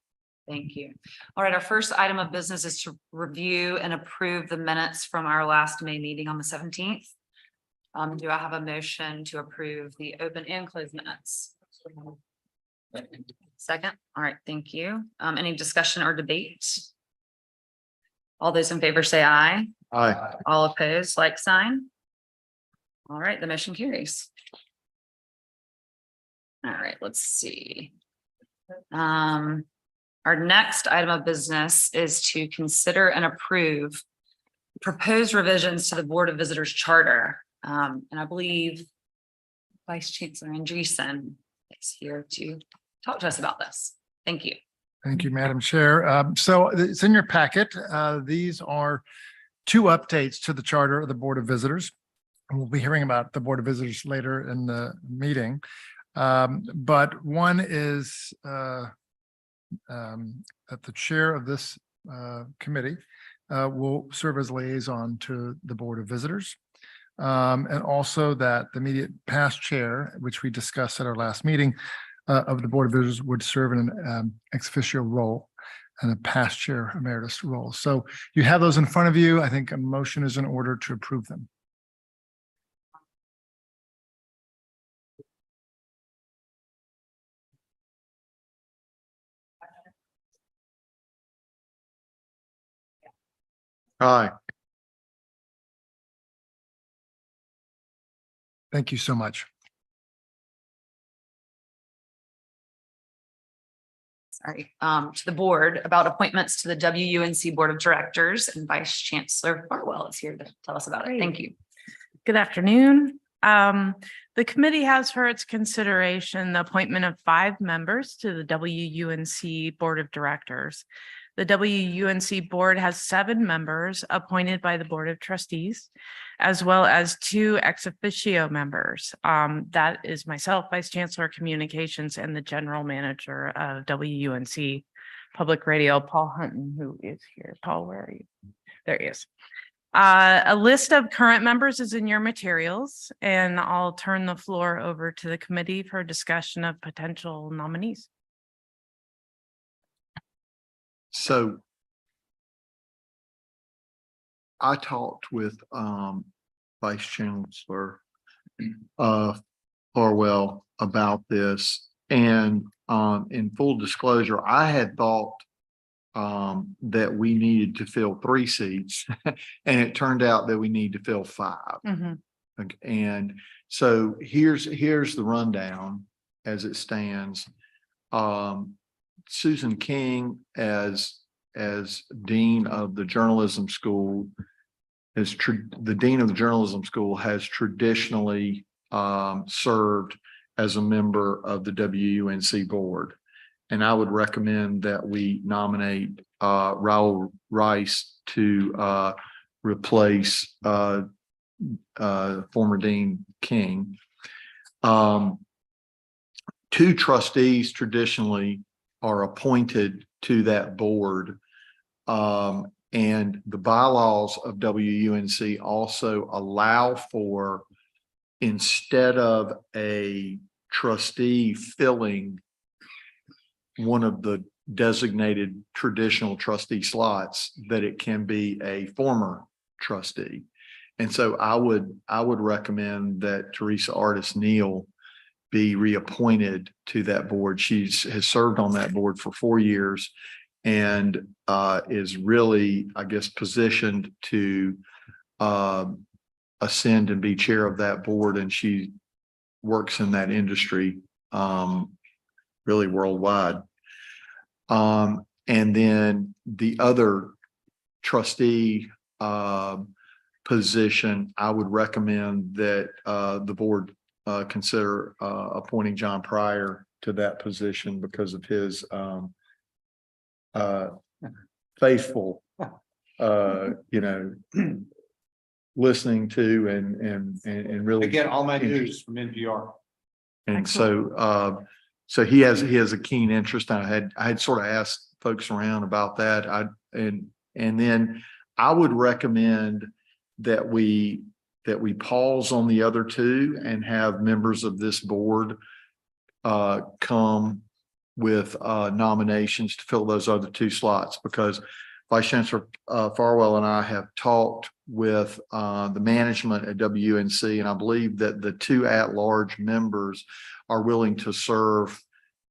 Thank you. All right, our first item of business is to review and approve the minutes from our last May meeting on the 17th. Do I have a motion to approve the open and closed minutes? Second. All right, thank you. Any discussion or debate? All those in favor say aye. Aye. All opposed, like sign. All right, the motion carries. All right, let's see. Our next item of business is to consider and approve proposed revisions to the Board of Visitors Charter. And I believe Vice Chancellor Andreessen is here to talk to us about this. Thank you. Thank you, Madam Chair. So it's in your packet. These are two updates to the charter of the Board of Visitors. We'll be hearing about the Board of Visitors later in the meeting. But one is that the chair of this committee will serve as liaison to the Board of Visitors. And also that the immediate past chair, which we discussed at our last meeting, of the Board of Visitors would serve in an ex officio role and a past chair emeritus role. So you have those in front of you. I think a motion is in order to approve them. Aye. Thank you so much. Sorry, to the board about appointments to the WUNC Board of Directors, and Vice Chancellor Farwell is here to tell us about it. Thank you. Good afternoon. The committee has for its consideration the appointment of 5 members to the WUNC Board of Directors. The WUNC Board has 7 members appointed by the Board of Trustees, as well as 2 ex officio members. That is myself, Vice Chancellor Communications, and the General Manager of WUNC Public Radio, Paul Hunton, who is here. Paul, where are you? There he is. A list of current members is in your materials, and I'll turn the floor over to the committee for discussion of potential nominees. So I talked with Vice Chancellor Farwell about this, and in full disclosure, I had thought that we needed to fill 3 seats, and it turned out that we need to fill 5. Okay, and so here's the rundown as it stands. Susan King as Dean of the Journalism School the Dean of the Journalism School has traditionally served as a member of the WUNC board. And I would recommend that we nominate Raul Rice to replace former Dean King. 2 trustees traditionally are appointed to that board. And the bylaws of WUNC also allow for, instead of a trustee filling one of the designated traditional trustee slots, that it can be a former trustee. And so I would recommend that Teresa Artis Neal be reappointed to that board. She has served on that board for 4 years and is really, I guess, positioned to ascend and be chair of that board. And she works in that industry really worldwide. And then the other trustee position, I would recommend that the board consider appointing John Pryor to that position because of his faithful, listening to and really. I get all my news from NPR. And so he has a keen interest. I had sort of asked folks around about that. And then I would recommend that we pause on the other 2 and have members of this board come with nominations to fill those other 2 slots, because Vice Chancellor Farwell and I have talked with the management at WUNC, and I believe that the 2 at-large members are willing to serve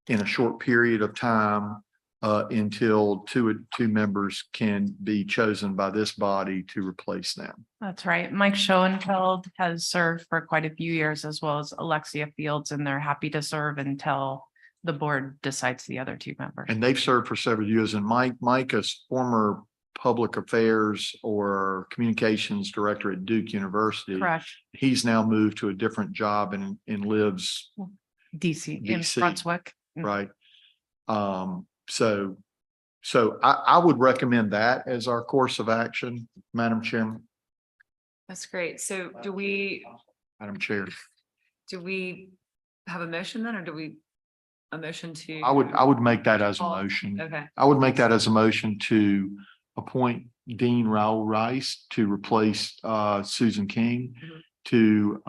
in a short period of time until two members can be chosen by this body to replace them. That's right. Mike Schoenfeld has served for quite a few years, as well as Alexia Fields, and they're happy to serve until the board decides the other 2 members. And they've served for several years. And Mike is former public affairs or communications director at Duke University. Correct. He's now moved to a different job and lives DC in Brunswick. Right. So I would recommend that as our course of action, Madam Chairman. That's great. So Madam Chair. do we have a motion then, or do we a motion to? I would make that as a motion. Okay. I would make that as a motion to appoint Dean Raul Rice to replace Susan King to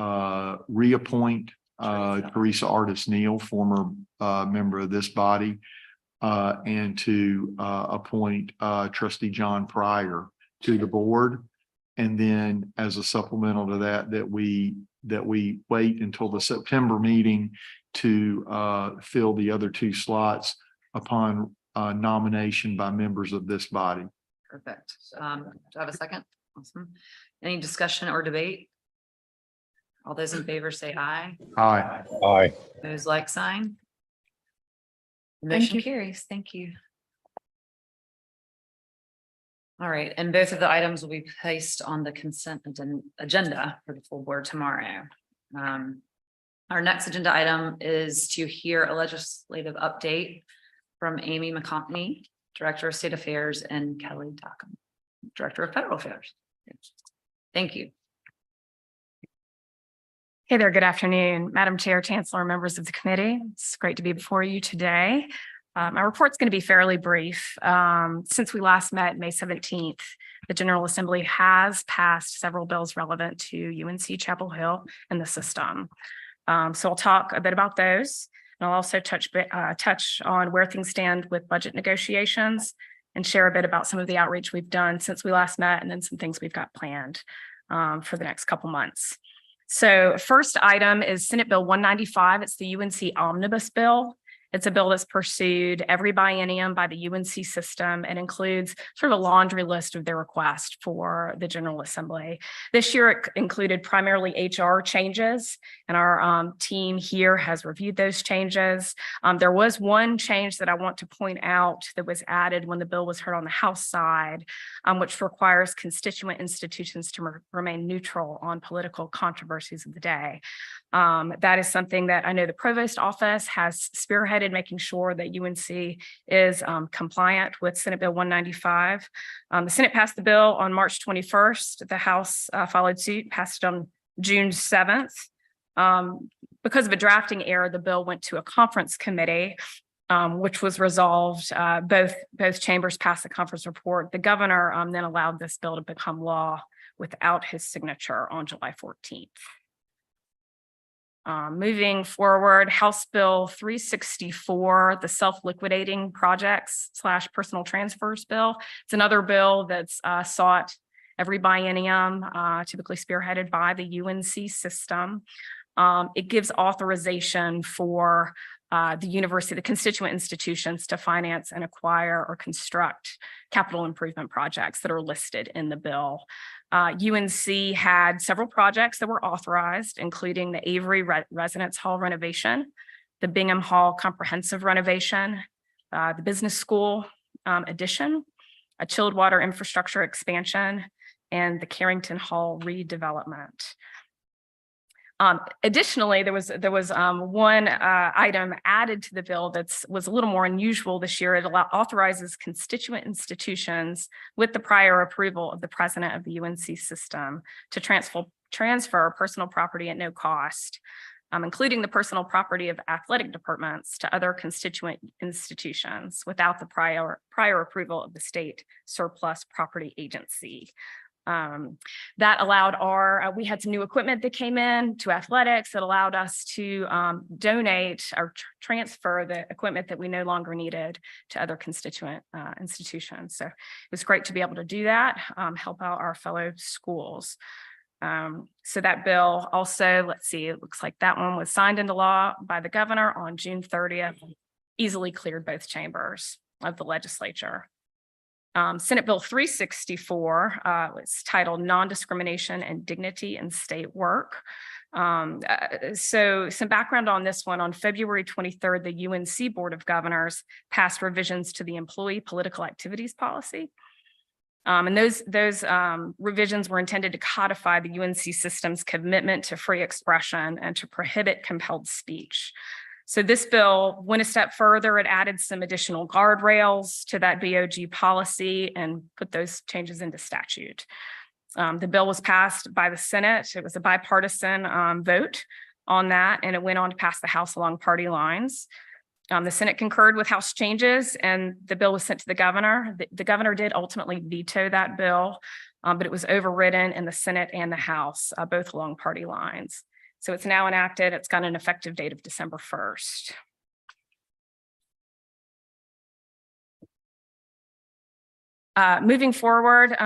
reappoint Teresa Artis Neal, former member of this body, and to appoint trustee John Pryor to the board. And then as a supplemental to that, that we wait until the September meeting to fill the other two slots upon nomination by members of this body. Perfect. Do I have a second? Awesome. Any discussion or debate? All those in favor say aye. Aye. Aye. Those like sign. Thank Motion you. carries. Thank you. All right, and both of the items will be placed on the consent agenda for the full board tomorrow. Our next agenda item is to hear a legislative update from Amy McConkney, Director of State Affairs, and Kelly Dockham, Director of Federal Affairs. Thank you. Hey there, good afternoon, Madam Chair, Chancellor, members of the committee. It's great to be before you today. My report's going to be fairly brief. Since we last met May 17th, the General Assembly has passed several bills relevant to UNC-Chapel Hill and the system. So I'll talk a bit about those. And I'll also touch on where things stand with budget negotiations and share a bit about some of the outreach we've done since we last met, and then some things we've got planned for the next couple months. So first item is Senate Bill 195. It's the UNC Omnibus Bill. It's a bill that's pursued every biennium by the UNC system and includes sort of a laundry list of their requests for the General Assembly. This year, it included primarily HR changes, and our team here has reviewed those changes. There was one change that I want to point out that was added when the bill was heard on the House side, which requires constituent institutions to remain neutral on political controversies of the day. That is something that I know the Provost Office has spearheaded, making sure that UNC is compliant with Senate Bill 195. The Senate passed the bill on March 21st. The House followed suit, passed it on June 7th. Because of a drafting error, the bill went to a conference committee, which was resolved. Both chambers passed the conference report. The governor then allowed this bill to become law without his signature on July 14th. Moving forward, House Bill 364, the self-liquidating projects / personal transfers bill. It's another bill that's sought every biennium, typically spearheaded by the UNC system. It gives authorization for the university, the constituent institutions, to finance and acquire or construct capital improvement projects that are listed in the bill. UNC had several projects that were authorized, including the Avery Residence Hall renovation, the Bingham Hall comprehensive renovation, the business school addition, a chilled water infrastructure expansion, and the Carrington Hall redevelopment. Additionally, there was one item added to the bill that was a little more unusual this year. It authorizes constituent institutions with the prior approval of the president of the UNC system to transfer personal property at no cost, including the personal property of athletic departments, to other constituent institutions without the prior approval of the state surplus property agency. That allowed we had some new equipment that came in to athletics that allowed us to donate or transfer the equipment that we no longer needed to other constituent institutions. So it was great to be able to do that, help out our fellow schools. So that bill also, let's see, it looks like that one was signed into law by the governor on June 30th, easily cleared both chambers of the legislature. Senate Bill 364 was titled Non-discrimination and Dignity in State Work. So some background on this one: on February 23rd, the UNC Board of Governors passed revisions to the employee political activities policy. And those revisions were intended to codify the UNC system's commitment to free expression and to prohibit compelled speech. So this bill went a step further. It added some additional guardrails to that BOG policy and put those changes into statute. The bill was passed by the Senate. It was a bipartisan vote on that, and it went on to pass the House along party lines. The Senate concurred with House changes and the bill was sent to the governor. The governor did ultimately veto that bill, but it was overridden in the Senate and the House, both along party lines. So it's now enacted. It's got an effective date of December 1st. Moving forward,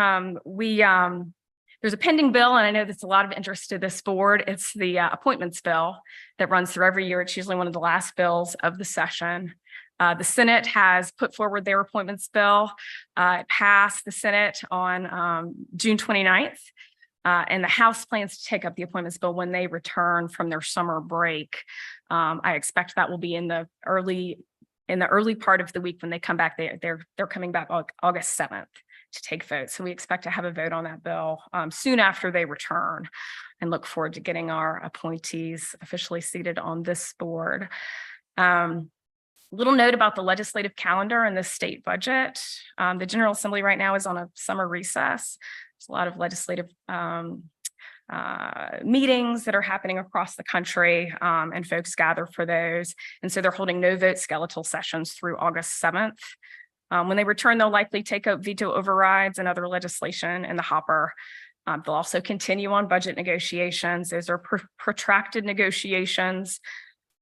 there's a pending bill, and I know there's a lot of interest to this board. It's the appointments bill that runs through every year. It's usually one of the last bills of the session. The Senate has put forward their appointments bill. It passed the Senate on June 29th. And the House plans to take up the appointments bill when they return from their summer break. I expect that will be in the early part of the week when they come back. They're coming back August 7th to take votes. So we expect to have a vote on that bill soon after they return, and look forward to getting our appointees officially seated on this board. Little note about the legislative calendar and the state budget. The General Assembly right now is on a summer recess. There's a lot of legislative meetings that are happening across the country, and folks gather for those. And so they're holding no vote skeletal sessions through August 7th. When they return, they'll likely take up veto overrides and other legislation in the hopper. They'll also continue on budget negotiations. Those are protracted negotiations.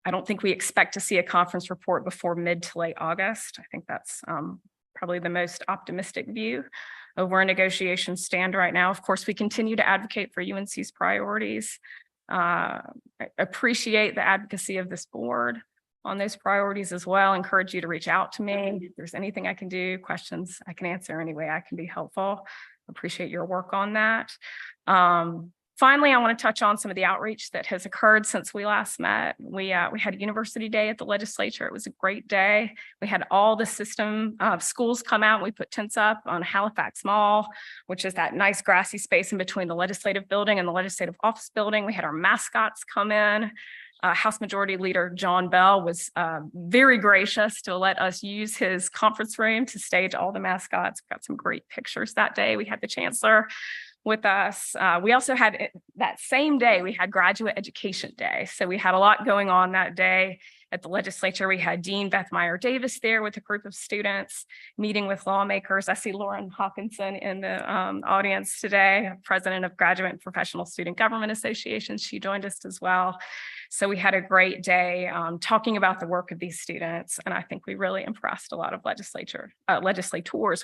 I don't think we expect to see a conference report before mid to late August. I think that's probably the most optimistic view of where negotiations stand right now. Of course, we continue to advocate for UNC's priorities. I appreciate the advocacy of this board on those priorities as well. Encourage you to reach out to me. If there's anything I can do, questions I can answer any way I can be helpful. Appreciate your work on that. Finally, I want to touch on some of the outreach that has occurred since we last met. We had University Day at the legislature. It was a great day. We had all the system schools come out. We put tents up on Halifax Mall, which is that nice grassy space in between the legislative building and the legislative office building. We had our mascots come in. House Majority Leader John Bell was very gracious to let us use his conference room to stage all the mascots. We got some great pictures that day. We had the Chancellor with us. We also had that same day, we had Graduate Education Day. So we had a lot going on that day at the legislature. We had Dean Beth Meyer Davis there with a group of students meeting with lawmakers. I see Lauren Hawkinson in the audience today, President of Graduate and Professional Student Government Association. She joined us as well. So we had a great day talking about the work of these students. And I think we really impressed a lot of legislators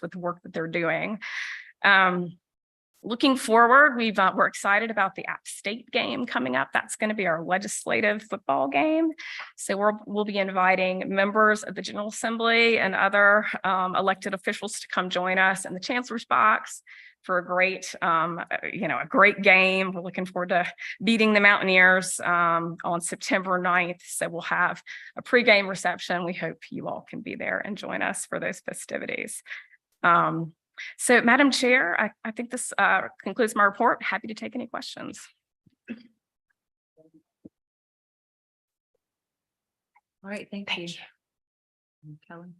with the work that they're doing. Looking forward, we're excited about the App State game coming up. That's going to be our legislative football game. So we'll be inviting members of the General Assembly and other elected officials to come join us in the Chancellor's box for a great game. We're looking forward to beating the Mountaineers on September 9th. So we'll have a pregame reception. We hope you all can be there and join us for those festivities. So, Madam Chair, I think this concludes my report. Happy to take any questions. All right, thank you. Kelly.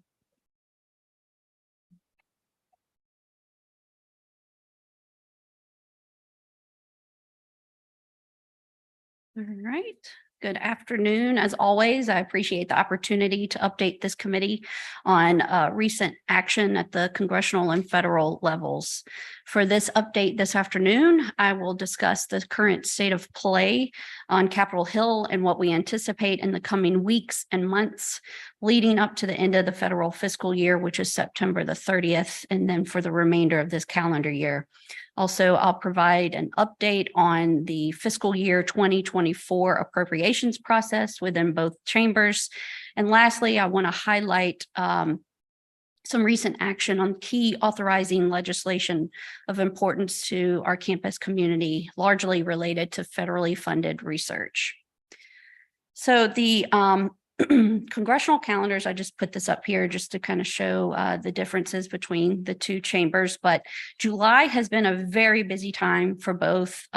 All right. Good afternoon. As always, I appreciate the opportunity to update this committee on recent action at the congressional and federal levels. For this update this afternoon, I will discuss the current state of play on Capitol Hill and what we anticipate in the coming weeks and months leading up to the end of the federal fiscal year, which is September the 30th, and then for the remainder of this calendar year. Also, I'll provide an update on the fiscal year 2024 appropriations process within both chambers. And lastly, I want to highlight some recent action on key authorizing legislation of importance to our campus community, largely related to federally funded research. So the congressional calendars, I just put this up here just to kind of show the differences between the two chambers, but July has been a very busy time for both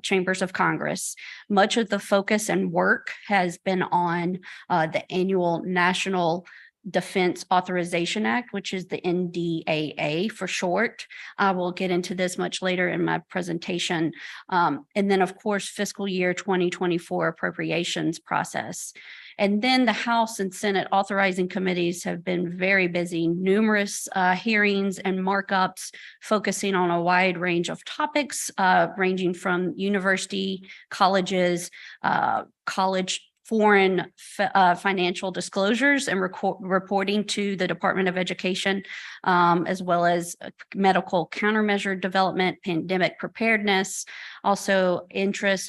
chambers of Congress. Much of the focus and work has been on the annual National Defense Authorization Act, which is the NDAA for short. I will get into this much later in my presentation. And then, of course, fiscal year 2024 appropriations process. And then the House and Senate authorizing committees have been very busy, numerous hearings and markups focusing on a wide range of topics, ranging from university, colleges, college foreign financial disclosures and reporting to the Department of Education, as well as medical countermeasure development, pandemic preparedness, also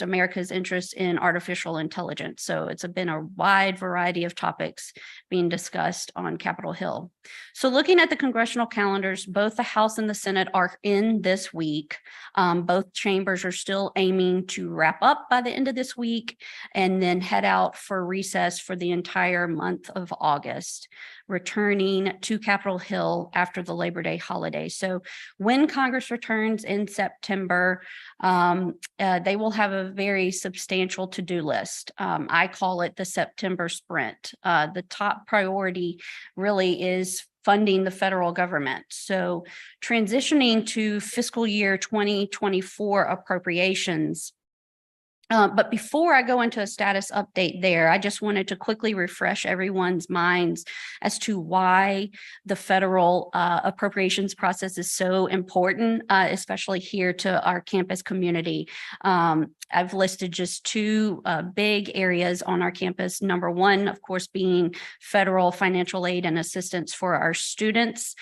America's interest in artificial intelligence. So it's been a wide variety of topics being discussed on Capitol Hill. So looking at the congressional calendars, both the House and the Senate are in this week. Both chambers are still aiming to wrap up by the end of this week and then head out for recess for the entire month of August, returning to Capitol Hill after the Labor Day holiday. So when Congress returns in September, they will have a very substantial to-do list. I call it the September sprint. The top priority really is funding the federal government. So transitioning to fiscal year 2024 appropriations. But before I go into a status update there, I just wanted to quickly refresh everyone's minds as to why the federal appropriations process is so important, especially here to our campus community. I've listed just two big areas on our campus. Number one, of course, being federal financial aid and assistance for our students.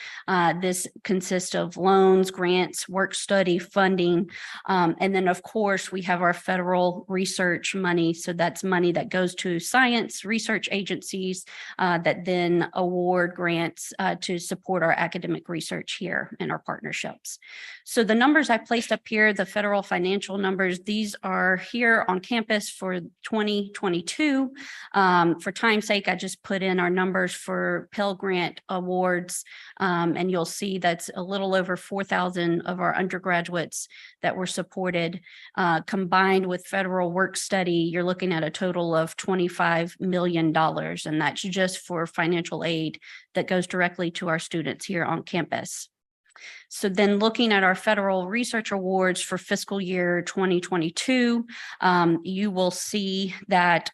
This consists of loans, grants, work study funding. And then, of course, we have our federal research money. So that's money that goes to science research agencies that then award grants to support our academic research here in our partnerships. So the numbers I placed up here, the federal financial numbers, these are here on campus for 2022. For time's sake, I just put in our numbers for Pell Grant awards, and you'll see that's a little over 4,000 of our undergraduates that were supported, combined with federal work study. You're looking at a total of $25 million, and that's just for financial aid that goes directly to our students here on campus. So then looking at our federal research awards for fiscal year 2022, you will see that,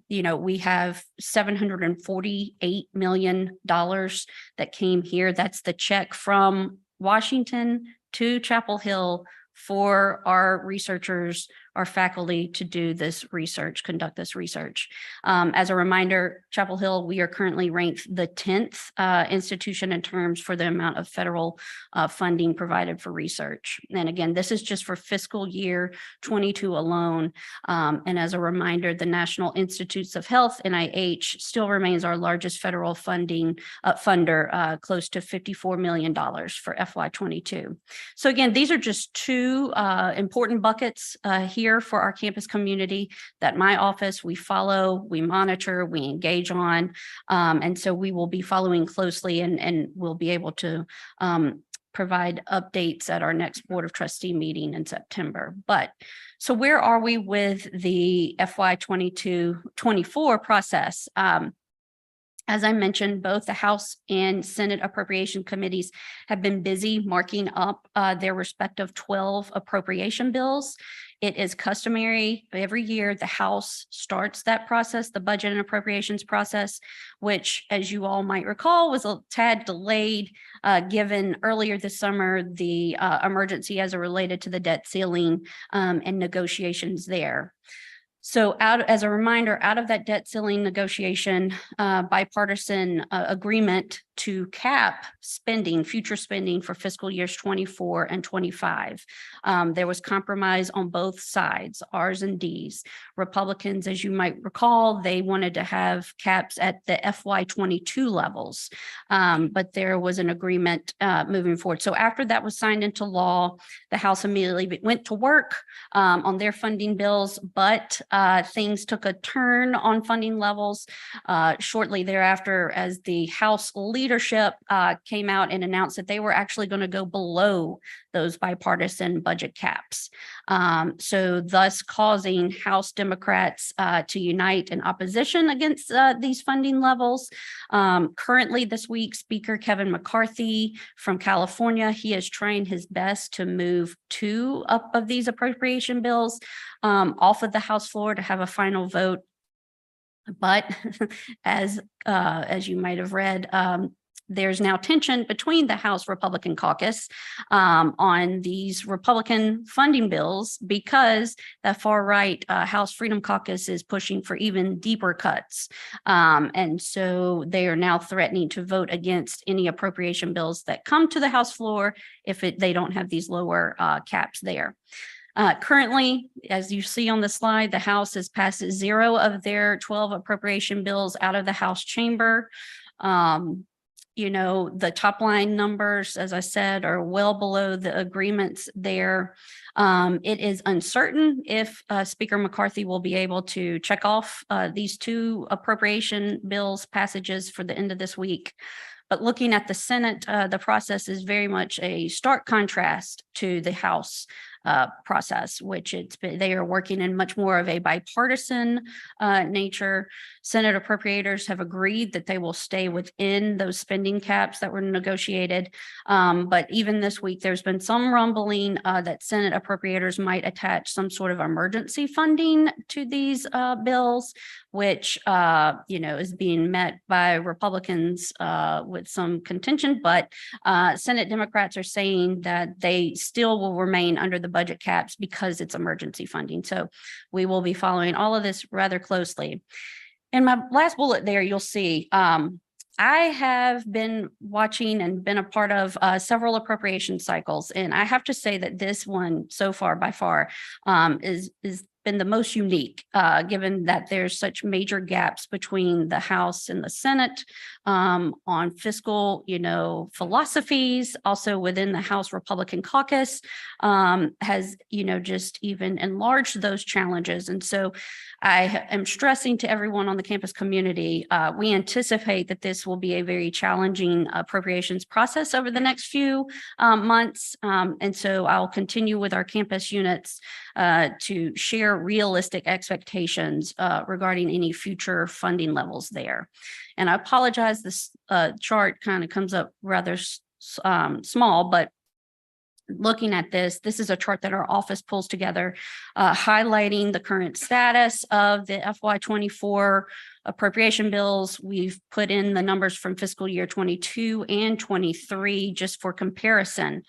we have $748 million that came here. That's the check from Washington to Chapel Hill for our researchers, our faculty to do this research, conduct this research. As a reminder, Chapel Hill, we are currently ranked the 10th institution in terms for the amount of federal funding provided for research. And again, this is just for fiscal year 22 alone. And as a reminder, the National Institutes of Health, NIH, still remains our largest federal funding funder, close to $54 million for FY22. So again, these are just two important buckets here for our campus community that my office, we follow, we monitor, we engage on. And so we will be following closely and we'll be able to provide updates at our next Board of Trustee meeting in September. But so where are we with the FY22-24 process? As I mentioned, both the House and Senate appropriation committees have been busy marking up their respective 12 appropriation bills. It is customary every year the House starts that process, the budget and appropriations process, which, as you all might recall, was a tad delayed given earlier this summer the emergency as it related to the debt ceiling and negotiations there. So as a reminder, out of that debt ceiling negotiation, bipartisan agreement to cap spending, future spending for fiscal years 24 and 25. There was compromise on both sides, R's and D's. Republicans, as you might recall, they wanted to have caps at the FY22 levels, but there was an agreement moving forward. So after that was signed into law, the House immediately went to work on their funding bills, but things took a turn on funding levels shortly thereafter as the House leadership came out and announced that they were actually going to go below those bipartisan budget caps. So thus causing House Democrats to unite in opposition against these funding levels. Currently this week, Speaker Kevin McCarthy from California, he is trying his best to move 2 of these appropriation bills off of the House floor to have a final vote. But as you might have read, there's now tension between the House Republican caucus on these Republican funding bills because the far right House Freedom Caucus is pushing for even deeper cuts. And so they are now threatening to vote against any appropriation bills that come to the House floor if they don't have these lower caps there. Currently, as you see on the slide, the House has passed 0 of their 12 appropriation bills out of the House chamber. You know, the top line numbers, as I said, are well below the agreements there. It is uncertain if Speaker McCarthy will be able to check off these 2 appropriation bills passages for the end of this week. But looking at the Senate, the process is very much a stark contrast to the House process, which they are working in much more of a bipartisan nature. Senate appropriators have agreed that they will stay within those spending caps that were negotiated. But even this week, there's been some rumbling that Senate appropriators might attach some sort of emergency funding to these bills, which is being met by Republicans with some contention. But Senate Democrats are saying that they still will remain under the budget caps because it's emergency funding. So we will be following all of this rather closely. In my last bullet there, you'll see I have been watching and been a part of several appropriation cycles, and I have to say that this one so far, by far, is been the most unique, given that there's such major gaps between the House and the Senate on fiscal, philosophies. Also within the House Republican caucus has, just even enlarged those challenges. And so I am stressing to everyone on the campus community, we anticipate that this will be a very challenging appropriations process over the next few months. And so I'll continue with our campus units to share realistic expectations regarding any future funding levels there. And I apologize, this chart kind of comes up rather small, but looking at this is a chart that our office pulls together, highlighting the current status of the FY24 appropriation bills. We've put in the numbers from fiscal year 22 and 23 just for comparison.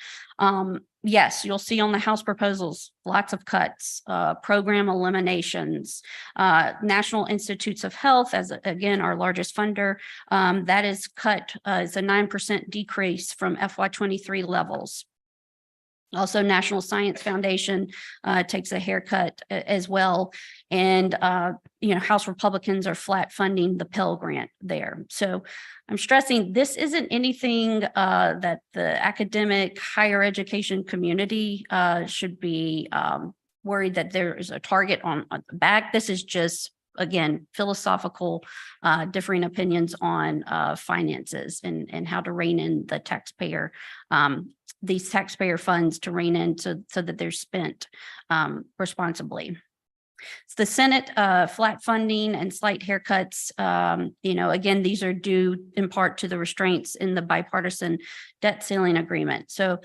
Yes, you'll see on the House proposals, lots of cuts, program eliminations, National Institutes of Health, as again, our largest funder, that is cut, it's a 9% decrease from FY23 levels. Also, National Science Foundation takes a haircut as well. And, House Republicans are flat funding the Pell Grant there. So I'm stressing this isn't anything that the academic higher education community should be worried that there is a target on the back. This is just, again, philosophical differing opinions on finances and how to rein in the taxpayer, these taxpayer funds to rein in so that they're spent responsibly. It's the Senate flat funding and slight haircuts. Again, these are due in part to the restraints in the bipartisan debt ceiling agreement. So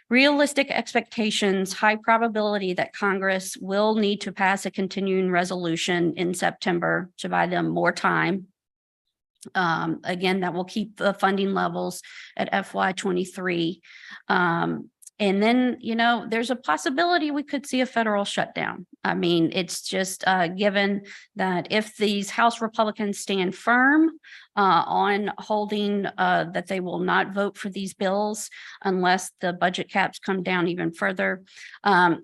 realistic expectations, high probability that Congress will need to pass a continuing resolution in September to buy them more time. Again, that will keep the funding levels at FY23. And then, there's a possibility we could see a federal shutdown. I mean, it's just given that if these House Republicans stand firm on holding that they will not vote for these bills unless the budget caps come down even further.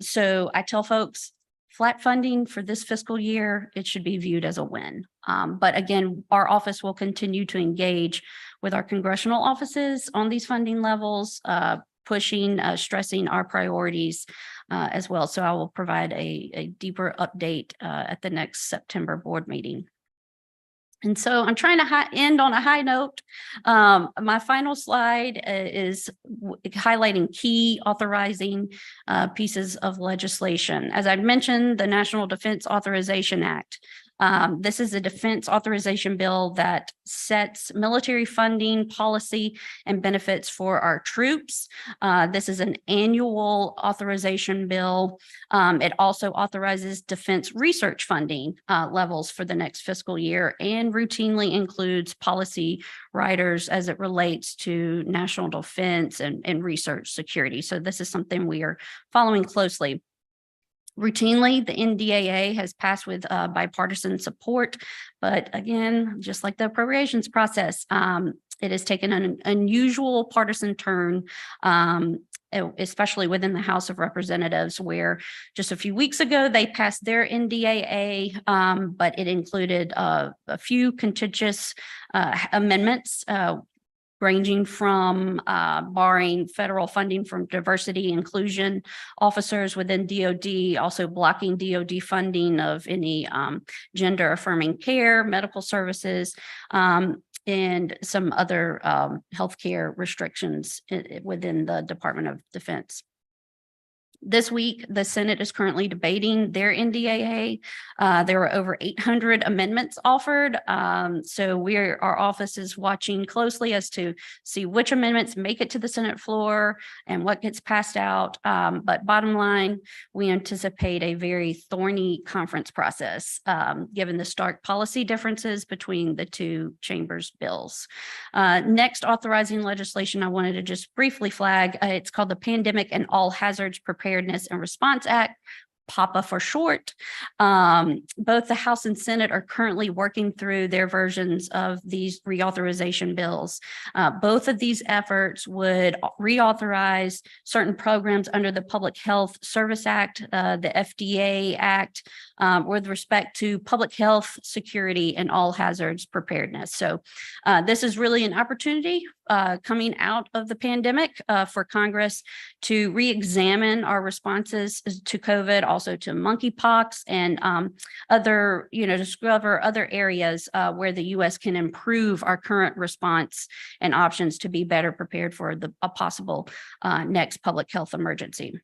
So I tell folks, flat funding for this fiscal year, it should be viewed as a win. But again, our office will continue to engage with our congressional offices on these funding levels, pushing, stressing our priorities as well. So I will provide a deeper update at the next September board meeting. And so I'm trying to end on a high note. My final slide is highlighting key authorizing pieces of legislation. As I've mentioned, the National Defense Authorization Act. This is a defense authorization bill that sets military funding, policy, and benefits for our troops. This is an annual authorization bill. It also authorizes defense research funding levels for the next fiscal year and routinely includes policy riders as it relates to national defense and research security. So this is something we are following closely. Routinely, the NDAA has passed with bipartisan support, but again, just like the appropriations process, it has taken an unusual partisan turn, especially within the House of Representatives, where just a few weeks ago, they passed their NDAA, but it included a few contentious amendments, ranging from barring federal funding from diversity inclusion officers within DoD, also blocking DoD funding of any gender affirming care, medical services, and some other healthcare restrictions within the Department of Defense. This week, the Senate is currently debating their NDAA. There were over 800 amendments offered. So our office is watching closely as to see which amendments make it to the Senate floor and what gets passed out. But bottom line, we anticipate a very thorny conference process, given the stark policy differences between the two chambers bills. Next authorizing legislation I wanted to just briefly flag, it's called the Pandemic and All Hazards Preparedness and Response Act, PAPA for short. Both the House and Senate are currently working through their versions of these reauthorization bills. Both of these efforts would reauthorize certain programs under the Public Health Service Act, the FDA Act, with respect to public health, security, and all hazards preparedness. So this is really an opportunity coming out of the pandemic for Congress to re-examine our responses to COVID, also to monkeypox and other, discover other areas where the U.S. can improve our current response and options to be better prepared for a possible next public health emergency.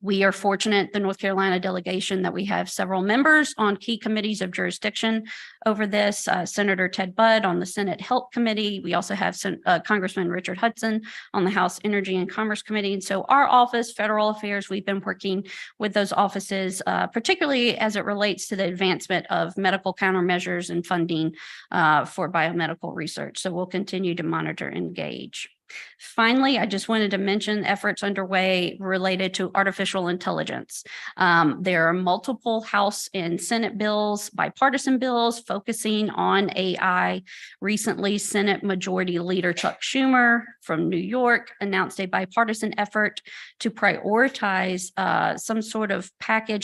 We are fortunate, the North Carolina delegation, that we have several members on key committees of jurisdiction over this. Senator Ted Budd on the Senate Health Committee. We also have Congressman Richard Hudson on the House Energy and Commerce Committee. And so our office, Federal Affairs, we've been working with those offices, particularly as it relates to the advancement of medical countermeasures and funding for biomedical research. So we'll continue to monitor and engage. Finally, I just wanted to mention efforts underway related to artificial intelligence. There are multiple House and Senate bills, bipartisan bills focusing on AI. Recently, Senate Majority Leader Chuck Schumer from New York announced a bipartisan effort to prioritize some sort of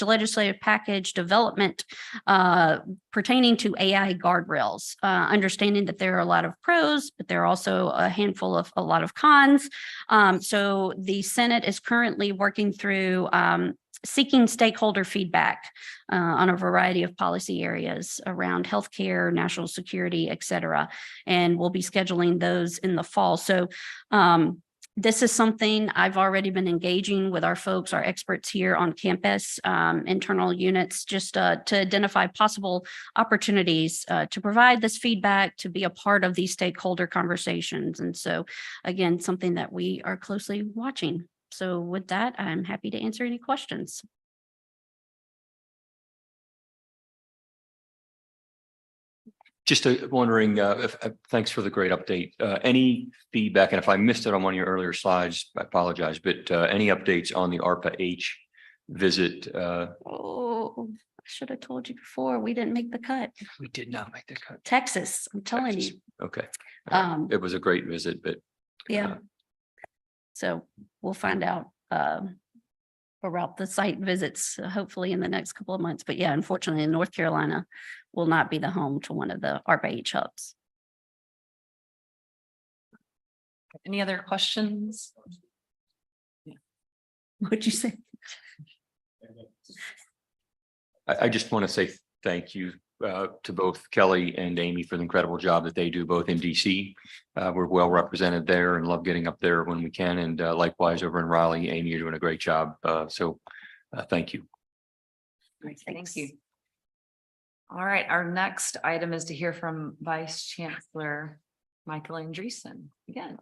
legislative package development pertaining to AI guardrails, understanding that there are a lot of pros, but there are also a handful of a lot of cons. So the Senate is currently working through seeking stakeholder feedback on a variety of policy areas around healthcare, national security, et cetera. And we'll be scheduling those in the fall. So this is something I've already been engaging with our folks, our experts here on campus, internal units, just to identify possible opportunities to provide this feedback, to be a part of these stakeholder conversations. And so, again, something that we are closely watching. So with that, I'm happy to answer any questions. Just wondering, thanks for the great update. Any feedback, and if I missed it on one of your earlier slides, I apologize, but any updates on the ARPA-H visit? Oh, I should have told you before. We didn't make the cut. We did not make the cut. Texas, I'm telling you. Okay. It was a great visit, but. Yeah. So we'll find out about the site visits, hopefully in the next couple of months. But yeah, unfortunately, North Carolina will not be the home to one of the ARPA-H hubs. Any other questions? What'd you say? I just want to say thank you to both Kelly and Amy for the incredible job that they do both in DC. We're well represented there and love getting up there when we can. And likewise over in Raleigh, Amy, you're doing a great job. So thank you. Thank you. All right, our next item is to hear from Vice Chancellor Michael Andreessen again.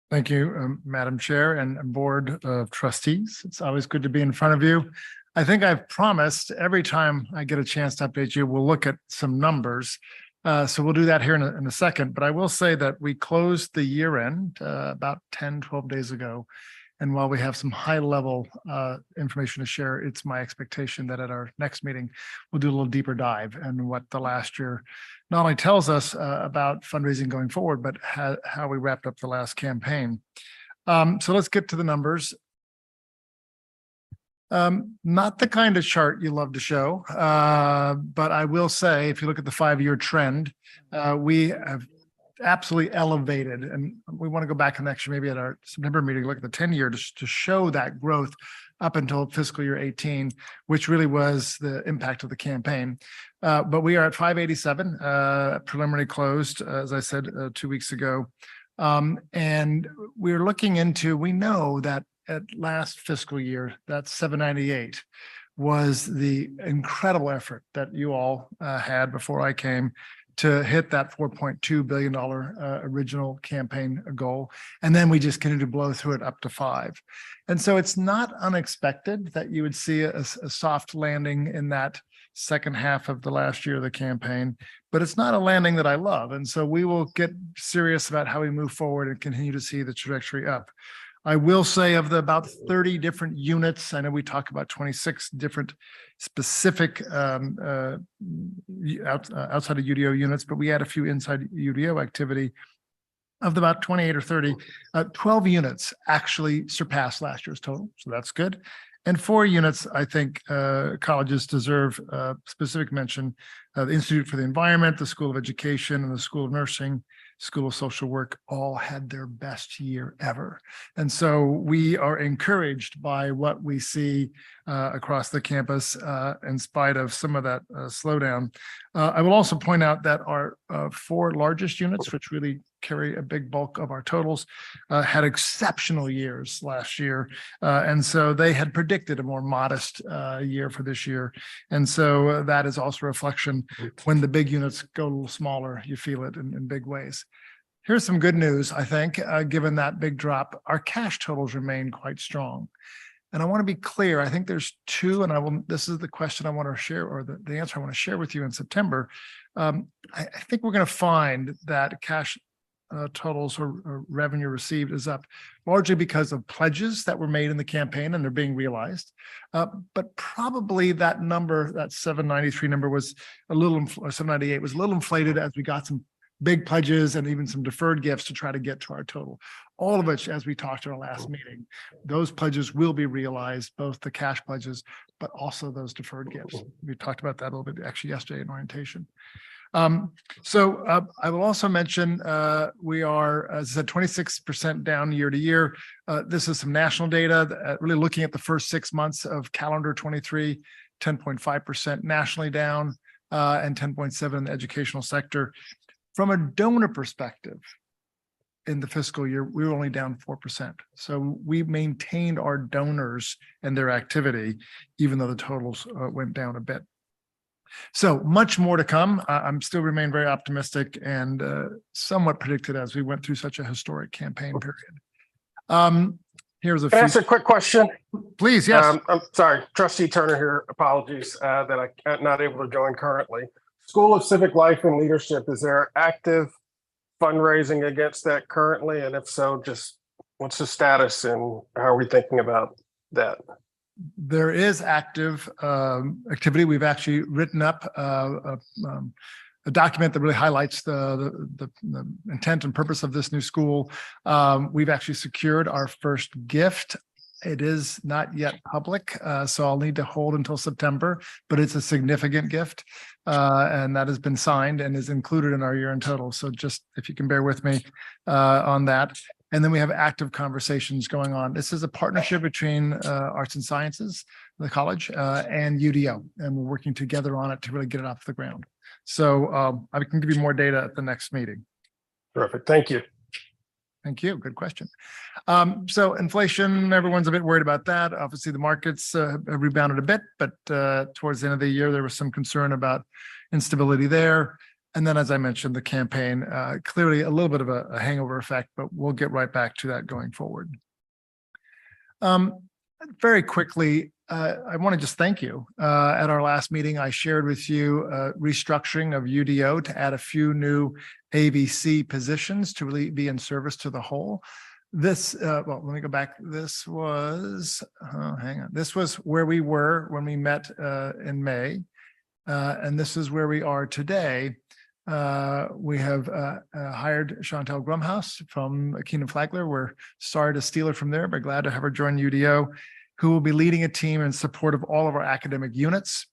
Thank you, Madam Chair and Board of Trustees. It's always good to be in front of you. I think I've promised every time I get a chance to update you, we'll look at some numbers. So we'll do that here in a second, but I will say that we closed the year end about 10, 12 days ago. And while we have some high level information to share, it's my expectation that at our next meeting, we'll do a little deeper dive and what the last year not only tells us about fundraising going forward, but how we wrapped up the last campaign. So let's get to the numbers. Not the kind of chart you love to show, but I will say, if you look at the 5-year trend, we have absolutely elevated, and we want to go back next year, maybe at our September meeting, look at the 10-year to show that growth up until fiscal year 18, which really was the impact of the campaign. But we are at 587, preliminary closed, as I said 2 weeks ago. And we're looking into, we know that at last fiscal year, that 798 was the incredible effort that you all had before I came to hit that $4.2 billion original campaign goal. And then we just continued to blow through it up to 5. And so it's not unexpected that you would see a soft landing in that second half of the last year of the campaign, but it's not a landing that I love. And so we will get serious about how we move forward and continue to see the trajectory up. I will say of the about 30 different units, I know we talk about 26 different specific outside of UDO units, but we had a few inside UDO activity. Of the about 28 or 30, 12 units actually surpassed last year's total. So that's good. And 4 units, I think colleges deserve specific mention. The Institute for the Environment, the School of Education, and the School of Nursing, School of Social Work all had their best year ever. And so we are encouraged by what we see across the campus in spite of some of that slowdown. I will also point out that our 4 largest units, which really carry a big bulk of our totals, had exceptional years last year. And so they had predicted a more modest year for this year. And so that is also a reflection. When the big units go a little smaller, you feel it in big ways. Here's some good news, I think, given that big drop, our cash totals remain quite strong. And I want to be clear, I think there's 2, and this is the question I want to share, or the answer I want to share with you in September. I think we're going to find that cash totals or revenue received is up largely because of pledges that were made in the campaign and they're being realized. But probably that number, that 793 number was a little, or 798 was a little inflated as we got some big pledges and even some deferred gifts to try to get to our total. All of which, as we talked at our last meeting, those pledges will be realized, both the cash pledges, but also those deferred gifts. We talked about that a little bit actually yesterday in orientation. So I will also mention we are, as I said, 26% down year to year. This is some national data, really looking at the first 6 months of calendar 23, 10.5% nationally down and 10.7% in the educational sector. From a donor perspective, in the fiscal year, we were only down 4%. So we maintained our donors and their activity, even though the totals went down a bit. So much more to come. I'm still remain very optimistic and somewhat predicted as we went through such a historic campaign period. Here's a Can I ask a quick question? Please, yes. I'm sorry, Trustee Turner here. Apologies that I'm not able to join currently. School of Civic Life and Leadership, is there active fundraising against that currently? And if so, just what's the status and how are we thinking about that? There is active activity. We've actually written up a document that really highlights the intent and purpose of this new school. We've actually secured our first gift. It is not yet public, so I'll need to hold until September, but it's a significant gift. And that has been signed and is included in our year-end total. So just if you can bear with me on that. And then we have active conversations going on. This is a partnership between Arts and Sciences, the college, and UDO, and we're working together on it to really get it off the ground. So I can give you more data at the next meeting. Perfect. Thank you. Thank you. Good question. So inflation, everyone's a bit worried about that. Obviously, the markets have rebounded a bit, but towards the end of the year, there was some concern about instability there. And then, as I mentioned, the campaign, clearly a little bit of a hangover effect, but we'll get right back to that going forward. Very quickly, I want to just thank you. At our last meeting, I shared with you restructuring of UDO to add a few new ABC positions to really be in service to the whole. This, well, let me go back. This was, hang on. This was where we were when we met in May. And this is where we are today. We have hired Chantel Grumhouse from Keenan Flagler. We're sorry to steal her from there, but glad to have her join UDO, who will be leading a team in support of all of our academic units.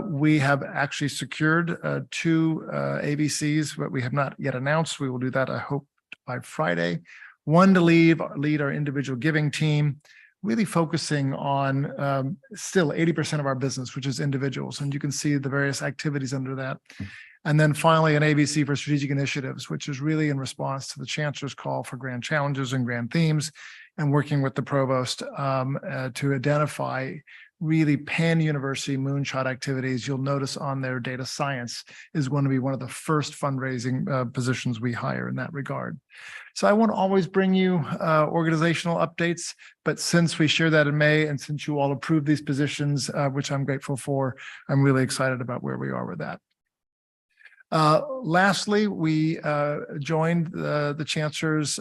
We have actually secured 2 ABCs, but we have not yet announced. We will do that, I hope, by Friday. One to lead our individual giving team, really focusing on still 80% of our business, which is individuals. And you can see the various activities under that. And then finally, an ABC for strategic initiatives, which is really in response to the chancellor's call for grand challenges and grand themes, and working with the provost to identify really pan-university moonshot activities. You'll notice on their data science is going to be one of the first fundraising positions we hire in that regard. So I won't always bring you organizational updates, but since we shared that in May and since you all approved these positions, which I'm grateful for, I'm really excited about where we are with that. Lastly, we joined the Chancellor's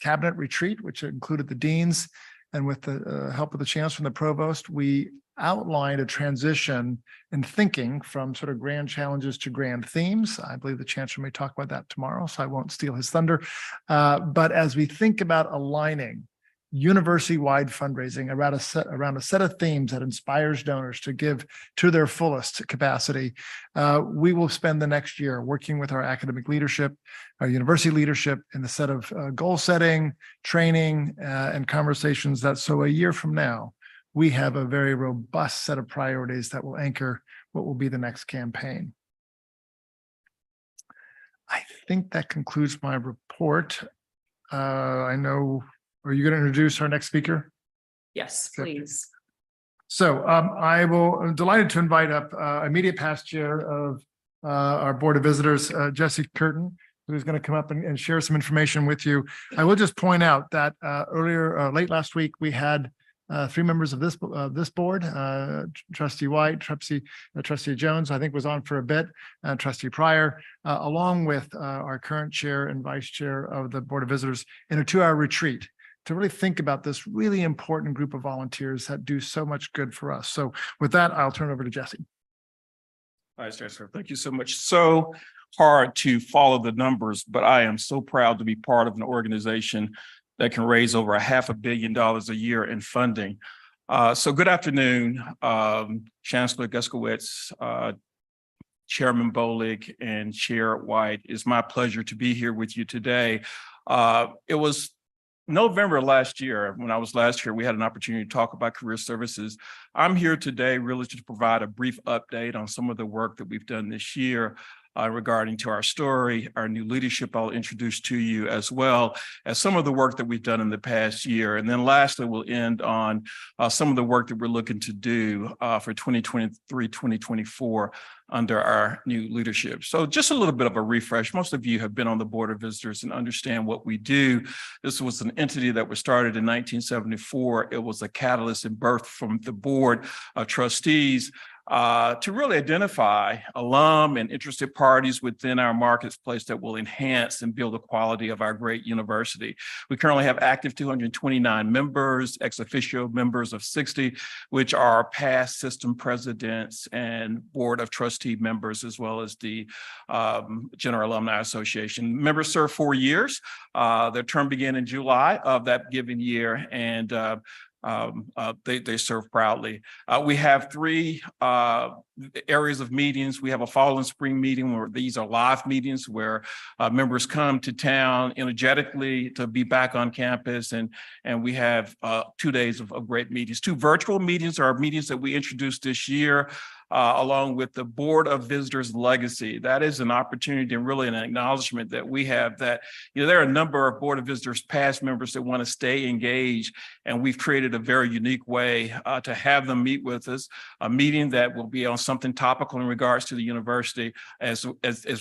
cabinet retreat, which included the deans, and with the help of the Chancellor and the Provost, we outlined a transition in thinking from sort of grand challenges to grand themes. I believe the Chancellor may talk about that tomorrow, so I won't steal his thunder. But as we think about aligning university-wide fundraising around a set of themes that inspires donors to give to their fullest capacity, we will spend the next year working with our academic leadership, our university leadership, in the set of goal setting, training, and conversations that so a year from now, we have a very robust set of priorities that will anchor what will be the next campaign. I think that concludes my report. I know. Are you going to introduce our next speaker? Yes, please. So I'm delighted to invite up immediate past chair of our Board of Visitors, Jesse Curtin, who's going to come up and share some information with you. I will just point out that late last week, we had 3 members of this board, Trustee White, Trustee Jones, I think was on for a bit, Trustee Pryor, along with our current chair and vice chair of the Board of Visitors in a 2-hour retreat to really think about this really important group of volunteers that do so much good for us. So with that, I'll turn it over to Jesse. Vice Chancellor, thank you so much. So hard to follow the numbers, but I am so proud to be part of an organization that can raise over $500 million a year in funding. So good afternoon, Chancellor Guskowitz, Chairman Bolig, and Chair White. It's my pleasure to be here with you today. It was November last year, when I was last here, we had an opportunity to talk about career services. I'm here today really to provide a brief update on some of the work that we've done this year regarding to our story, our new leadership I'll introduce to you, as well as some of the work that we've done in the past year. And then lastly, we'll end on some of the work that we're looking to do for 2023, 2024 under our new leadership. So just a little bit of a refresh. Most of you have been on the Board of Visitors and understand what we do. This was an entity that was started in 1974. It was a catalyst and birth from the Board of Trustees to really identify alum and interested parties within our marketplace that will enhance and build the quality of our great university. We currently have active 229 members, ex officio members of 60, which are past system presidents and Board of Trustee members, as well as the General Alumni Association. Members serve 4 years. Their term began in July of that given year, and they serve proudly. We have 3 areas of meetings. We have a fall and spring meeting where these are live meetings where members come to town energetically to be back on campus. And we have 2 days of great meetings. 2 virtual meetings are meetings that we introduced this year. Along with the Board of Visitors Legacy. That is an opportunity and really an acknowledgement that we have that, there are a number of Board of Visitors past members that want to stay engaged, and we've created a very unique way to have them meet with us, a meeting that will be on something topical in regards to the university as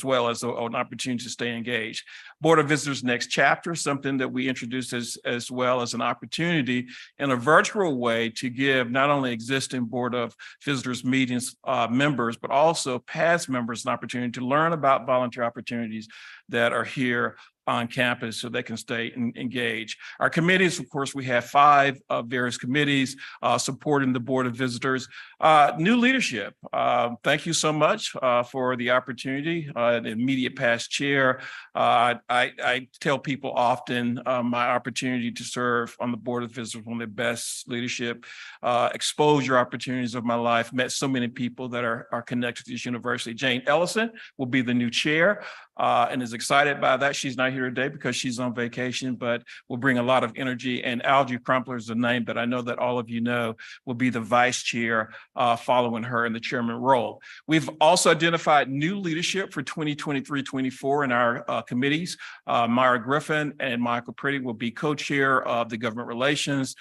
well as an opportunity to stay engaged. Board of Visitors Next Chapter, something that we introduced as well as an opportunity in a virtual way to give not only existing Board of Visitors meetings members, but also past members an opportunity to learn about volunteer opportunities that are here on campus so they can stay engaged. Our committees, of course, we have 5 various committees supporting the Board of Visitors. New leadership. Thank you so much for the opportunity. The immediate past chair. I tell people often my opportunity to serve on the Board of Visitors, one of the best leadership exposure opportunities of my life. Met so many people that are connected to this university. Jane Ellison will be the new chair and is excited by that. She's not here today because she's on vacation, but will bring a lot of energy. And Algie Crumpler is a name that I know that all of you know will be the vice chair following her in the chairman role. We've also identified new leadership for 2023-24 in our committees. Myra Griffin and Michael Pretty will be co-chair of the government relations.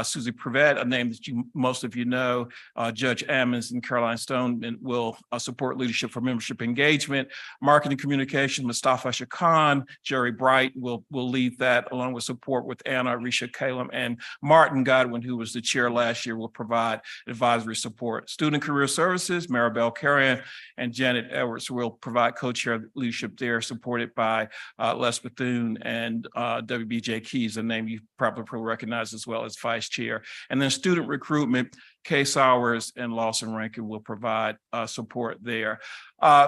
Susie Prevet, a name that most of you know, Judge Ammons and Caroline Stone will support leadership for membership engagement. Marketing communication, Mustafa Shakan, Jerry Bright will lead that along with support with Anna Risha Kalem, and Martin Godwin, who was the chair last year, will provide advisory support. Student Career Services, Maribel Carrion and Janet Edwards will provide co-chair leadership there, supported by Les Bethune and WBJ Keys, a name you probably recognize as well as vice chair. And then student recruitment, Kay Sowers and Lawson Rankin will provide support there.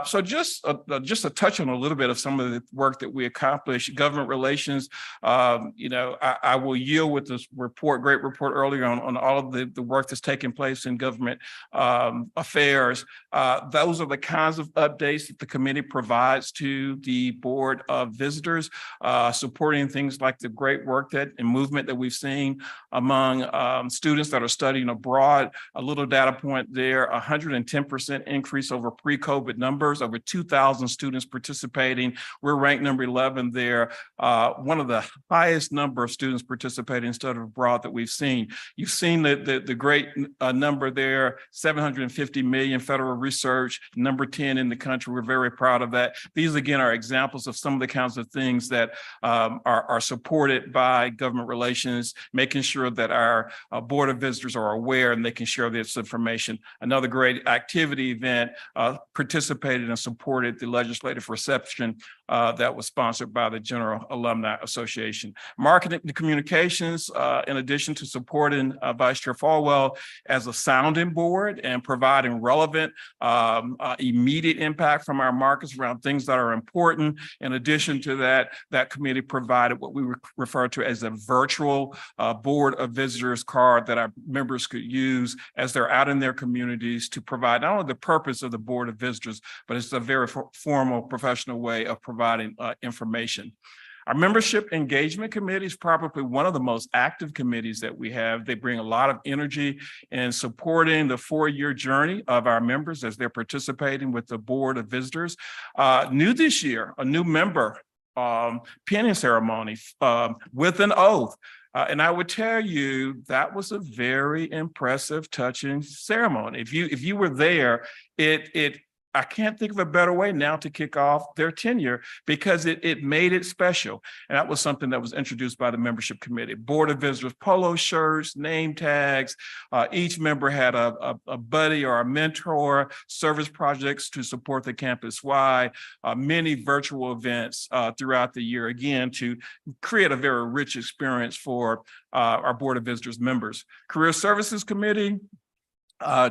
So just a touch on a little bit of some of the work that we accomplished. Government relations, I will yield with this report, great report earlier on all of the work that's taking place in government affairs. Those are the kinds of updates that the committee provides to the Board of Visitors, supporting things like the great work and movement that we've seen among students that are studying abroad. A little data point there, 110% increase over pre-COVID numbers, over 2,000 students participating. We're ranked number 11 there. One of the highest number of students participating in study abroad that we've seen. You've seen the great number there, 750 million federal research, number 10 in the country. We're very proud of that. These again are examples of some of the kinds of things that are supported by government relations, making sure that our Board of Visitors are aware and they can share this information. Another great activity event participated and supported the legislative reception that was sponsored by the General Alumni Association. Marketing and communications, in addition to supporting Vice Chair Falwell as a sounding board and providing relevant, immediate impact from our markets around things that are important. In addition to that, that committee provided what we refer to as a virtual Board of Visitors card that our members could use as they're out in their communities to provide not only the purpose of the Board of Visitors, but it's a very formal professional way of providing information. Our membership engagement committee is probably one of the most active committees that we have. They bring a lot of energy in supporting the 4-year journey of our members as they're participating with the Board of Visitors. New this year, a new member pinning ceremony with an oath. And I would tell you that was a very impressive, touching ceremony. If you were there, I can't think of a better way now to kick off their tenure because it made it special. And that was something that was introduced by the membership committee. Board of Visitors polo shirts, name tags. Each member had a buddy or a mentor, service projects to support the campus-wide, many virtual events throughout the year, again, to create a very rich experience for our Board of Visitors members. Career Services Committee,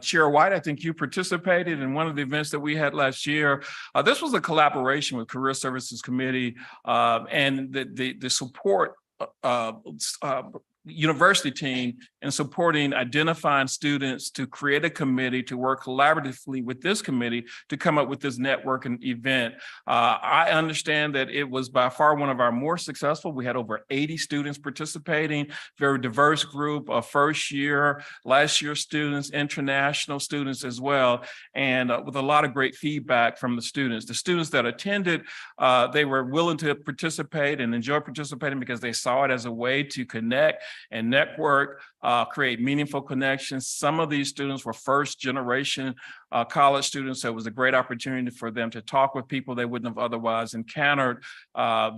Chair White, I think you participated in one of the events that we had last year. This was a collaboration with Career Services Committee and the support university team in supporting identifying students to create a committee to work collaboratively with this committee to come up with this networking event. I understand that it was by far one of our more successful. We had over 80 students participating, very diverse group of first year, last year students, international students as well, and with a lot of great feedback from the students. The students that attended, they were willing to participate and enjoy participating because they saw it as a way to connect and network, create meaningful connections. Some of these students were first generation college students, so it was a great opportunity for them to talk with people they wouldn't have otherwise encountered.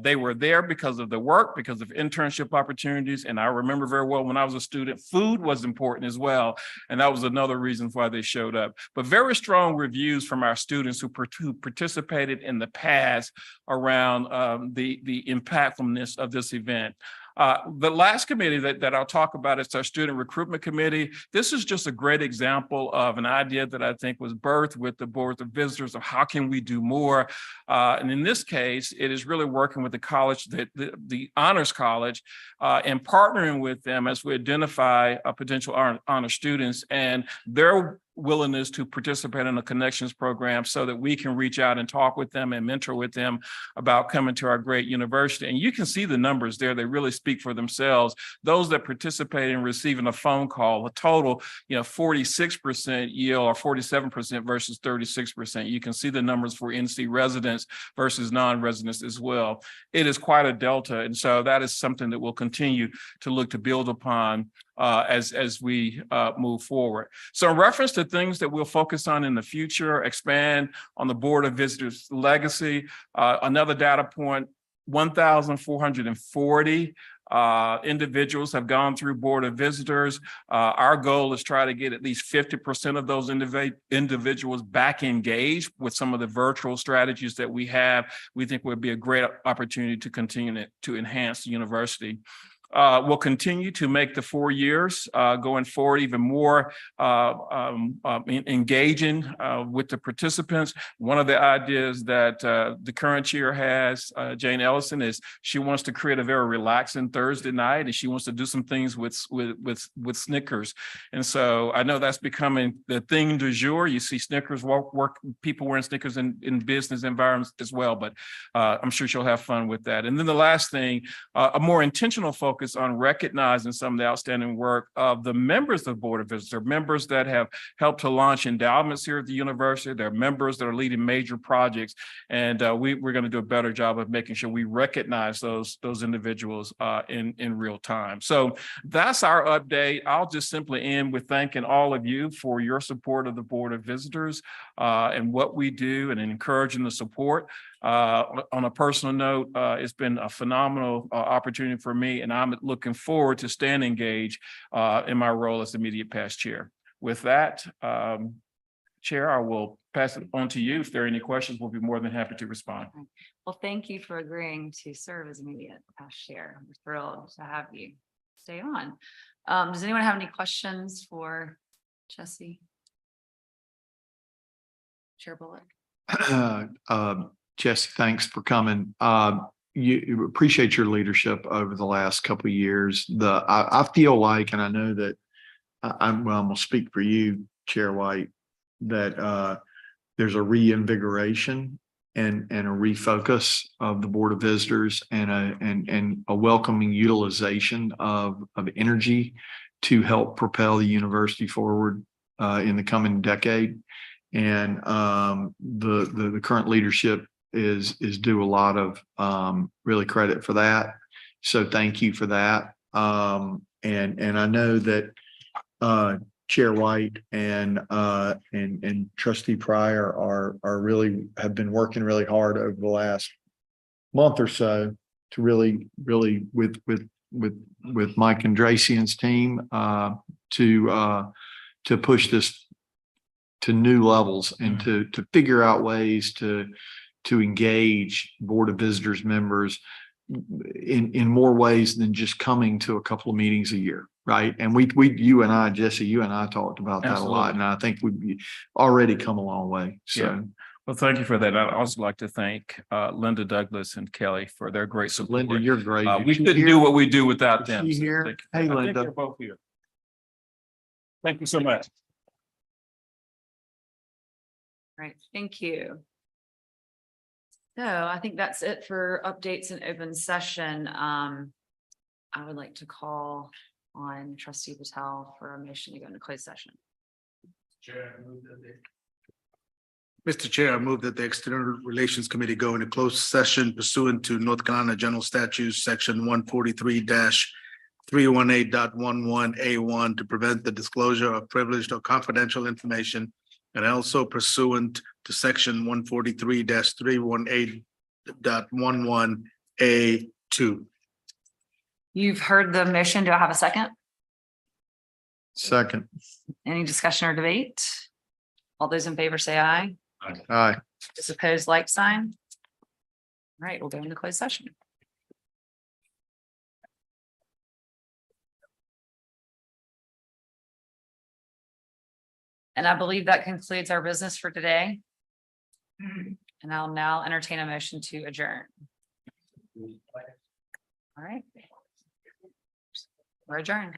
They were there because of the work, because of internship opportunities, and I remember very well when I was a student, food was important as well, and that was another reason why they showed up. But very strong reviews from our students who participated in the past around the impactfulness of this event. The last committee that I'll talk about is our student recruitment committee. This is just a great example of an idea that I think was birthed with the boards of visitors of how can we do more. And in this case, it is really working with the college, the honors college, and partnering with them as we identify potential honor students and their willingness to participate in a connections program so that we can reach out and talk with them and mentor with them about coming to our great university. And you can see the numbers there. They really speak for themselves. Those that participate in receiving a phone call, a total, 46% yield or 47% versus 36%. You can see the numbers for NC residents versus non-residents as well. It is quite a delta. And so that is something that we'll continue to look to build upon as we move forward. So in reference to things that we'll focus on in the future, expand on the Board of Visitors legacy, another data point, 1,440 individuals have gone through Board of Visitors. Our goal is try to get at least 50% of those individuals back engaged with some of the virtual strategies that we have. We think would be a great opportunity to continue to enhance the university. We'll continue to make the 4 years going forward even more engaging with the participants. One of the ideas that the current chair has, Jane Ellison, is she wants to create a very relaxing Thursday night, and she wants to do some things with Snickers. And so I know that's becoming the thing du jour. You see Snickers people wearing Snickers in business environments as well, but I'm sure she'll have fun with that. And then the last thing, a more intentional focus on recognizing some of the outstanding work of the members of the Board of Visitors, members that have helped to launch endowments here at the university. They're members that are leading major projects, and we're going to do a better job of making sure we recognize those individuals in real time. So that's our update. I'll just simply end with thanking all of you for your support of the Board of Visitors and what we do and encouraging the support. On a personal note, it's been a phenomenal opportunity for me, and I'm looking forward to staying engaged in my role as immediate past chair. With that, Chair, I will pass it on to you. If there are any questions, we'll be more than happy to respond. Well, thank you for agreeing to serve as immediate past chair. We're thrilled to have you stay on. Does anyone have any questions for Jesse? Chair Bullock. Jesse, thanks for coming. You appreciate your leadership over the last couple of years. I feel like, and I know that I'm going to speak for you, Chair White, that there's a reinvigoration and a refocus of the Board of Visitors and a welcoming utilization of energy to help propel the university forward in the coming decade. And the current leadership is due a lot of really credit for that. So thank you for that. And I know that Chair White and Trustee Pryor are have been working really hard over the last month or so to really with Mike Andrasian's team to push this to new levels and to figure out ways to engage Board of Visitors members in more ways than just coming to a couple of meetings a year, right? And you and I, Jesse, you and I talked about that a lot, and I think we've already come a long way. So. Yeah. Well, thank you for that. I'd also like to thank Linda Douglas and Kelly for their great support. Linda, you're great. We couldn't do what we do without them. Is she so here? thank you. Hey, I think Linda. they're both here. Thank you so much. Right, thank you. So I think that's it for updates in open session. I would like to call on trustee Patel for a motion to go into closed session. Mr. Chair, I move that the External Relations Committee go into closed session pursuant to North Carolina General Statutes, section 143-318.11A1 to prevent the disclosure of privileged or confidential information, and also pursuant to section 143-318.11A2. You've heard the motion. Do I have a second? Second. Any discussion or debate? All those in favor say aye. Aye. Those opposed, like sign. All right, we'll go into closed session. And I believe that concludes our business for today. And I'll now entertain a motion to adjourn. All right. We're adjourned.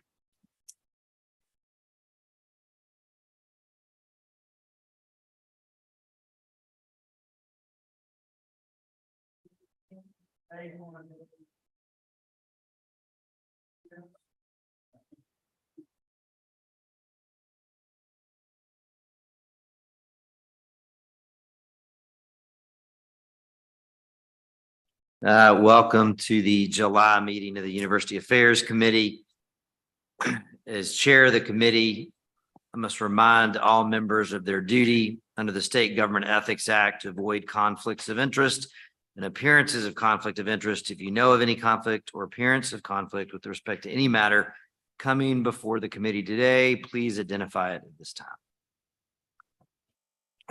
Welcome to the July meeting of the University Affairs Committee. As chair of the committee, I must remind all members of their duty under the State Government Ethics Act to avoid conflicts of interest and appearances of conflict of interest. If you know of any conflict or appearance of conflict with respect to any matter coming before the committee today, please identify it at this time.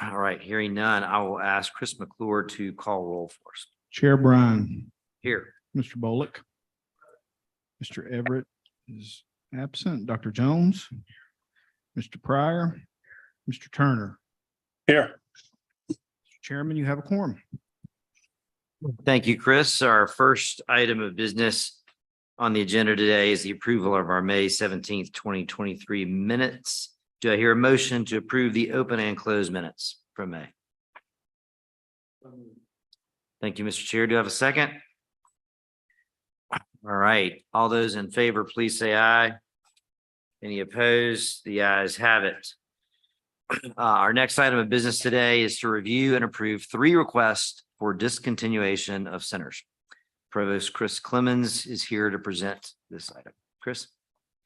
All right, hearing none, I will ask Chris McClure to call roll for us. Chair Bryan. Here. Mr. Bullock. Mr. Everett is absent. Dr. Jones. Mr. Pryor. Mr. Turner. Here. Mr. Chairman, you have a quorum. Thank you, Chris. Our first item of business on the agenda today is the approval of our May 17th, 2023 minutes. Do I hear a motion to approve the open and closed minutes from May? Thank you, Mr. Chair. Do I have a second? All right. All those in favor, please say aye. Any opposed? The ayes have it. Our next item of business today is to review and approve 3 requests for discontinuation of centers. Provost Chris Clemens is here to present this item. Chris.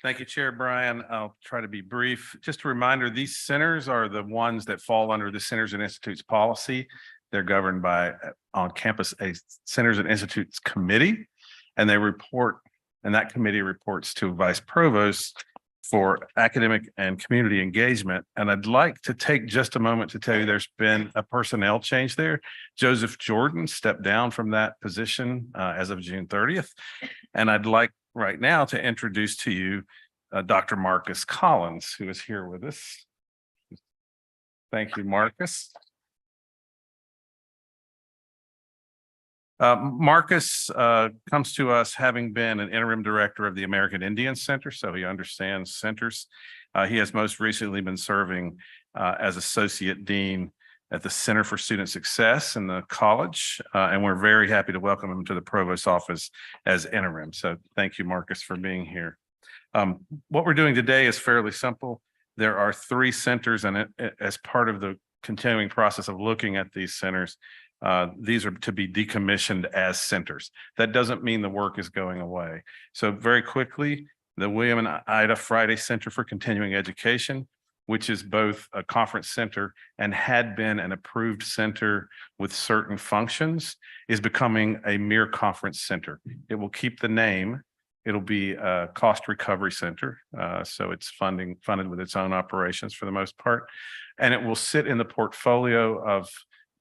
Thank you, Chair Brian. I'll try to be brief. Just a reminder, these centers are the ones that fall under the Centers and Institutes policy. They're governed by on campus a Centers and Institutes committee, and they report, and that committee reports to Vice Provost for academic and community engagement. And I'd like to take just a moment to tell you there's been a personnel change there. Joseph Jordan stepped down from that position as of June 30th. And I'd like right now to introduce to you Dr. Marcus Collins, who is here with us. Thank you, Marcus. Marcus comes to us having been an interim director of the American Indian Center, so he understands centers. He has most recently been serving as associate dean at the Center for Student Success in the college, and we're very happy to welcome him to the provost's office as interim. So thank you, Marcus, for being here. What we're doing today is fairly simple. There are 3 centers, and as part of the continuing process of looking at these centers, these are to be decommissioned as centers. That doesn't mean the work is going away. So very quickly, the William and Ida Friday Center for Continuing Education, which is both a conference center and had been an approved center with certain functions, is becoming a mere conference center. It will keep the name. It'll be a cost recovery center. So it's funded with its own operations for the most part. And it will sit in the portfolio of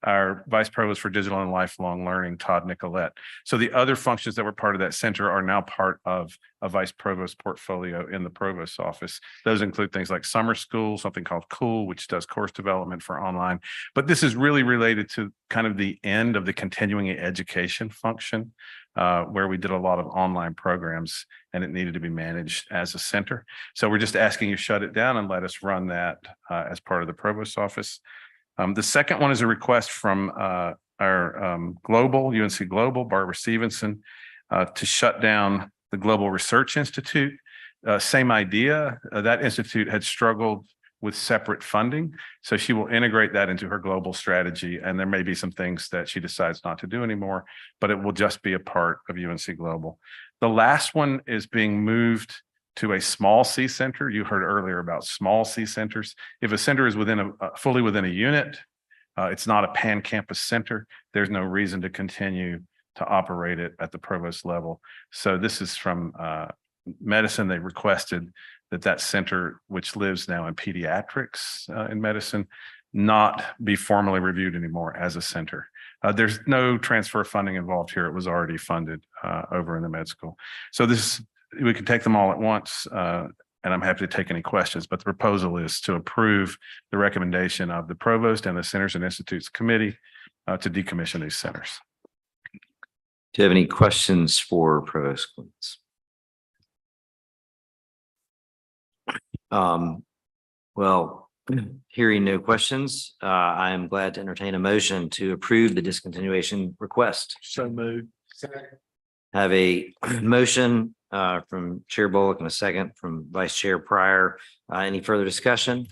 our Vice Provost for Digital and Lifelong Learning, Todd Nicolette. So the other functions that were part of that center are now part of a Vice Provost portfolio in the Provost's office. Those include things like summer school, something called Cool, which does course development for online. But this is really related to kind of the end of the continuing education function, where we did a lot of online programs and it needed to be managed as a center. So we're just asking you shut it down and let us run that as part of the Provost's office. The second one is a request from our Global, UNC Global, Barbara Stevenson, to shut down the Global Research Institute. Same idea. That institute had struggled with separate funding. So she will integrate that into her global strategy. And there may be some things that she decides not to do anymore, but it will just be a part of UNC Global. The last one is being moved to a small C center. You heard earlier about small C centers. If a center is fully within a unit, it's not a pan-campus center, there's no reason to continue to operate it at the provost level. So this is from medicine. They requested that center, which lives now in pediatrics in medicine, not be formally reviewed anymore as a center. There's no transfer funding involved here. It was already funded over in the med school. So we can take them all at once, and I'm happy to take any questions, but the proposal is to approve the recommendation of the Provost and the Centers and Institutes Committee to decommission these centers. Do you have any questions for Provost Clements? Well, hearing no questions, I am glad to entertain a motion to approve the discontinuation request. So moved. Have a motion from Chair Bullock and a second from Vice Chair Pryor. Any further discussion?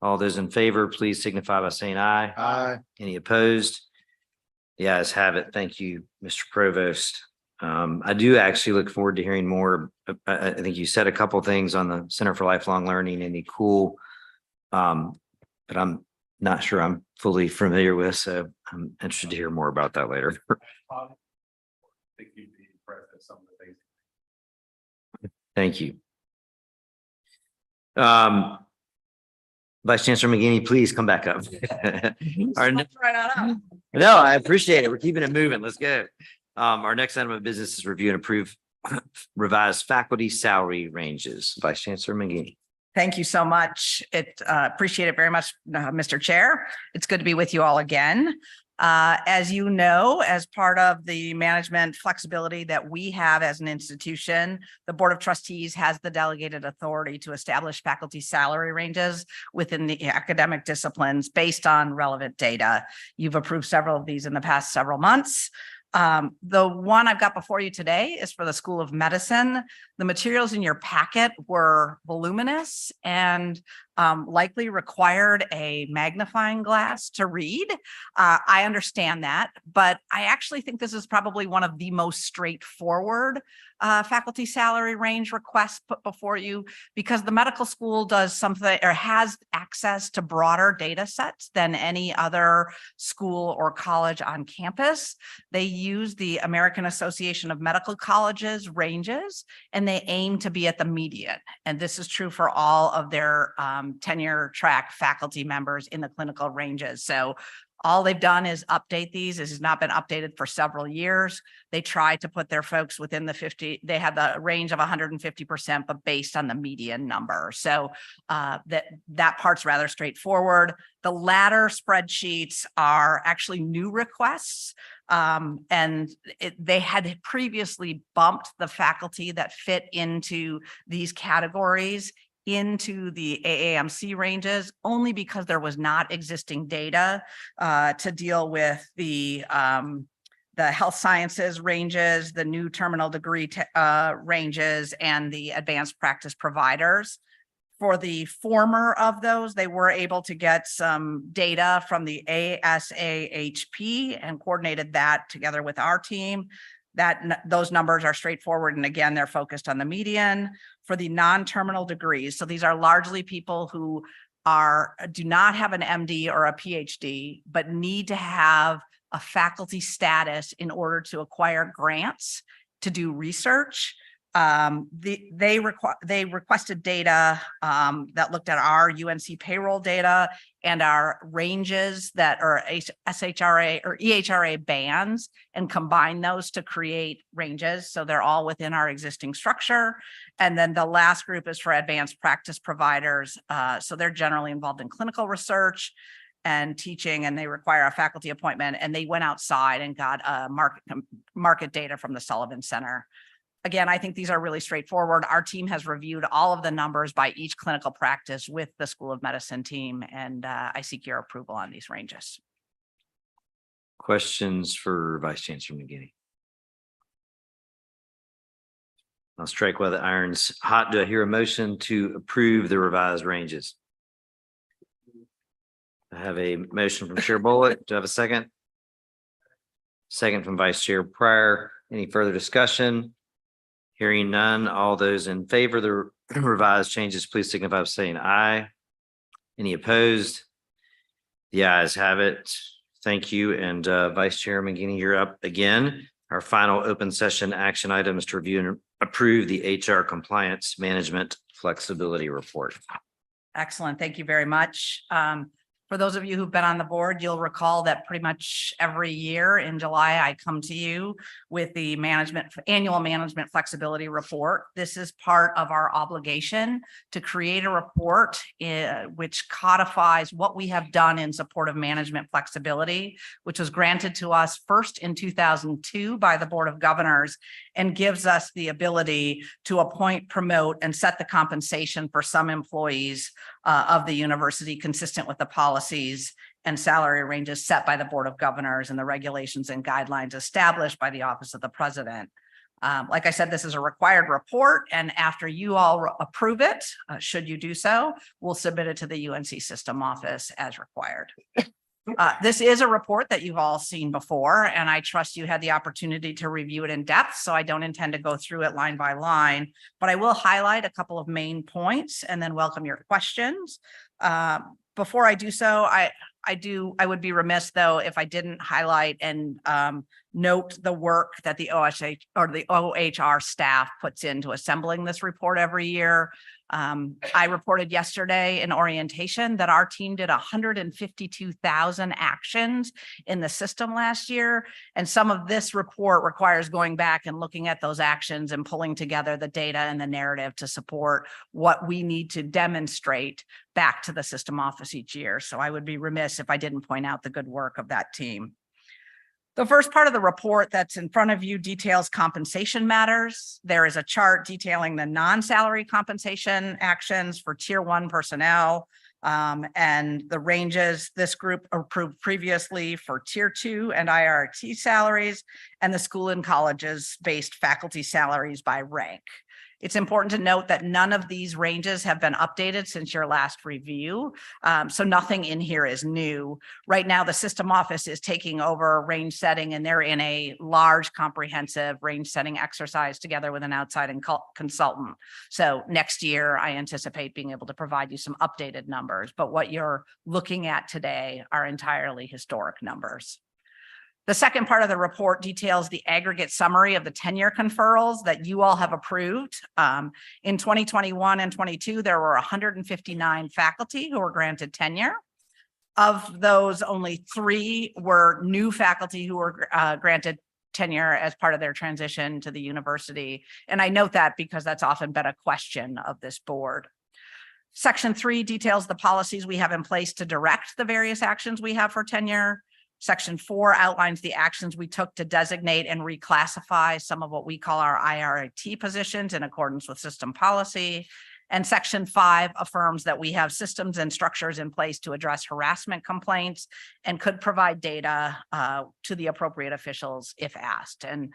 All those in favor, please signify by saying aye. Aye. Any opposed? The ayes have it. Thank you, Mr. Provost. I do actually look forward to hearing more. I think you said a couple of things on the Center for Lifelong Learning and the Cool, but I'm not sure I'm fully familiar with, so I'm interested to hear more about that later. Thank you. Vice Chancellor McGinney, please come back up. No, I appreciate it. We're keeping it moving. Let's go. Our next item of business is review and approve revised faculty salary ranges. Vice Chancellor McGinney. Thank you so much. Appreciate it very much, Mr. Chair. It's good to be with you all again. As you know, as part of the management flexibility that we have as an institution, the Board of Trustees has the delegated authority to establish faculty salary ranges within the academic disciplines based on relevant data. You've approved several of these in the past several months. The one I've got before you today is for the School of Medicine. The materials in your packet were voluminous and likely required a magnifying glass to read. I understand that, but I actually think this is probably one of the most straightforward faculty salary range requests put before you, because the medical school does something or has access to broader data sets than any other school or college on campus. They use the American Association of Medical Colleges ranges, and they aim to be at the median. And this is true for all of their tenure track faculty members in the clinical ranges. So all they've done is update these. This has not been updated for several years. They try to put their folks within the 50, they have the range of 150%, but based on the median number. So that part's rather straightforward. The latter spreadsheets are actually new requests. And they had previously bumped the faculty that fit into these categories into the AAMC ranges only because there was not existing data to deal with the health sciences ranges, the new terminal degree ranges, and the advanced practice providers. For the former of those, they were able to get some data from the ASAHP and coordinated that together with our team. Those numbers are straightforward. And again, they're focused on the median. For the non-terminal degrees, so these are largely people who do not have an MD or a PhD, but need to have a faculty status in order to acquire grants to do research. They requested data that looked at our UNC payroll data and our ranges that are SHRA or EHRA bands and combine those to create ranges. So they're all within our existing structure. And then the last group is for advanced practice providers. So they're generally involved in clinical research and teaching, and they require a faculty appointment, and they went outside and got market data from the Sullivan Center. Again, I think these are really straightforward. Our team has reviewed all of the numbers by each clinical practice with the School of Medicine team, and I seek your approval on these ranges. Questions for Vice Chancellor McGinney? I'll strike while the iron's hot. Do I hear a motion to approve the revised ranges? I have a motion from Chair Bullock. Do I have a second? Second from Vice Chair Pryor. Any further discussion? Hearing none, all those in favor of the revised changes, please signify by saying aye. Any opposed? The ayes have it. Thank you. And Vice Chair McGinney, you're up again. Our final open session action item is to review and approve the HR compliance management flexibility report. Excellent. Thank you very much. For those of you who've been on the board, you'll recall that pretty much every year in July, I come to you with the annual management flexibility report. This is part of our obligation to create a report which codifies what we have done in support of management flexibility, which was granted to us first in 2002 by the Board of Governors and gives us the ability to appoint, promote, and set the compensation for some employees of the university consistent with the policies and salary ranges set by the Board of Governors and the regulations and guidelines established by the Office of the President. Like I said, this is a required report, and after you all approve it, should you do so, we'll submit it to the UNC system office as required. This is a report that you've all seen before, and I trust you had the opportunity to review it in depth, so I don't intend to go through it line by line, but I will highlight a couple of main points and then welcome your questions. Before I do so, I would be remiss though if I didn't highlight and note the work that the OHR staff puts into assembling this report every year. I reported yesterday in orientation that our team did 152,000 actions in the system last year. And some of this report requires going back and looking at those actions and pulling together the data and the narrative to support what we need to demonstrate back to the system office each year. So I would be remiss if I didn't point out the good work of that team. The first part of the report that's in front of you details compensation matters. There is a chart detailing the non-salary compensation actions for Tier 1 personnel and the ranges this group approved previously for Tier 2 and IRT salaries and the school and colleges based faculty salaries by rank. It's important to note that none of these ranges have been updated since your last review. So nothing in here is new. Right now, the system office is taking over range setting, and they're in a large comprehensive range setting exercise together with an outside consultant. So next year, I anticipate being able to provide you some updated numbers, but what you're looking at today are entirely historic numbers. The second part of the report details the aggregate summary of the tenure conferrals that you all have approved. In 2021 and 22, there were 159 faculty who were granted tenure. Of those, only 3 were new faculty who were granted tenure as part of their transition to the university. And I note that because that's often been a question of this board. Section 3 details the policies we have in place to direct the various actions we have for tenure. Section 4 outlines the actions we took to designate and reclassify some of what we call our IRT positions in accordance with system policy. And Section 5 affirms that we have systems and structures in place to address harassment complaints and could provide data to the appropriate officials if asked. And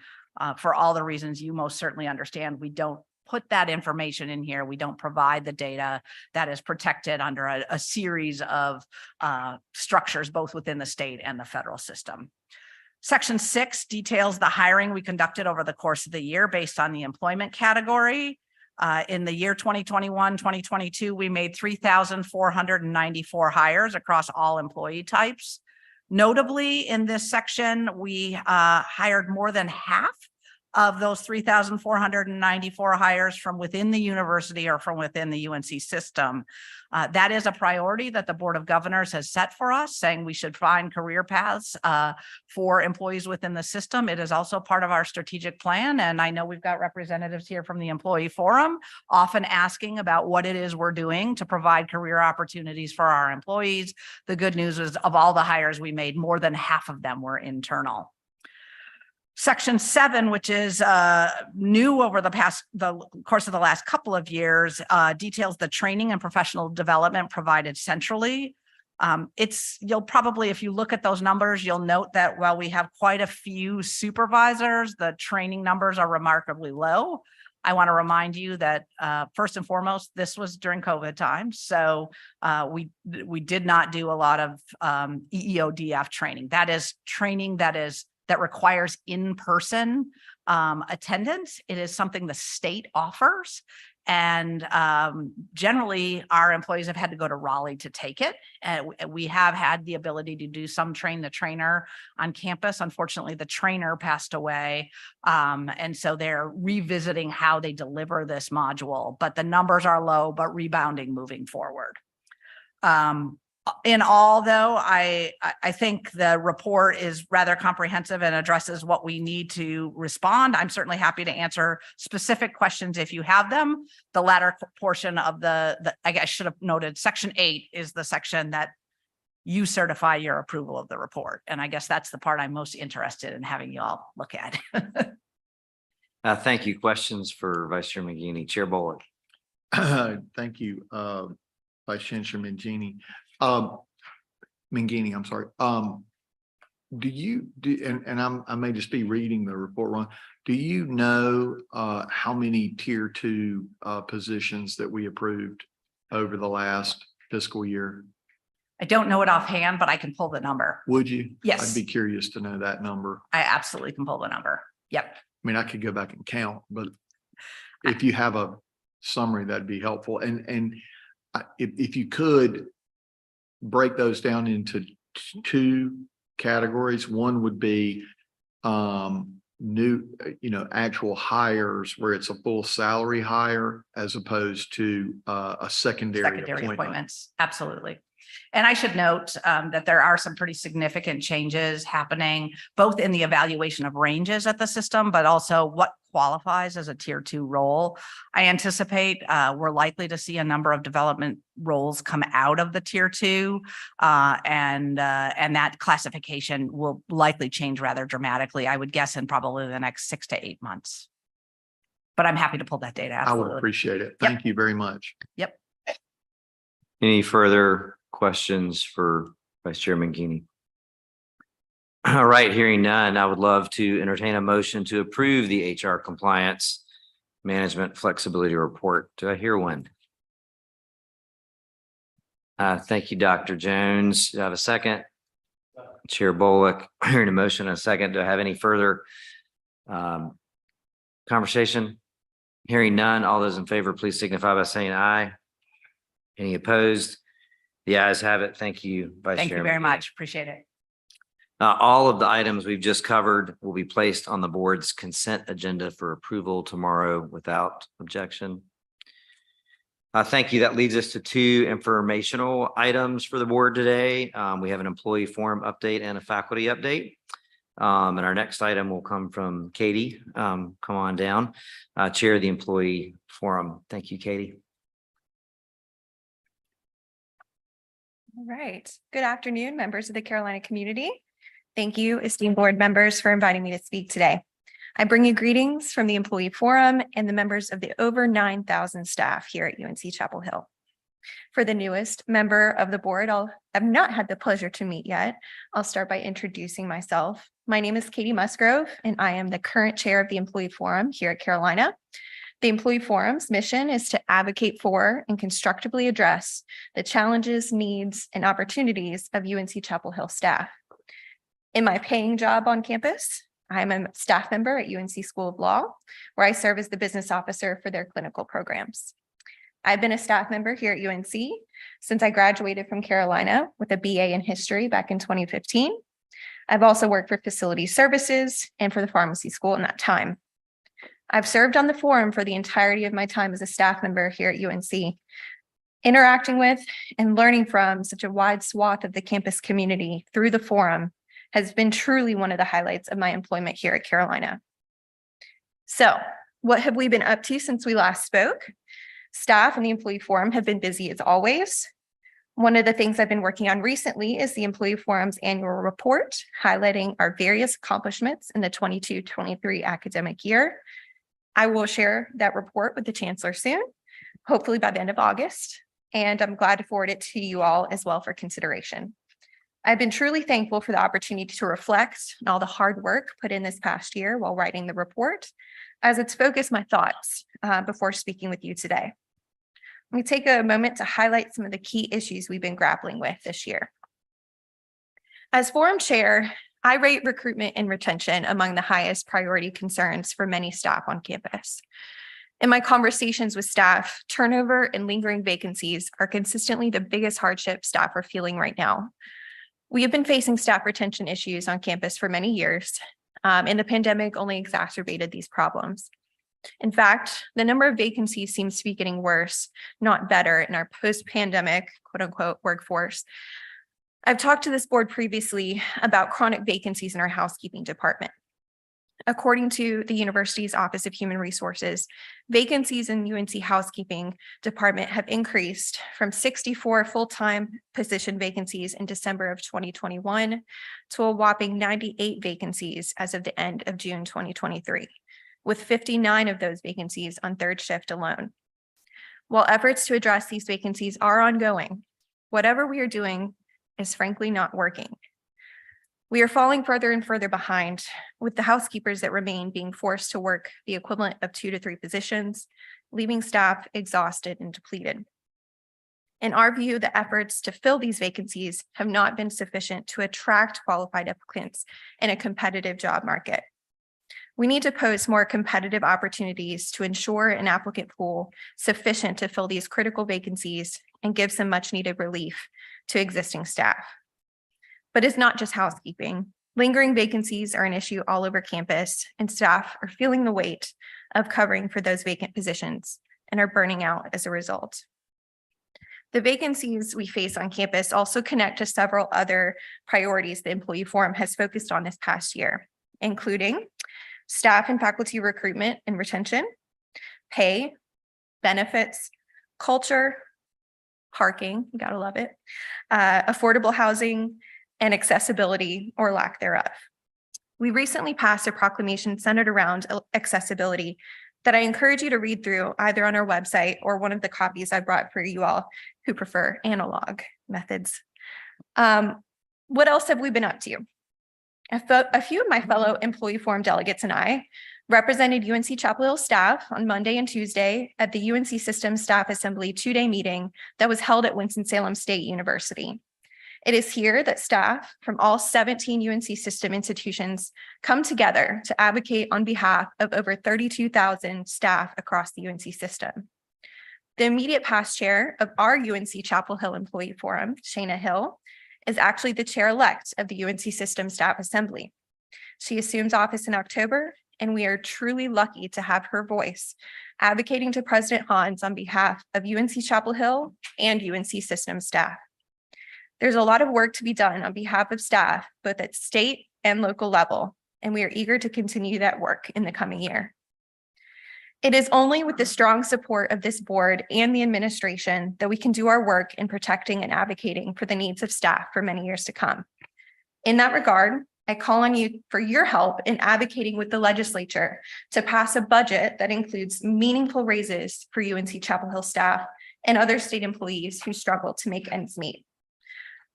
for all the reasons you most certainly understand, we don't put that information in here. We don't provide the data that is protected under a series of structures, both within the state and the federal system. Section 6 details the hiring we conducted over the course of the year based on the employment category. In the year 2021, 2022, we made 3,494 hires across all employee types. Notably, in this section, we hired more than half of those 3,494 hires from within the university or from within the UNC system. That is a priority that the Board of Governors has set for us, saying we should find career paths for employees within the system. It is also part of our strategic plan. And I know we've got representatives here from the Employee Forum, often asking about what it is we're doing to provide career opportunities for our employees. The good news is, of all the hires we made, more than half of them were internal. Section 7, which is new over the course of the last couple of years, details the training and professional development provided centrally. You'll probably, if you look at those numbers, you'll note that while we have quite a few supervisors, the training numbers are remarkably low. I want to remind you that first and foremost, this was during COVID time. So we did not do a lot of EEODF training. That is training that requires in-person attendance. It is something the state offers. And generally, our employees have had to go to Raleigh to take it. We have had the ability to do some train the trainer on campus. Unfortunately, the trainer passed away. And so they're revisiting how they deliver this module. But the numbers are low, but rebounding moving forward. In all, though, I think the report is rather comprehensive and addresses what we need to respond. I'm certainly happy to answer specific questions if you have them. The latter portion of I guess I should have noted, Section 8 is the section that you certify your approval of the report. And I guess that's the part I'm most interested in having you all look at. Thank you. Questions for Vice Chairman Mangini? Chair Bullock. Thank you, Vice Chancellor Mangini. Mangini, I'm sorry. I may just be reading the report wrong. Do you know how many tier 2 positions that we approved over the last fiscal year? I don't know it offhand, but I can pull the number. Would you? Yes. I'd be curious to know that number. I absolutely can pull the number. Yep. I mean, I could go back and count, but if you have a summary, that'd be helpful. And if you could break those down into 2 categories. One would be new, actual hires where it's a full salary hire as opposed to a secondary appointments. Absolutely. And I should note that there are some pretty significant changes happening, both in the evaluation of ranges at the system, but also what qualifies as a tier 2 role. I anticipate we're likely to see a number of development roles come out of the tier 2, and that classification will likely change rather dramatically, I would guess, in probably the next 6 to 8 months. But I'm happy to pull that data. Absolutely. I would appreciate it. Thank you very much. Yep. Any further questions for Vice Chair Mangini? All right, hearing none, I would love to entertain a motion to approve the HR Compliance Management Flexibility Report. Do I hear one? Thank you, Dr. Jones. Do I have a second? Chair Bullock, hearing a motion and a second. Do I have any further conversation? Hearing none, all those in favor, please signify by saying aye. Any opposed? The ayes have it. Thank you, Vice Chair. Thank you very much. Appreciate it. All of the items we've just covered will be placed on the board's consent agenda for approval tomorrow without objection. Thank you. That leads us to 2 informational items for the board today. We have an employee forum update and a faculty update. And our next item will come from Katie. Come on down. Chair of the employee forum. Thank you, Katie. All right. Good afternoon, members of the Carolina community. Thank you, esteemed board members, for inviting me to speak today. I bring you greetings from the Employee Forum and the members of the over 9,000 staff here at UNC-Chapel Hill. For the newest member of the board I've not had the pleasure to meet yet, I'll start by introducing myself. My name is Katie Musgrove, and I am the current chair of the Employee Forum here at Carolina. The Employee Forum's mission is to advocate for and constructively address the challenges, needs, and opportunities of UNC-Chapel Hill staff. In my paying job on campus, I'm a staff member at UNC School of Law, where I serve as the business officer for their clinical programs. I've been a staff member here at UNC since I graduated from Carolina with a BA in history back in 2015. I've also worked for facility services and for the pharmacy school in that time. I've served on the forum for the entirety of my time as a staff member here at UNC. Interacting with and learning from such a wide swath of the campus community through the forum has been truly one of the highlights of my employment here at Carolina. So, what have we been up to since we last spoke? Staff and the employee forum have been busy as always. One of the things I've been working on recently is the employee forum's annual report, highlighting our various accomplishments in the 22-23 academic year. I will share that report with the chancellor soon, hopefully by the end of August, and I'm glad to forward it to you all as well for consideration. I've been truly thankful for the opportunity to reflect on all the hard work put in this past year while writing the report, as it's focused my thoughts before speaking with you today. Let me take a moment to highlight some of the key issues we've been grappling with this year. As forum chair, I rate recruitment and retention among the highest priority concerns for many staff on campus. In my conversations with staff, turnover and lingering vacancies are consistently the biggest hardship staff are feeling right now. We have been facing staff retention issues on campus for many years, and the pandemic only exacerbated these problems. In fact, the number of vacancies seems to be getting worse, not better, in our post-pandemic, quote unquote, workforce. I've talked to this board previously about chronic vacancies in our housekeeping department. According to the university's Office of Human Resources, vacancies in UNC housekeeping department have increased from 64 full-time position vacancies in December of 2021 to a whopping 98 vacancies as of the end of June 2023, with 59 of those vacancies on third shift alone. While efforts to address these vacancies are ongoing, whatever we are doing is frankly not working. We are falling further and further behind, with the housekeepers that remain being forced to work the equivalent of 2 to 3 positions, leaving staff exhausted and depleted. In our view, the efforts to fill these vacancies have not been sufficient to attract qualified applicants in a competitive job market. We need to post more competitive opportunities to ensure an applicant pool sufficient to fill these critical vacancies and give some much needed relief to existing staff. But it's not just housekeeping. Lingering vacancies are an issue all over campus, and staff are feeling the weight of covering for those vacant positions and are burning out as a result. The vacancies we face on campus also connect to several other priorities the employee forum has focused on this past year, including staff and faculty recruitment and retention, pay, benefits, culture, parking, you gotta love it, affordable housing, and accessibility or lack thereof. We recently passed a proclamation centered around accessibility that I encourage you to read through either on our website or one of the copies I brought for you all who prefer analog methods. What else have we been up to? A few of my fellow employee forum delegates and I represented UNC-Chapel Hill staff on Monday and Tuesday at the UNC System Staff Assembly 2-day meeting that was held at Winston-Salem State University. It is here that staff from all 17 UNC system institutions come together to advocate on behalf of over 32,000 staff across the UNC system. The immediate past chair of our UNC-Chapel Hill Employee Forum, Shayna Hill, is actually the chair-elect of the UNC System Staff Assembly. She assumes office in October, and we are truly lucky to have her voice advocating to President Hans on behalf of UNC-Chapel Hill and UNC System staff. There's a lot of work to be done on behalf of staff, both at state and local level, and we are eager to continue that work in the coming year. It is only with the strong support of this board and the administration that we can do our work in protecting and advocating for the needs of staff for many years to come. In that regard, I call on you for your help in advocating with the legislature to pass a budget that includes meaningful raises for UNC-Chapel Hill staff and other state employees who struggle to make ends meet.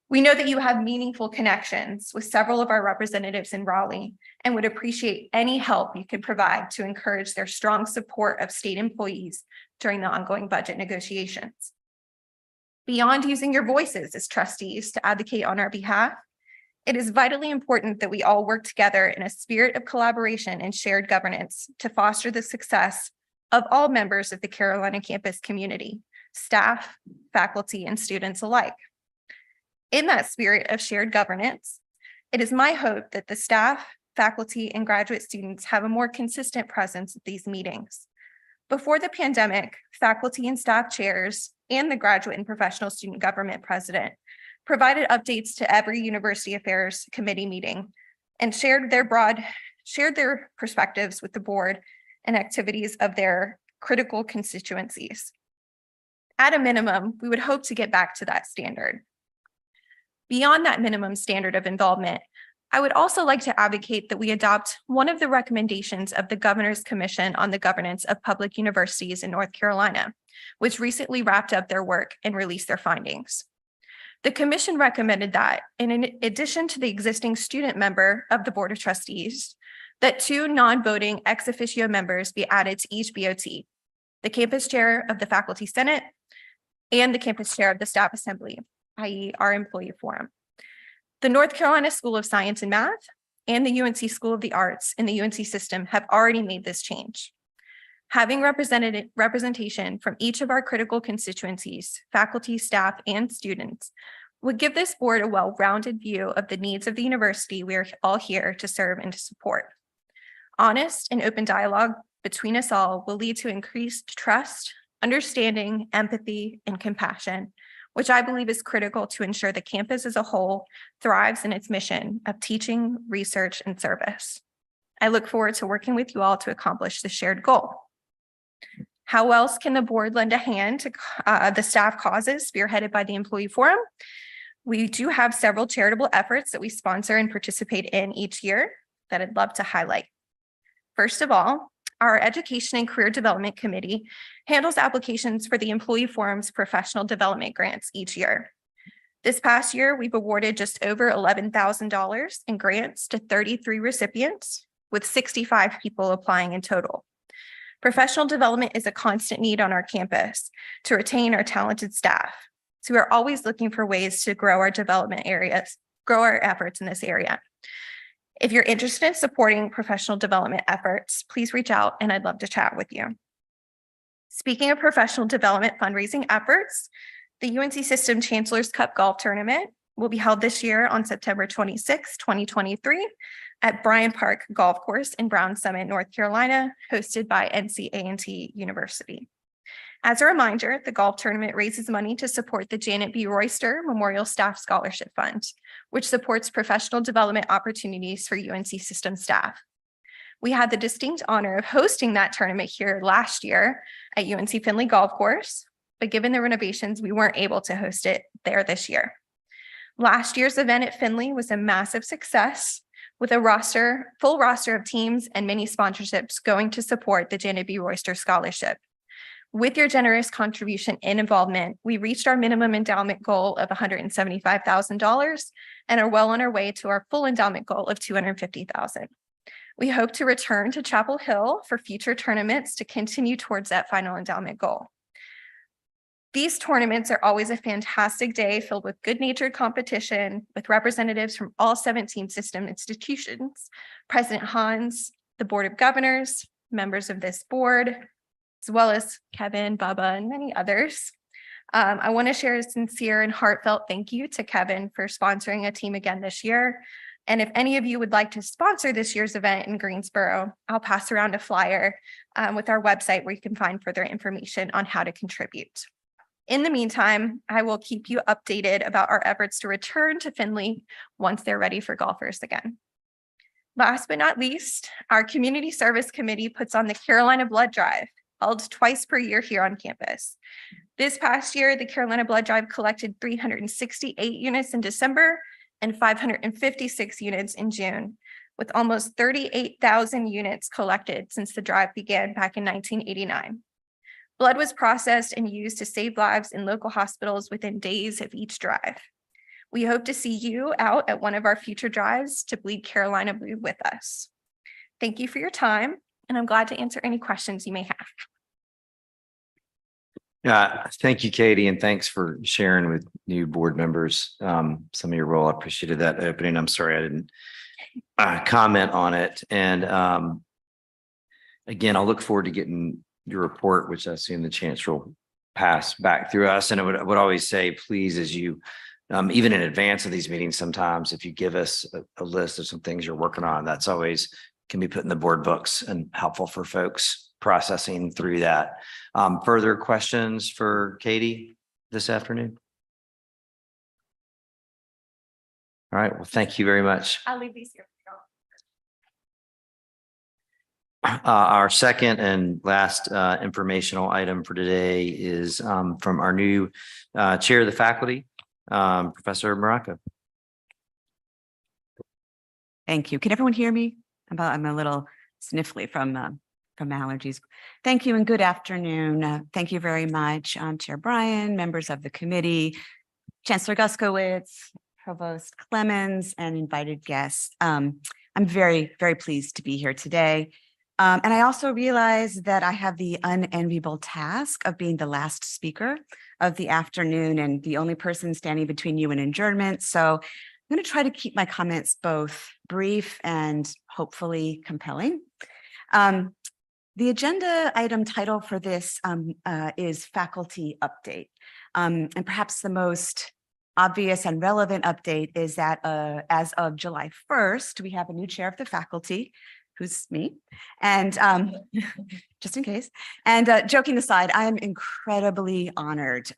We know that you have meaningful connections with several of our representatives in Raleigh and would appreciate any help you can provide to encourage their strong support of state employees during the ongoing budget negotiations. Beyond using your voices as trustees to advocate on our behalf, it is vitally important that we all work together in a spirit of collaboration and shared governance to foster the success of all members of the Carolina campus community, staff, faculty, and students alike. In that spirit of shared governance, it is my hope that the staff, faculty, and graduate students have a more consistent presence at these meetings. Before the pandemic, faculty and staff chairs and the graduate and professional student government president provided updates to every university affairs committee meeting and shared their perspectives with the board and activities of their critical constituencies. At a minimum, we would hope to get back to that standard. Beyond that minimum standard of involvement, I would also like to advocate that we adopt one of the recommendations of the Governor's Commission on the Governance of Public Universities in North Carolina, which recently wrapped up their work and released their findings. The commission recommended that, in addition to the existing student member of the Board of Trustees, that 2 non-voting ex officio members be added to each BOT, the campus chair of the Faculty Senate and the campus chair of the Staff Assembly, i.e. our employee forum. The North Carolina School of Science and Math and the UNC School of the Arts in the UNC system have already made this change. Having representation from each of our critical constituencies, faculty, staff, and students would give this board a well-rounded view of the needs of the university we are all here to serve and to support. Honest and open dialogue between us all will lead to increased trust, understanding, empathy, and compassion, which I believe is critical to ensure the campus as a whole thrives in its mission of teaching, research, and service. I look forward to working with you all to accomplish the shared goal. How else can the board lend a hand to the staff causes spearheaded by the Employee Forum? We do have several charitable efforts that we sponsor and participate in each year that I'd love to highlight. First of all, our Education and Career Development Committee handles applications for the Employee Forum's professional development grants each year. This past year, we've awarded just over $11,000 in grants to 33 recipients, with 65 people applying in total. Professional development is a constant need on our campus to retain our talented staff. So we're always looking for ways to grow our development areas, grow our efforts in this area. If you're interested in supporting professional development efforts, please reach out and I'd love to chat with you. Speaking of professional development fundraising efforts, the UNC System Chancellor's Cup Golf Tournament will be held this year on September 26, 2023 at Bryant Park Golf Course in Brown Summit, North Carolina, hosted by NC University. As a reminder, the golf tournament raises money to support the Janet B. Royster Memorial Staff Scholarship Fund, which supports professional development opportunities for UNC System staff. We had the distinct honor of hosting that tournament here last year at UNC Findlay Golf Course, but given the renovations, we weren't able to host it there this year. Last year's event at Findlay was a massive success, with a full roster of teams and many sponsorships going to support the Janet B. Royster Scholarship. With your generous contribution and involvement, we reached our minimum endowment goal of $175,000 and are well on our way to our full endowment goal of $250,000. We hope to return to Chapel Hill for future tournaments to continue towards that final endowment goal. These tournaments are always a fantastic day filled with good-natured competition with representatives from all 17 system institutions, President Hans, the Board of Governors, members of this board, as well as Kevin, Bubba, and many others. I want to share a sincere and heartfelt thank you to Kevin for sponsoring a team again this year. And if any of you would like to sponsor this year's event in Greensboro, I'll pass around a flyer with our website where you can find further information on how to contribute. In the meantime, I will keep you updated about our efforts to return to Findlay once they're ready for golfers again. Last but not least, our Community Service Committee puts on the Carolina Blood Drive, held twice per year here on campus. This past year, the Carolina Blood Drive collected 368 units in December and 556 units in June, with almost 38,000 units collected since the drive began back in 1989. Blood was processed and used to save lives in local hospitals within days of each drive. We hope to see you out at one of our future drives to bleed Carolina blue with us. Thank you for your time, and I'm glad to answer any questions you may have. Yeah, thank you, Katie, and thanks for sharing with new board members some of your role. I appreciated that opening. I'm sorry I didn't comment on it. And again, I'll look forward to getting your report, which I assume the chancellor will pass back through us. And I would always say, please, as you even in advance of these meetings, sometimes if you give us a list of some things you're working on, that's always can be put in the board books and helpful for folks processing through that. Further questions for Katie this afternoon? All right, well, thank you very much. I'll leave these here. Our second and last informational item for today is from our new chair of the faculty, Professor Morocco. Thank you. Can everyone hear me? I'm a little sniffly from allergies. Thank you and good afternoon. Thank you very much, Chair Bryan, members of the committee, Chancellor Guskowitz, Provost Clemens, and invited guests. I'm very, very pleased to be here today. And I also realize that I have the unenviable task of being the last speaker of the afternoon and the only person standing between you and adjournment. So I'm going to try to keep my comments both brief and hopefully compelling. The agenda item title for this is faculty update. And perhaps the most obvious and relevant update is that as of July 1st, we have a new chair of the faculty, who's me, and just in case. And joking aside, I am incredibly honored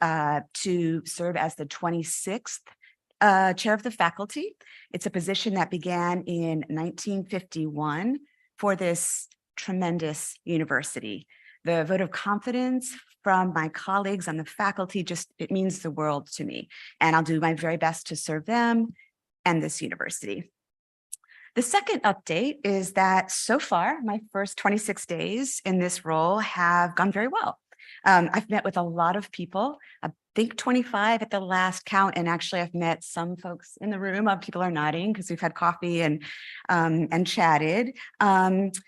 to serve as the 26th chair of the faculty. It's a position that began in 1951 for this tremendous university. The vote of confidence from my colleagues on the faculty it means the world to me. And I'll do my very best to serve them and this university. The second update is that so far, my first 26 days in this role have gone very well. I've met with a lot of people, I think 25 at the last count, and actually I've met some folks in the room. People are nodding because we've had coffee and chatted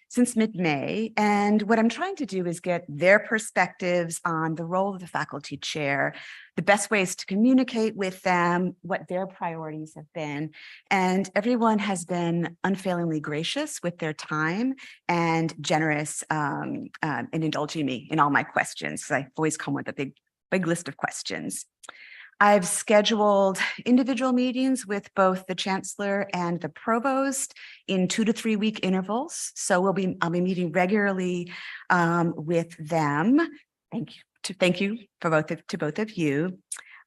since mid-May. And what I'm trying to do is get their perspectives on the role of the faculty chair, the best ways to communicate with them, what their priorities have been. And everyone has been unfailingly gracious with their time and generous in indulging me in all my questions, because I always come with a big list of questions. I've scheduled individual meetings with both the chancellor and the provost in 2 to 3 week intervals. So I'll be meeting regularly with them. Thank you to both of you.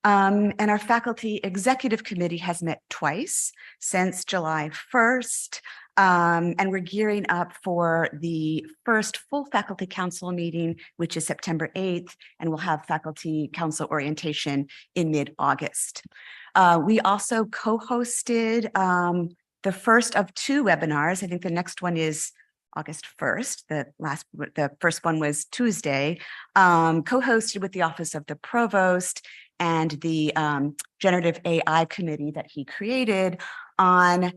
And our faculty executive committee has met twice since July 1st. And we're gearing up for the first full faculty council meeting, which is September 8th, and we'll have faculty council orientation in mid-August. We also co-hosted the first of 2 webinars. I think the next one is August 1st. The first one was Tuesday, co-hosted with the Office of the Provost and the Generative AI committee that he created on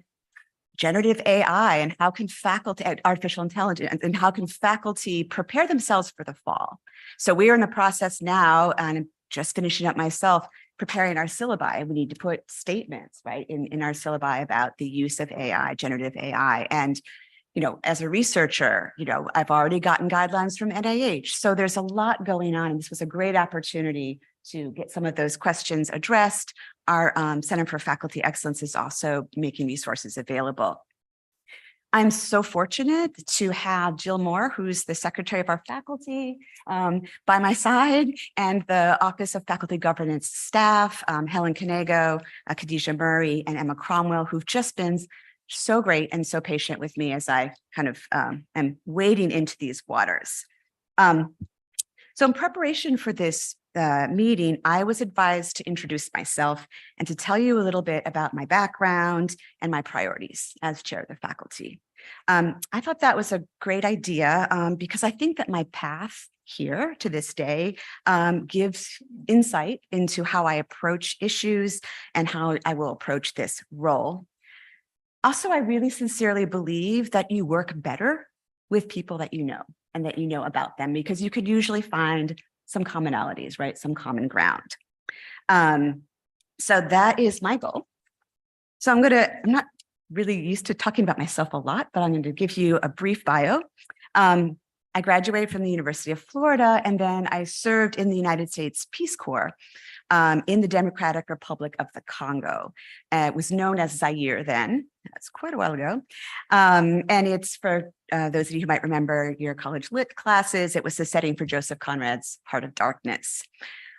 generative AI and how can faculty, artificial intelligence, and how can faculty prepare themselves for the fall. So we are in the process now, and I'm just finishing up myself, preparing our syllabi. We need to put statements, right, in our syllabi about the use of AI, generative AI. And as a researcher, I've already gotten guidelines from NIH. So there's a lot going on, and this was a great opportunity to get some of those questions addressed. Our Center for Faculty Excellence is also making resources available. I'm so fortunate to have Jill Moore, who's the secretary of our faculty, by my side, and the Office of Faculty Governance staff, Helen Canego, Khadijah Murray, and Emma Cromwell, who've just been so great and so patient with me as I kind of am wading into these waters. So in preparation for this meeting, I was advised to introduce myself and to tell you a little bit about my background and my priorities as chair of the faculty. I thought that was a great idea because I think that my path here to this day gives insight into how I approach issues and how I will approach this role. Also, I really sincerely believe that you work better with people that you know and that you know about them, because you could usually find some commonalities, right? Some common ground. So that is my goal. So I'm not really used to talking about myself a lot, but I'm going to give you a brief bio. I graduated from the University of Florida, and then I served in the United States Peace Corps in the Democratic Republic of the Congo. It was known as Zaire then. That's quite a while ago. And it's for those of you who might remember your college lit classes, it was the setting for Joseph Conrad's Heart of Darkness.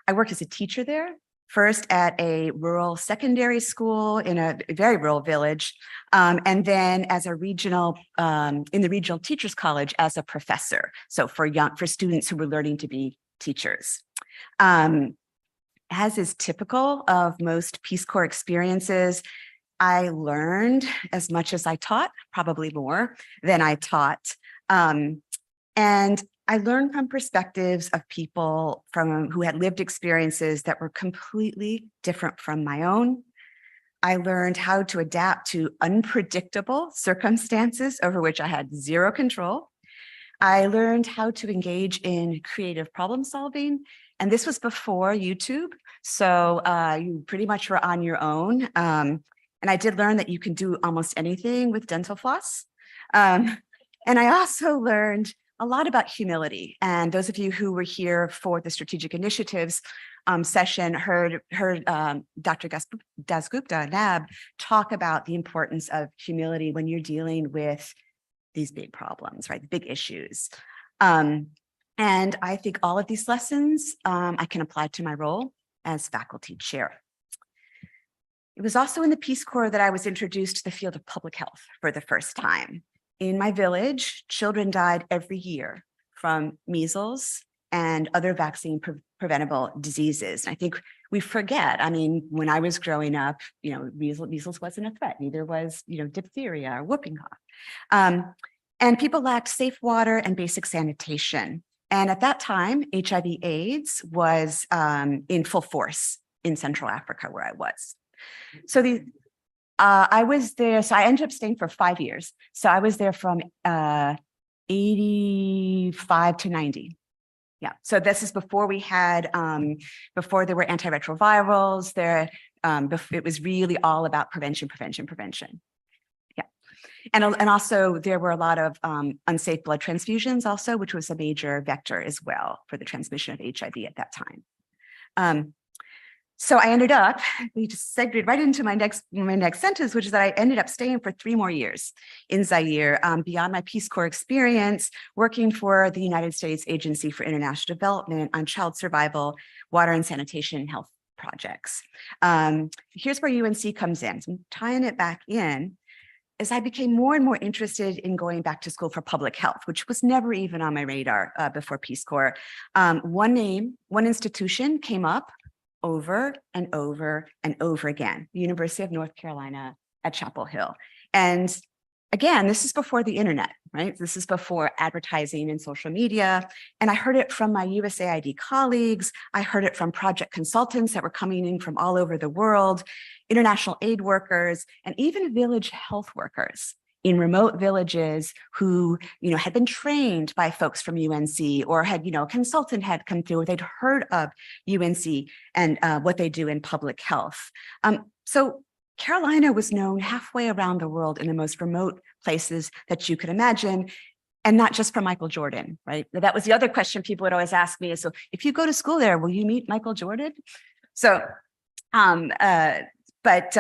I worked as a teacher there, first at a rural secondary school in a very rural village, and then as a regional, in the regional teachers college as a professor. So for students who were learning to be teachers. As is typical of most Peace Corps experiences, I learned as much as I taught, probably more than I taught. And I learned from perspectives of people who had lived experiences that were completely different from my own. I learned how to adapt to unpredictable circumstances over which I had zero control. I learned how to engage in creative problem solving. And this was before YouTube. So you pretty much were on your own. And I did learn that you can do almost anything with dental floss. And I also learned a lot about humility. And those of you who were here for the strategic initiatives session heard Dr. Dasgupta, Nab, talk about the importance of humility when you're dealing with these big problems, right? Big issues. And I think all of these lessons I can apply to my role as faculty chair. It was also in the Peace Corps that I was introduced to the field of public health for the first time. In my village, children died every year from measles and other vaccine preventable diseases. And I think we forget, I mean, when I was growing up, measles wasn't a threat, neither was, diphtheria or whooping cough. And people lacked safe water and basic sanitation. And at that time, HIV/AIDS was in full force in Central Africa, where I was. So I was there, so I ended up staying for 5 years. So I was there from 85 to 90. Yeah, so this is before we had, before there were antiretrovirals, it was really all about prevention. Yeah, and also there were a lot of unsafe blood transfusions also, which was a major vector as well for the transmission of HIV at that time. So I ended up, we just segued right into my next sentence, which is that I ended up staying for 3 more years in Zaire, beyond my Peace Corps experience, working for the United States Agency for International Development on child survival, water and sanitation and health projects. Here's where UNC comes in. So I'm tying it back in. As I became more and more interested in going back to school for public health, which was never even on my radar before Peace Corps, one institution came up over and over and over again, the University of North Carolina at Chapel Hill. And again, this is before the internet, right? This is before advertising and social media. And I heard it from my USAID colleagues. I heard it from project consultants that were coming in from all over the world, international aid workers, and even village health workers in remote villages who, had been trained by folks from UNC or had, a consultant had come through, or they'd heard of UNC and what they do in public health. So Carolina was known halfway around the world in the most remote places that you could imagine, and not just from Michael Jordan, right? That was the other question people would always ask me is, so if you go to school there, will you meet Michael Jordan? So, But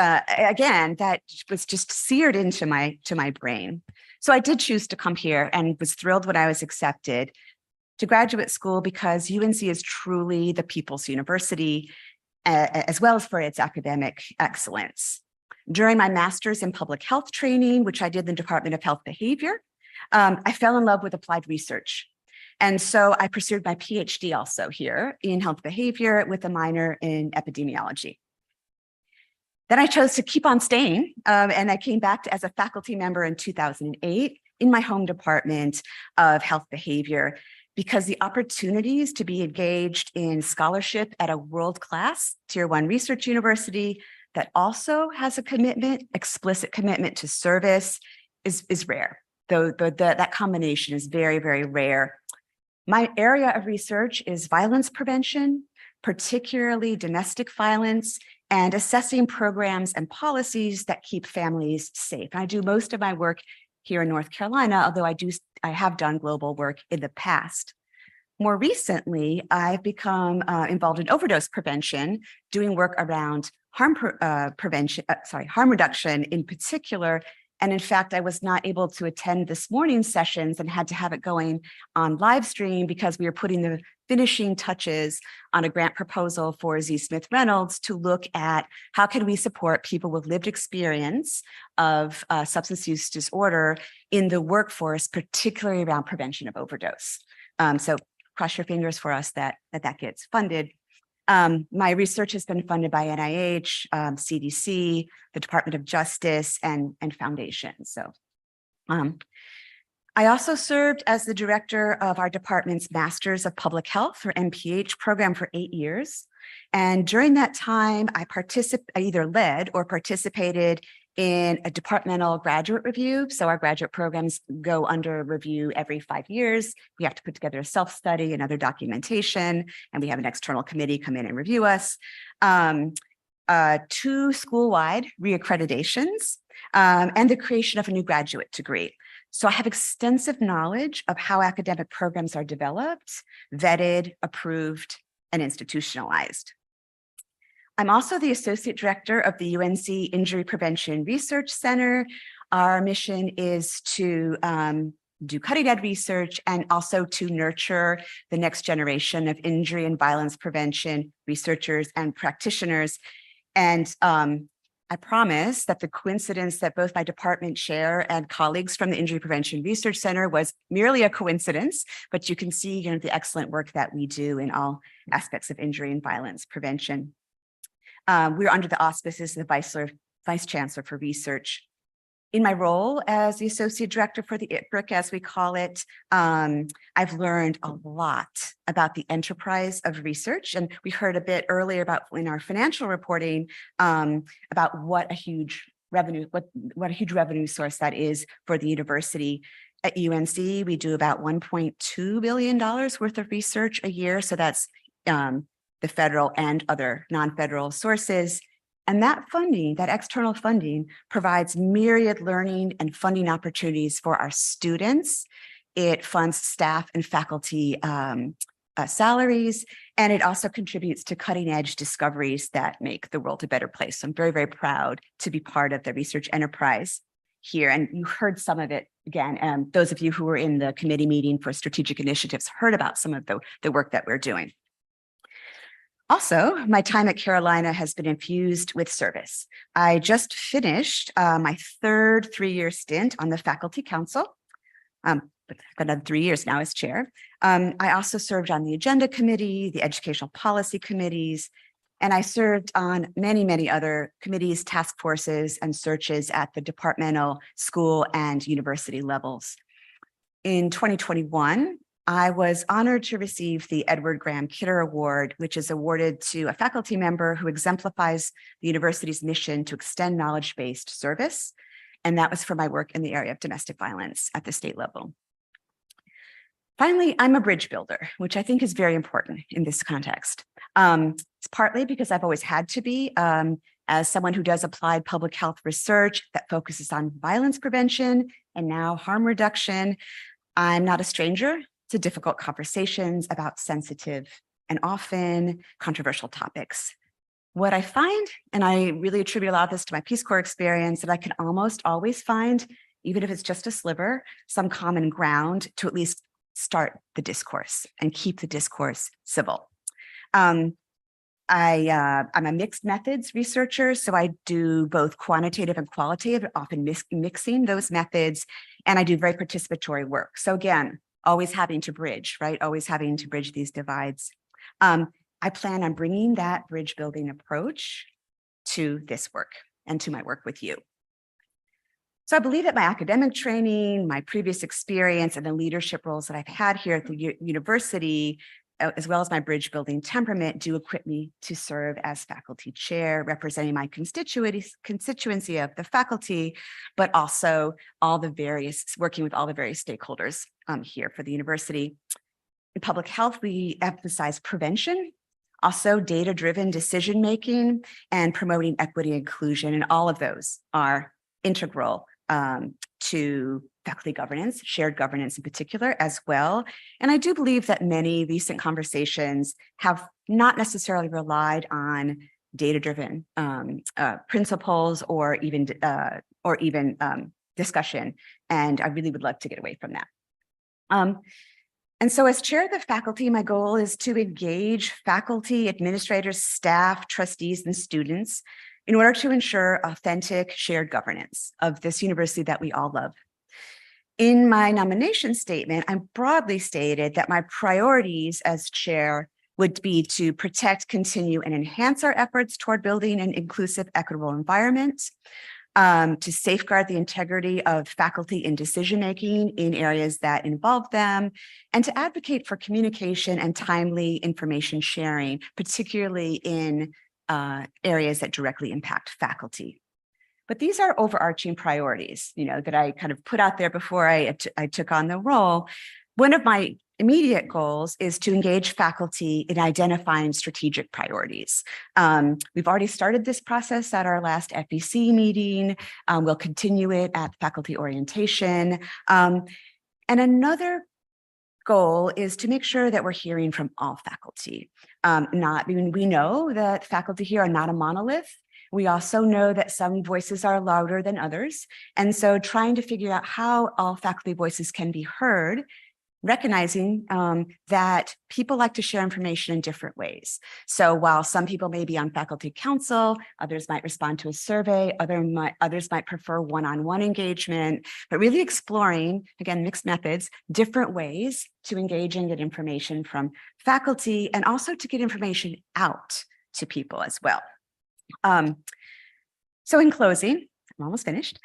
again, that was just seared into my brain. So I did choose to come here and was thrilled when I was accepted to graduate school because UNC is truly the people's university, as well as for its academic excellence. During my master's in public health training, which I did in the Department of Health Behavior, I fell in love with applied research. And so I pursued my PhD also here in health behavior with a minor in epidemiology. Then I chose to keep on staying, and I came back as a faculty member in 2008 in my home department of health behavior, because the opportunities to be engaged in scholarship at a world-class Tier 1 research university that also has a explicit commitment to service is rare. Though that combination is very, very rare. My area of research is violence prevention, particularly domestic violence, and assessing programs and policies that keep families safe. I do most of my work here in North Carolina, although I have done global work in the past. More recently, I've become involved in overdose prevention, doing work around harm reduction in particular. And in fact, I was not able to attend this morning's sessions and had to have it going on live stream because we were putting the finishing touches on a grant proposal for Z. Smith Reynolds to look at how can we support people with lived experience of substance use disorder in the workforce, particularly around prevention of overdose. So cross your fingers for us that gets funded. My research has been funded by NIH, CDC, the Department of Justice, and foundations. So I also served as the director of our department's Masters of Public Health, or MPH, program for 8 years. And during that time, I either led or participated in a departmental graduate review. So our graduate programs go under review every 5 years. We have to put together a self-study and other documentation, and we have an external committee come in and review us. 2 school-wide reaccreditations, and the creation of a new graduate degree. So I have extensive knowledge of how academic programs are developed, vetted, approved, and institutionalized. I'm also the associate director of the UNC Injury Prevention Research Center. Our mission is to do cutting-edge research and also to nurture the next generation of injury and violence prevention researchers and practitioners. And I promise that the coincidence that both my department chair and colleagues from the Injury Prevention Research Center was merely a coincidence, but you can see the excellent work that we do in all aspects of injury and violence prevention. We're under the auspices of the Vice Chancellor for Research. In my role as the Associate Director for the IPRIC, as we call it, I've learned a lot about the enterprise of research. And we heard a bit earlier about in our financial reporting about what a huge revenue source that is for the university. At UNC, we do about $1.2 billion worth of research a year. So that's the federal and other non-federal sources. And that funding, that external funding, provides myriad learning and funding opportunities for our students. It funds staff and faculty salaries, and it also contributes to cutting-edge discoveries that make the world a better place. So I'm very, very proud to be part of the research enterprise here. And you heard some of it again. Those of you who were in the committee meeting for strategic initiatives heard about some of the work that we're doing. Also, my time at Carolina has been infused with service. I just finished my third 3-year stint on the faculty council. But I've done 3 years now as chair. I also served on the agenda committee, the educational policy committees, and I served on many, many other committees, task forces, and searches at the departmental, school, and university levels. In 2021, I was honored to receive the Edward Graham Kidder Award, which is awarded to a faculty member who exemplifies the university's mission to extend knowledge-based service. And that was for my work in the area of domestic violence at the state level. Finally, I'm a bridge builder, which I think is very important in this context. It's partly because I've always had to be, as someone who does applied public health research that focuses on violence prevention and now harm reduction. I'm not a stranger to difficult conversations about sensitive and often controversial topics. What I find, and I really attribute a lot of this to my Peace Corps experience, that I can almost always find, even if it's just a sliver, some common ground to at least start the discourse and keep the discourse civil. I'm a mixed methods researcher, so I do both quantitative and qualitative, often mixing those methods, and I do very participatory work. So again, always having to bridge, right? Always having to bridge these divides. I plan on bringing that bridge building approach to this work and to my work with you. So I believe that my academic training, my previous experience, and the leadership roles that I've had here at the university, as well as my bridge building temperament, do equip me to serve as faculty chair, representing my constituency of the faculty, but also working with all the various stakeholders here for the university. In public health, we emphasize prevention, also data-driven decision-making, and promoting equity and inclusion, and all of those are integral to faculty governance, shared governance in particular as well. And I do believe that many recent conversations have not necessarily relied on data-driven principles or even discussion. And I really would love to get away from that. And so as chair of the faculty, my goal is to engage faculty, administrators, staff, trustees, and students in order to ensure authentic shared governance of this university that we all love. In my nomination statement, I broadly stated that my priorities as chair would be to protect, continue, and enhance our efforts toward building an inclusive, equitable environment, to safeguard the integrity of faculty in decision-making in areas that involve them, and to advocate for communication and timely information sharing, particularly in areas that directly impact faculty. But these are overarching priorities, that I kind of put out there before I took on the role. One of my immediate goals is to engage faculty in identifying strategic priorities. We've already started this process at our last FEC meeting. We'll continue it at faculty orientation. And another goal is to make sure that we're hearing from all faculty. We know that faculty here are not a monolith. We also know that some voices are louder than others. And so trying to figure out how all faculty voices can be heard, recognizing that people like to share information in different ways. So while some people may be on faculty council, others might respond to a survey, others might prefer one-on-one engagement, but really exploring, again, mixed methods, different ways to engage and get information from faculty, and also to get information out to people as well. So in closing, I'm almost finished.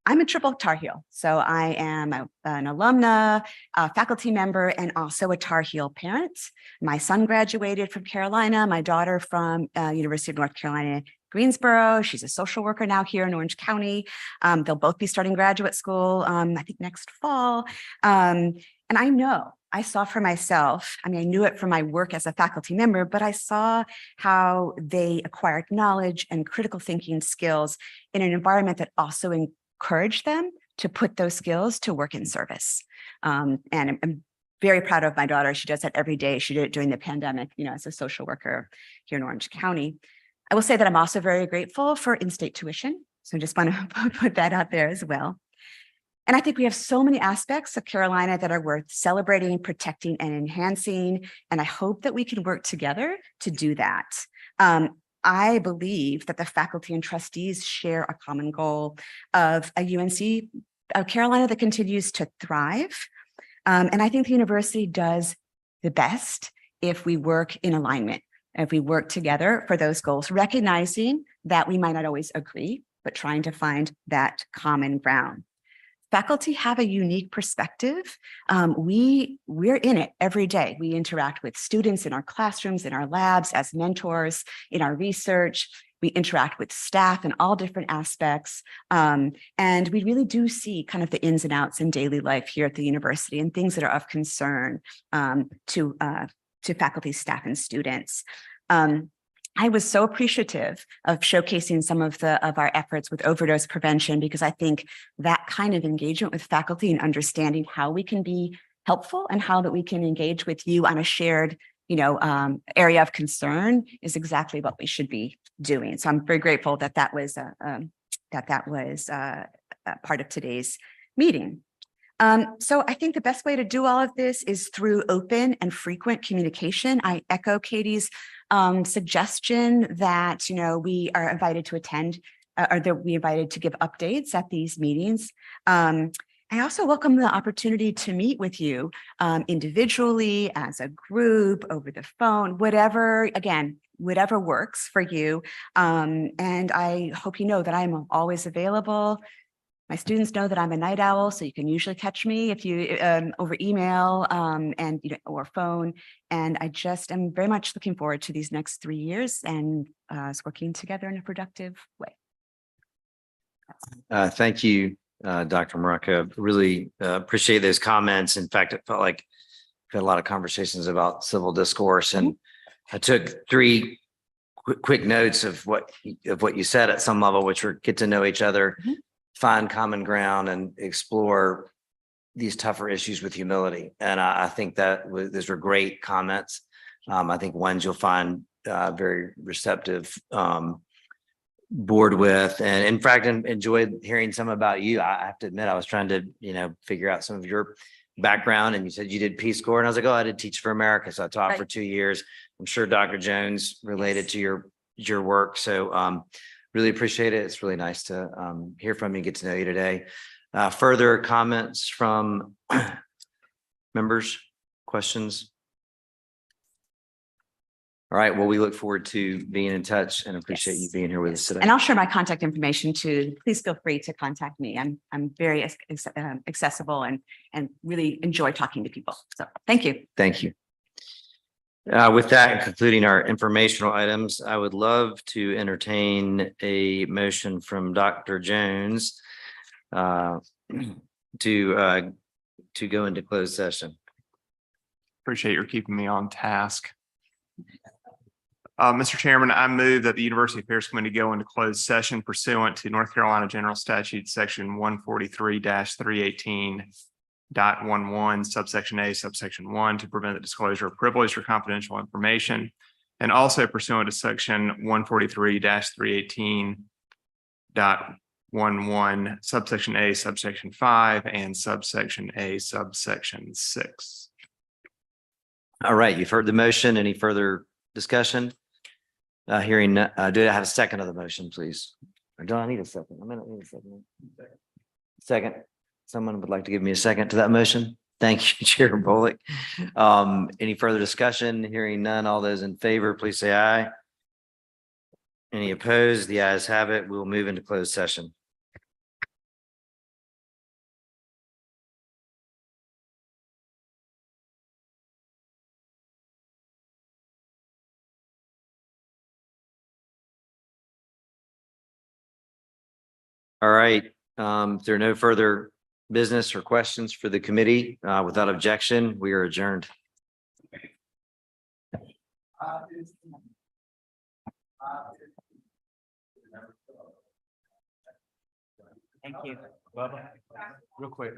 I'm a triple Tar Heel. So I am an alumna, a faculty member, and also a Tar Heel parent. My son graduated from Carolina, my daughter from University of North Carolina, Greensboro. She's a social worker now here in Orange County. They'll both be starting graduate school, I think next fall. And I saw for myself, I knew it from my work as a faculty member, but I saw how they acquired knowledge and critical thinking skills in an environment that also encouraged them to put those skills to work in service. And I'm very proud of my daughter. She does that every day. She did it during the pandemic, as a social worker here in Orange County. I will say that I'm also very grateful for in-state tuition. So I just want to put that out there as well. And I think we have so many aspects of Carolina that are worth celebrating, protecting, and enhancing. And I hope that we can work together to do that. I believe that the faculty and trustees share a common goal of a UNC Carolina that continues to thrive. And I think the university does the best if we work in alignment, if we work together for those goals, recognizing that we might not always agree, but trying to find that common ground. Faculty have a unique perspective. We're in it every day. We interact with students in our classrooms, in our labs, as mentors, in our research. We interact with staff in all different aspects. And we really do see kind of the ins and outs in daily life here at the university and things that are of concern to faculty, staff, and students. I was so appreciative of showcasing some of our efforts with overdose prevention, because I think that kind of engagement with faculty and understanding how we can be helpful and how that we can engage with you on a shared, area of concern is exactly what we should be doing. So I'm very grateful that that was part of today's meeting. So I think the best way to do all of this is through open and frequent communication. I echo Katie's suggestion that, we are invited to attend or that we invited to give updates at these meetings. I also welcome the opportunity to meet with you individually, as a group, over the phone, whatever works for you. And I hope you know that I'm always available. My students know that I'm a night owl, so you can usually catch me if you over email or phone. And I just am very much looking forward to these next 3 years and us working together in a productive way. Thank you, Dr. Maraka. Really appreciate those comments. In fact, it felt like we had a lot of conversations about civil discourse, and I took 3 quick notes of what you said at some level, which were get to know each other. find common ground and explore these tougher issues with humility. And I think that those were great comments. I think ones you'll find very receptive board with, and in fact, enjoyed hearing some about you. I have to admit, I was trying to, figure out some of your background, and you said you did Peace Corps, and I was like, oh, I did Teach for America. So I taught for 2 years. I'm sure Dr. Jones related to your work. So really appreciate it. It's really nice to hear from you, get to know you today. Further comments from members, questions? All right. Well, we look forward to being in touch and appreciate you being here with us today. And I'll share my contact information too. Please feel free to contact me. I'm very accessible and really enjoy talking to people. So thank you. Thank you. With that, concluding our informational items, I would love to entertain a motion from Dr. Jones to go into closed session. Appreciate your keeping me on task. Mr. Chairman, I move that the University Affairs Committee go into closed session pursuant to North Carolina General Statute, section 143-318.11, subsection A, subsection 1, to prevent the disclosure of privileged or confidential information, and also pursuant to section 143-318.11, subsection A, subsection 5, and subsection A, subsection 6. All right, you've heard the motion. Any further discussion? Hearing, do I have a second of the motion, please? Or do I need a second? I may not need a second. Second. Someone would like to give me a second to that motion? Thank you, Chair Bullock. Any further discussion? Hearing none, all those in favor, please say aye. Any opposed? The ayes have it. We will move into closed session. All right, if there are no further business or questions for the committee, without objection, we are adjourned. Thank you. Real quick.